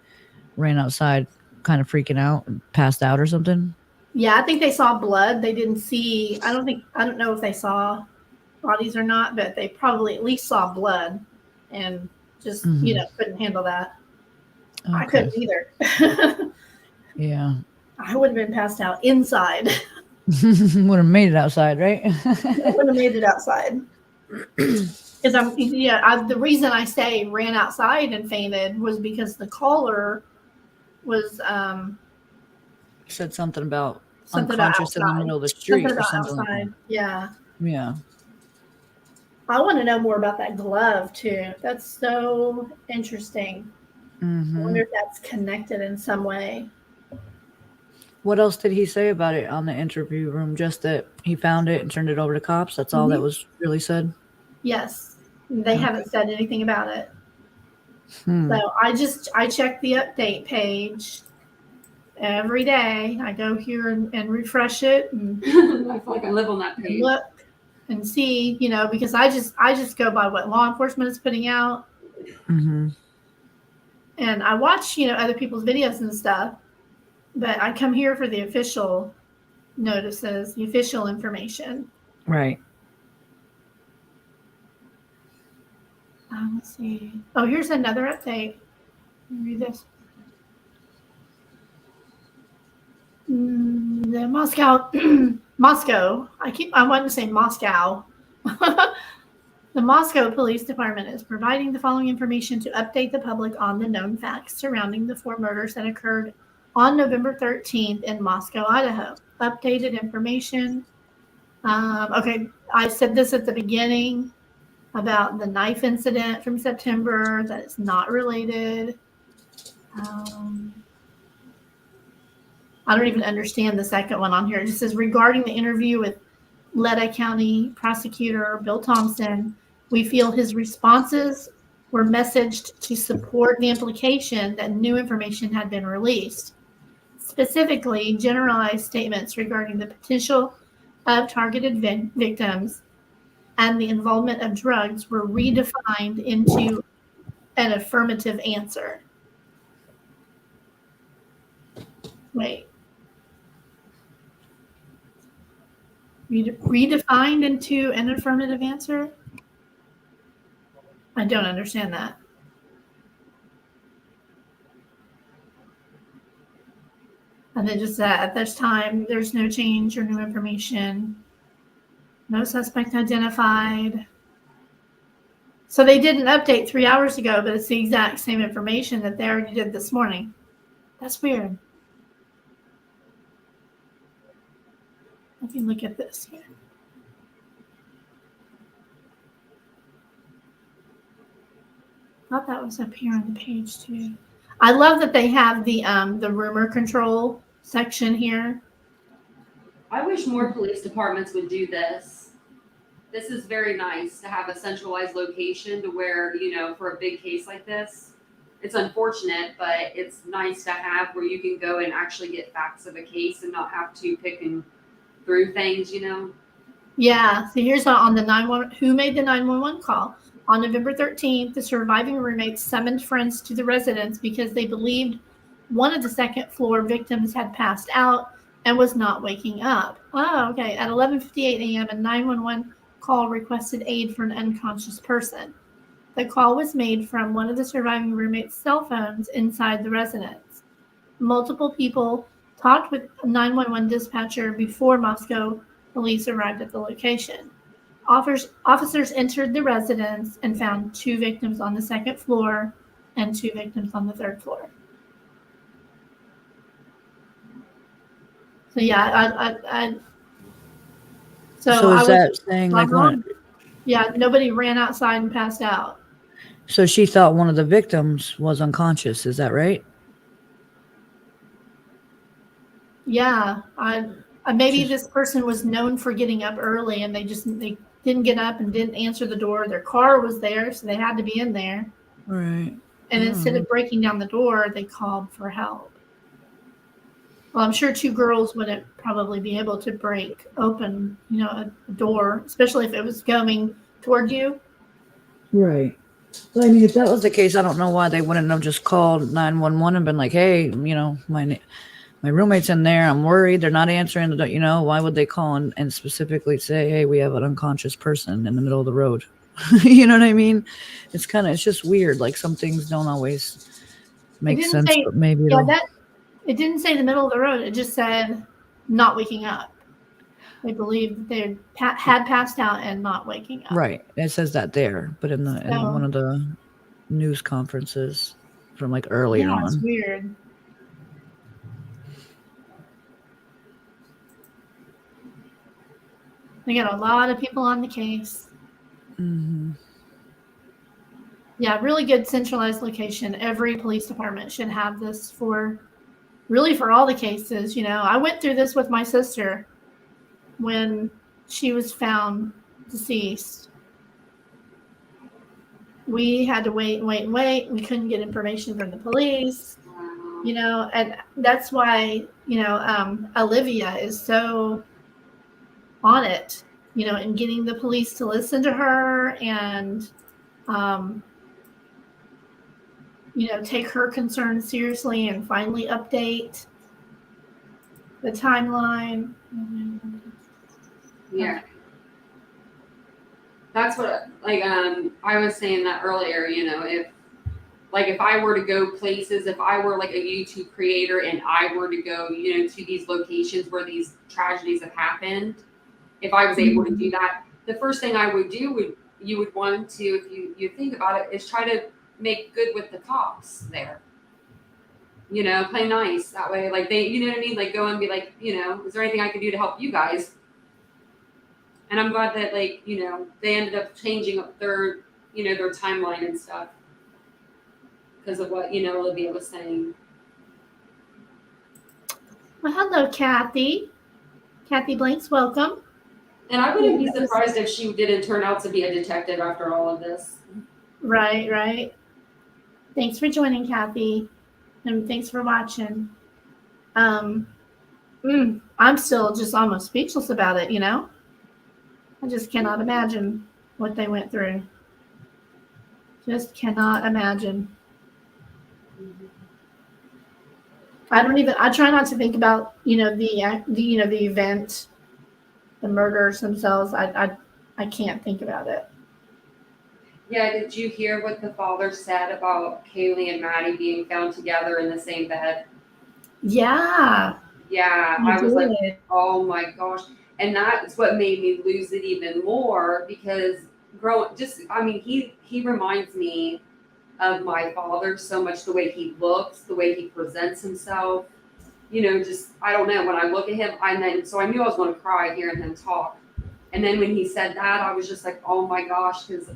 ran outside, kind of freaking out, and passed out or something. Yeah, I think they saw blood. They didn't see. I don't know if they saw bodies or not, but they probably at least saw blood, and just couldn't handle that. Okay. I couldn't either. Yeah. I would have been passed out inside. Would have made it outside, right? I would have made it outside. Because the reason I say ran outside and fainted was because the caller was said something about unconscious in the middle of the street or something like that. Yeah. Yeah. I want to know more about that glove too. That's so interesting. Mm-hmm. I wonder if that's connected in some way. What else did he say about it on the interview room? Just that he found it and turned it over to cops? That's all that was really said? Yes. They haven't said anything about it. So I check the update page every day. I go here and refresh it and I feel like I live on that page. Look and see, because I just go by what law enforcement is putting out. Mm-hmm. And I watch, other people's videos and stuff, but I come here for the official notices, the official information. Right. Let's see. Oh, here's another update. Let me read this. The Moscow. I want to say Moscow. The Moscow Police Department is providing the following information to update the public on the known facts surrounding the 4 murders that occurred on November 13th in Moscow, Idaho. Updated information. Okay, I said this at the beginning about the knife incident from September. That is not related. I don't even understand the second one on here. It just says, regarding the interview with Leda County Prosecutor Bill Thompson, we feel his responses were messaged to support the implication that new information had been released. Specifically, generalized statements regarding the potential of targeted victims and the involvement of drugs were redefined into an affirmative answer. Wait. Redefined into an affirmative answer? I don't understand that. And then just that at this time, there's no change or new information. No suspect identified. So they did an update 3 hours ago, but it's the exact same information that they already did this morning. That's weird. Let me look at this here. I thought that was up here on the page too. I love that they have the rumor control section here. I wish more police departments would do this. This is very nice to have a centralized location to where, for a big case like this, it's unfortunate, but it's nice to have where you can go and actually get facts of a case and not have to pick and through things, Yeah. So here's on the 911, who made the 911 call. On November 13th, the surviving roommates summoned friends to the residence because they believed one of the second floor victims had passed out and was not waking up. Oh, okay. At 11:58 a.m., a 911 call requested aid for an unconscious person. The call was made from one of the surviving roommates' cell phones inside the residence. Multiple people talked with a 911 dispatcher before Moscow police arrived at the location. Officers entered the residence and found 2 victims on the second floor and 2 victims on the third floor. So yeah, So I is was that saying not like one? wrong. Yeah, nobody ran outside and passed out. So she thought one of the victims was unconscious. Is that right? Yeah, maybe this person was known for getting up early, and they didn't get up and didn't answer the door. Their car was there, so they had to be in there. Right. And instead of breaking down the door, they called for help. Well, I'm sure two girls wouldn't probably be able to break open, a door, especially if it was coming toward you. Right. Well, I mean, if that was the case, I don't know why they wouldn't have just called 911 and been like, "Hey, my roommate's in there. I'm worried. They're not answering the door." Why would they call and specifically say, "Hey, we have an unconscious person in the middle of the road"? You know what I mean? It's just weird. Like some things don't always make sense, but maybe it didn't say the middle of the road. It just said not waking up. They believed they had passed out and not waking up. Right. It says that there, but in one of the news conferences from like earlier on. It's weird. They got a lot of people on the case. Mm-hmm. Yeah, really good centralized location. Every police department should have this for all the cases. I went through this with my sister when she was found deceased. We had to wait. We couldn't get information from the police, and that's why, Olivia is so on it, and getting the police to listen to her and, take her concerns seriously and finally update the timeline. Yeah. That's what, I was saying that earlier, if I were to go places, if I were like a YouTube creator and I were to go, to these locations where these tragedies have happened, if I was able to do that, the first thing I would do you would want to, if you think about it, is try to make good with the cops there. Play nice that way. Like they, you know what I mean? Like go and be like, is there anything I can do to help you guys? And I'm glad that they ended up changing up their timeline and stuff because of what, Olivia was saying. Well, hello, Kathy. Kathy Blanks, welcome. And I wouldn't be surprised if she didn't turn out to be a detective after all of this. Right. Thanks for joining, Kathy. And thanks for watching. I'm still just almost speechless about it, I just cannot imagine what they went through. Just cannot imagine. I try not to think about, the event, the murders themselves. I can't think about it. Yeah, did you hear what the father said about Kaylee and Maddie being found together in the same bed? Yeah. Yeah, I was like, oh my gosh. And that's what made me lose it even more because he reminds me of my father so much, the way he looks, the way he presents himself. I don't know, when I look at him, so I knew I was going to cry hearing him talk. And then when he said that, I was just like, oh my gosh, because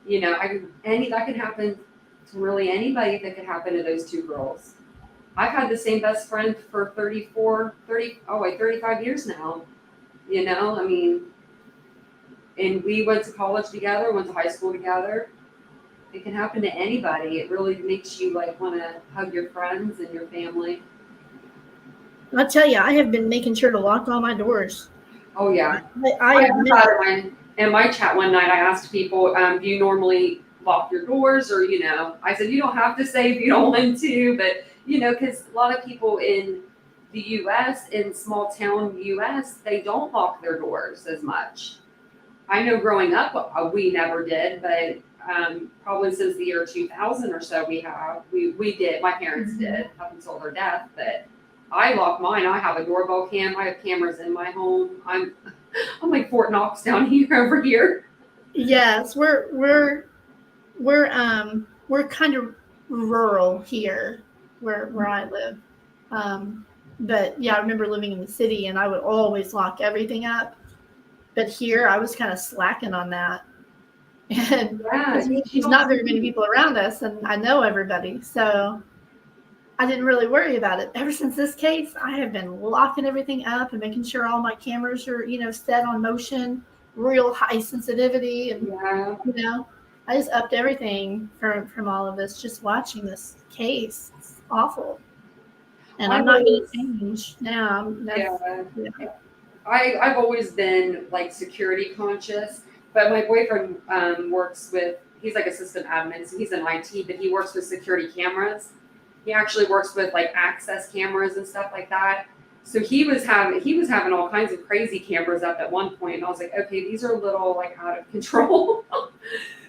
that could happen to really anybody. That could happen to those two girls. I've had the same best friend for 35 years now. And we went to college together, went to high school together. It can happen to anybody. It really makes you want to hug your friends and your family. I'll tell you, I have been making sure to lock all my doors. Oh yeah. In my chat one night, I asked people, do you normally lock your doors? Or, I said, you don't have to say if you don't want to, but, because a lot of people in the U.S., in small town U.S., they don't lock their doors as much. I know growing up, we never did, but probably since the year 2000 or so, we did. My parents did up until their death, but I lock mine. I have a doorbell cam. I have cameras in my home. I'm like Fort Knox down here over here. Yes, we're kind of rural here where I live. But yeah, I remember living in the city and I would always lock everything up. But here I was kind of slacking on that. And Yeah, there's not very many people around us, and I know everybody. So I didn't really worry about it. Ever since this case, I have been locking everything up and making sure all my cameras are, set on motion, real high sensitivity. And, I just upped everything from all of this, just watching this case. It's awful. And I'm not going to change now. I've always been like security conscious, but my boyfriend he's like a system admin, so he's in IT, but he works with security cameras. He actually works with like access cameras and stuff like that. So he was having all kinds of crazy cameras up at one point, and I was like, okay, these are a little like out of control.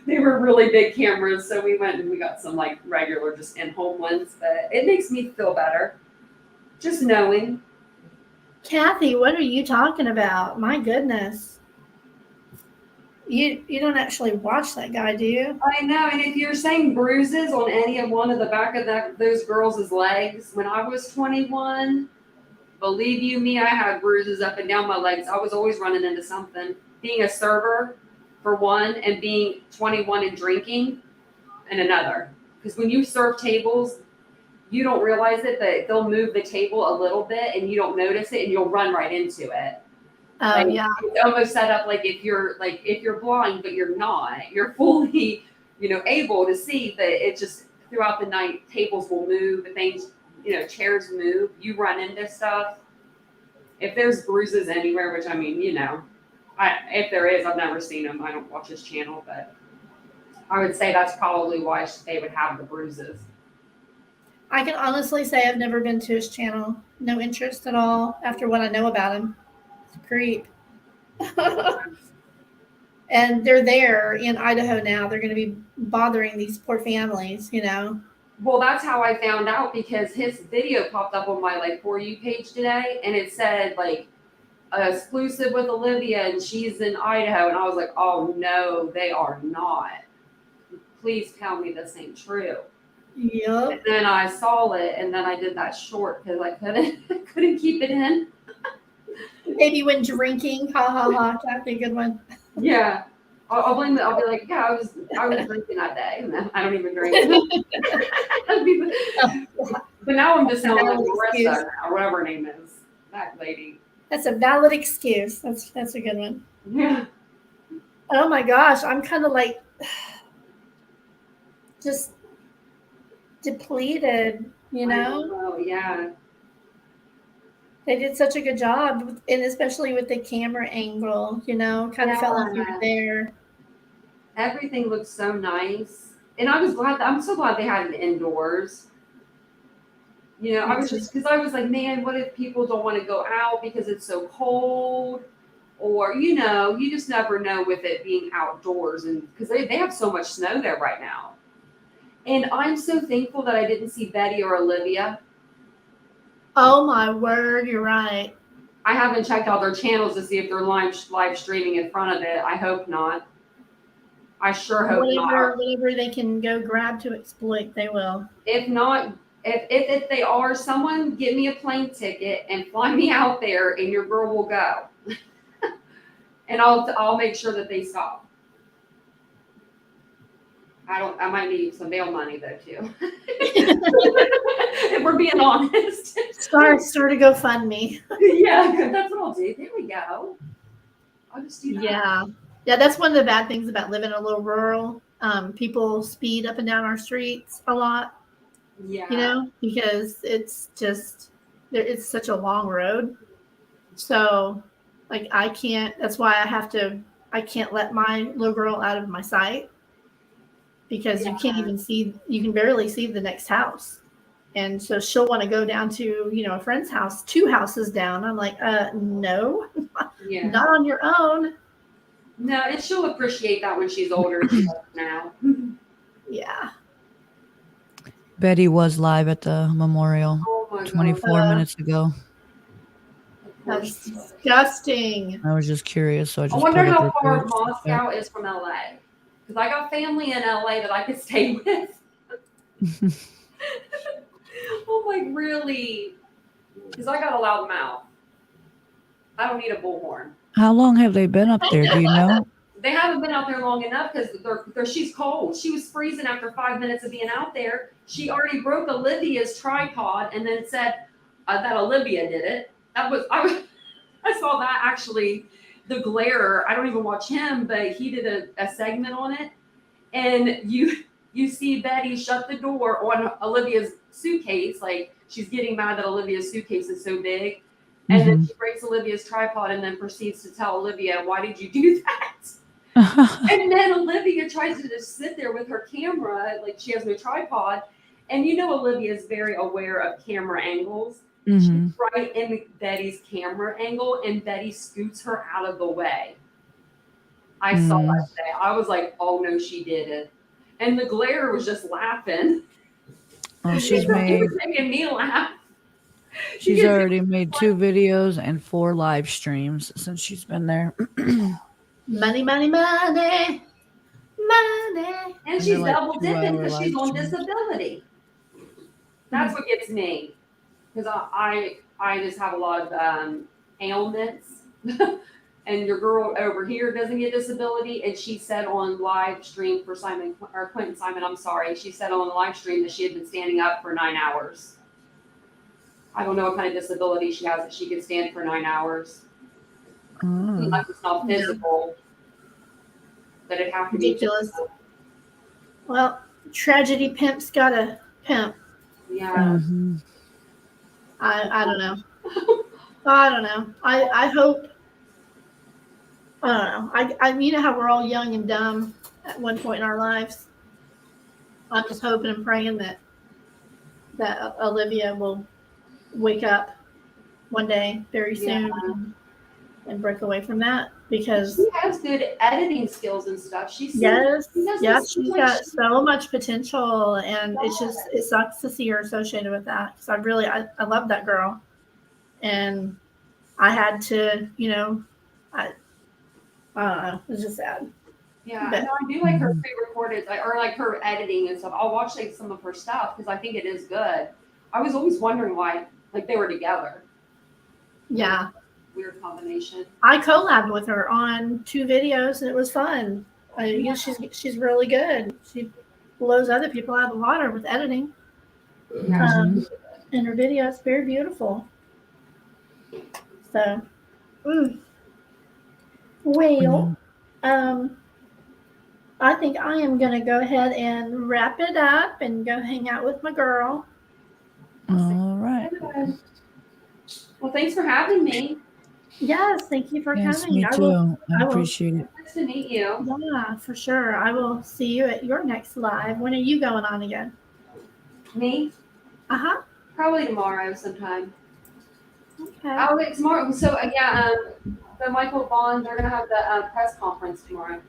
They were really big cameras, so we went and we got some like regular just in-home ones, but it makes me feel better just knowing. Kathy, what are you talking about? My goodness. You don't actually watch that guy, do you? I know, and if you're saying bruises on any of one of the back of those girls' legs, when I was 21, believe you me, I had bruises up and down my legs. I was always running into something. Being a server, for one, and being 21 and drinking, and another. Because when you serve tables, you don't realize it, but they'll move the table a little bit, and you don't notice it, and you'll run right into it. Oh, yeah. It's almost set up like if you're blind, but you're not, you're fully, able to see, but it just throughout the night, tables will move, things, chairs move, you run into stuff. If there's bruises anywhere, which I mean, if there is, I've never seen them. I don't watch his channel, but I would say that's probably why they would have the bruises. I can honestly say I've never been to his channel. No interest at all after what I know about him. It's a creep. And they're there in Idaho now. They're going to be bothering these poor families, Well, that's how I found out, because his video popped up on my For You page today, and it said exclusive with Olivia, and she's in Idaho, and I was like, oh no, they are not. Please tell me this ain't true. Yep. And then I saw it, and then I did that short because I couldn't keep it in. Maybe when drinking, ha ha ha, that'd be a good one. Yeah. I'll blame it. I'll be like, yeah, I was drinking that day, and then I don't even drink. But now I'm just sounding like Marissa, or whatever her name is, that lady. That's a valid excuse. That's a good one. Yeah. Oh my gosh, I'm kind of like just depleted, Oh yeah. They did such a good job, and especially with the camera angle, kind of felt like you were there. Everything looks so nice, and I'm so glad they had it indoors. I was just, because I was like, man, what if people don't want to go out because it's so cold, or you just never know with it being outdoors, and because they have so much snow there right now. And I'm so thankful that I didn't see Betty or Olivia. Oh my word, you're right. I haven't checked all their channels to see if they're live streaming in front of it. I hope not. I sure hope not. Whatever they can go grab to exploit, they will. If not, if they are, someone get me a plane ticket and fly me out there, and your girl will go. And I'll make sure that they stop. I might need some bail money though too. If we're being honest. Start a GoFundMe. Yeah, that's what I'll do. There we go. I'll just do that. Yeah, that's one of the bad things about living in a little rural. People speed up and down our streets a lot. Yeah. Because it's such a long road. So I can't, that's why I can't let my little girl out of my sight, because you can't even you can barely see the next house. And so she'll want to go down to, a friend's house, 2 houses down. I'm like, no, not on your own. No, and she'll appreciate that when she's older now. Yeah. Betty was live at the memorial 24 minutes ago. That's disgusting. I was just curious, so I just wonder pulled up how her far page. Moscow is from LA. Because I got family in LA that I could stay with. I'm like, really? Because I got a loud mouth. I don't need a bullhorn. How long have they been up there? Do you know? They haven't been out there long enough because she's cold. She was freezing after 5 minutes of being out there. She already broke Olivia's tripod and then said that Olivia did it. I saw that actually. The glare. I don't even watch him, but he did a segment on it, and you see Betty shut the door on Olivia's suitcase, like she's getting mad that Olivia's suitcase is so big, and then she breaks Olivia's tripod and then proceeds to tell Olivia, "Why did you do that?" And then Olivia tries to just sit there with her camera, like she has no tripod, and Olivia is very aware of camera angles. She's right in Betty's camera angle, and Betty scoots her out of the way. I saw that today. I was like, "Oh no, she did it," and the glare was just laughing. Oh, It was making me laugh. She's already made 2 videos and 4 live streams since she's been there. Money, money, money, money. And she's like double dipping 2-hour because she's live on streams. disability. That's what gets me. Because I just have a lot of ailments. And your girl over here doesn't get disability. And she said on live stream for Quinton Simon, I'm sorry. She said on the live stream that she had been standing up for 9 hours. I don't know what kind of disability she has that she can stand for 9 hours. Unless it's not physical. That it have to be Ridiculous. Well, tragedy pimp's got a pimp. Yeah. I don't know. I don't know. I hope. I don't know. I you know how we're all young and dumb at one point in our lives. I'm just hoping and praying that Olivia will wake up one day very soon and break away from that, because she has good editing skills and stuff. She's yes, she's got so much potential, and it sucks to see her associated with that, because I love that girl, and I had to, I don't know, it's just sad. Yeah, But, no, I do like her pre-recorded, or like her editing and stuff. I'll watch like some of her stuff because I think it is good. I was always wondering why, like, they were together. yeah. Weird combination. I collabed with her on 2 videos, and it was fun. She's really good. She blows other people out of the water with editing. And her videos, very beautiful. So, well, I think I am going to go ahead and wrap it up and go hang out with my girl. All right. Well, thanks for having me. Yes, thank you for Yes, coming. me too. I appreciate it. Nice to meet you. Yeah, for sure. I will see you at your next live. When are you going on again? Me? Uh-huh. Probably tomorrow sometime. Okay. Oh, wait, tomorrow. So, the Michael Vaughan, they're going to have the press conference tomorrow.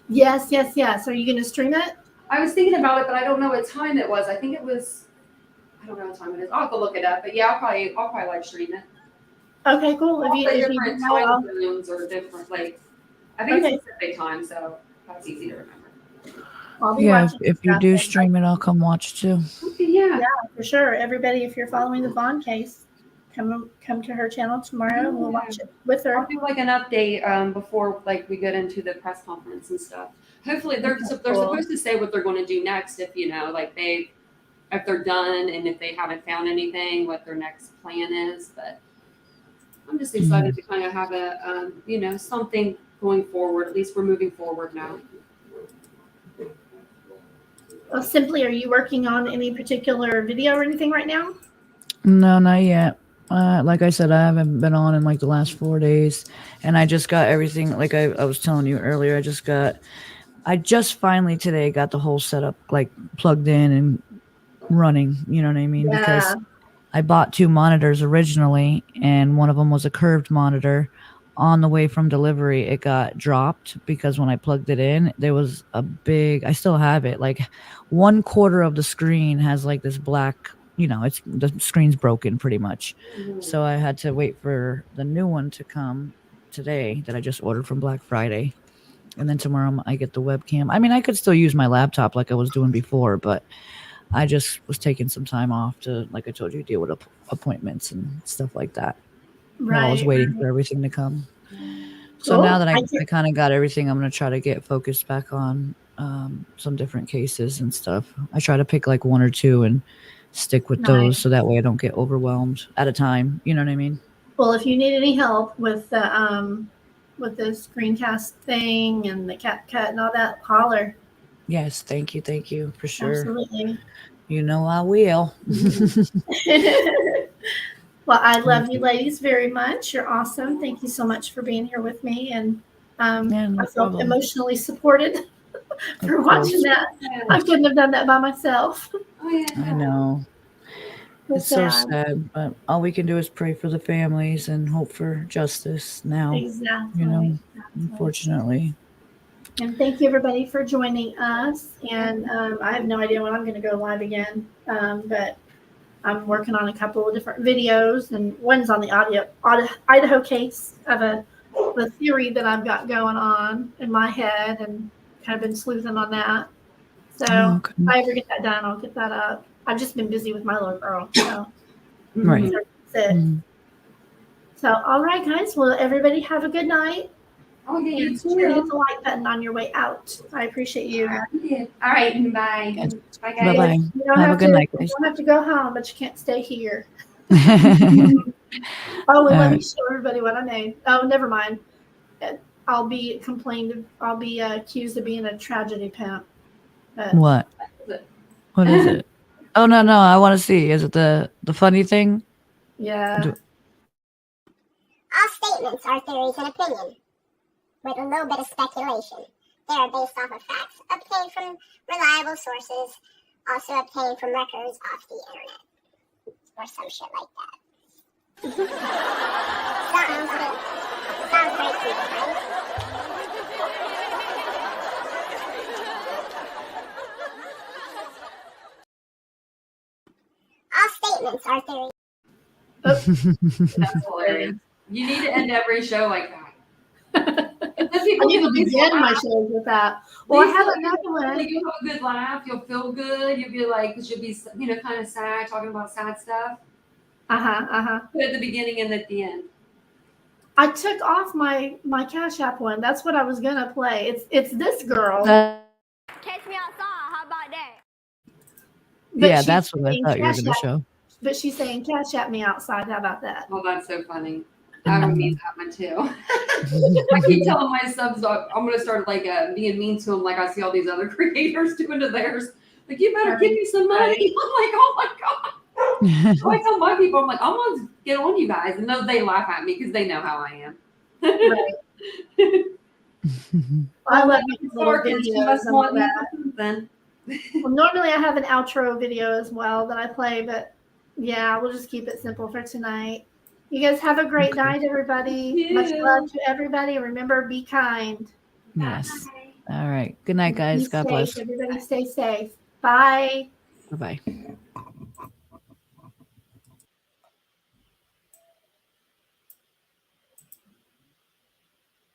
Yes. Are you going to stream it? I was thinking about it, but I don't know what time it was. I think it was, I don't know what time it is. I'll have to look it up. But yeah, I'll probably live stream it. Okay, cool. All the different time zones are different. Like, I think it's Pacific time, so that's easy to remember. I'll be Yeah, watching if you do stream it, I'll come watch too. Okay, yeah, for sure. Everybody, if you're following the Vaughan case, come to her channel tomorrow, and we'll watch it with her. I'll do like an update before like we get into the press conference and stuff. Hopefully, they're supposed to say what they're going to do next. If if they're done and if they haven't found anything, what their next plan is. But I'm just excited to kind of have a something going forward. At least we're moving forward now. Well, Simply, are you working on any particular video or anything right now? No, not yet. Like I said, I haven't been on in like the last 4 days, and I just got everything. Like I was telling you earlier, I just finally today got the whole setup like plugged in and running. You know what I mean? Yeah. Because I bought 2 monitors originally, and one of them was a curved monitor. On the way from delivery, it got dropped because when I plugged it in, there was I still have it, like 1/4 of the screen has like this black, the screen's broken pretty much. So I had to wait for the new one to come today that I just ordered from Black Friday. And then tomorrow I get the webcam. I mean, I could still use my laptop like I was doing before, but I just was taking some time off to, like I told you, deal with appointments and stuff like that. While I was waiting for everything to come. So Cool. now that I did- kind of got everything, I'm going to try to get focused back on some different cases and stuff. I try to pick like one or two and stick with those Nice. so that way I don't get overwhelmed at a time. You know what I mean? Well, if you need any help with the with the screencast thing and the CapCut and all that, holler. Yes. Thank you. For sure. Absolutely. You know I will. Well, I love you ladies very much. You're awesome. Thank you so much for being here with me. And Yeah, no I feel problem. emotionally supported for Of watching course. that. I couldn't have done that by myself. I know. It's so sad, but all we can do is pray for the families and hope for justice now. Exactly. You know, unfortunately. And thank you everybody for joining us. And I have no idea when I'm going to go live again, but I'm working on a couple of different videos, and one's on the Idaho case of the theory that I've got going on in my head, and kind of been sleuthing on that. So okay. if I ever get that done, I'll get that up. I've just been busy with my little girl. So Right. that's it. So all right, guys. Well, everybody have a good night. Oh, yeah, you And too. sure hit the like button on your way out. I appreciate you. All right, bye. Yes. Bye, guys. Bye-bye. You don't Have a good night, You guys. don't have to go home, but you can't stay here. Oh, and All let me right. show everybody what I made. Oh, never mind. I'll be accused of being a tragedy pimp. What? What is it? Oh, no. I want to see. Is it the funny thing? Yeah. All statements are theories and opinion, with a little bit of speculation. They are based off of facts obtained from reliable sources, also obtained from records off the internet, or some shit like that. Sounds pretty cool, right? All statements are theories. That's hilarious. You need to end every show like that. I need to begin my shows with that. Well, I have another one. Like, you'll have a good laugh. You'll feel good. You'll be like, because you'll be, kind of sad, talking about sad stuff. Put at the beginning and at the end. I took off my Cash App one. That's what I was gonna play. It's this girl. Catch me outside. How about that? But Yeah, she's that's what I saying thought you were Cash going to App- show. But she's saying Cash App me outside. How about that? Oh, that's so funny. I would need that one too. I keep telling my subs I'm gonna start like being mean to them, like I see all these other creators doing to theirs. Like, you better give me some money. I'm like, oh my god. So I tell my people, I'm like, I'm gonna get on you guys, and they laugh at me because they know how I am. I love these little Sorry, you videos must and want all me that. then. Well, normally I have an outro video as well that I play, but yeah, we'll just keep it simple for tonight. You guys have a great night, everybody. Much love to everybody. Remember, be kind. Yes. All right. Good night, guys. Be God safe. bless. Everybody stay safe. Bye. Bye-bye.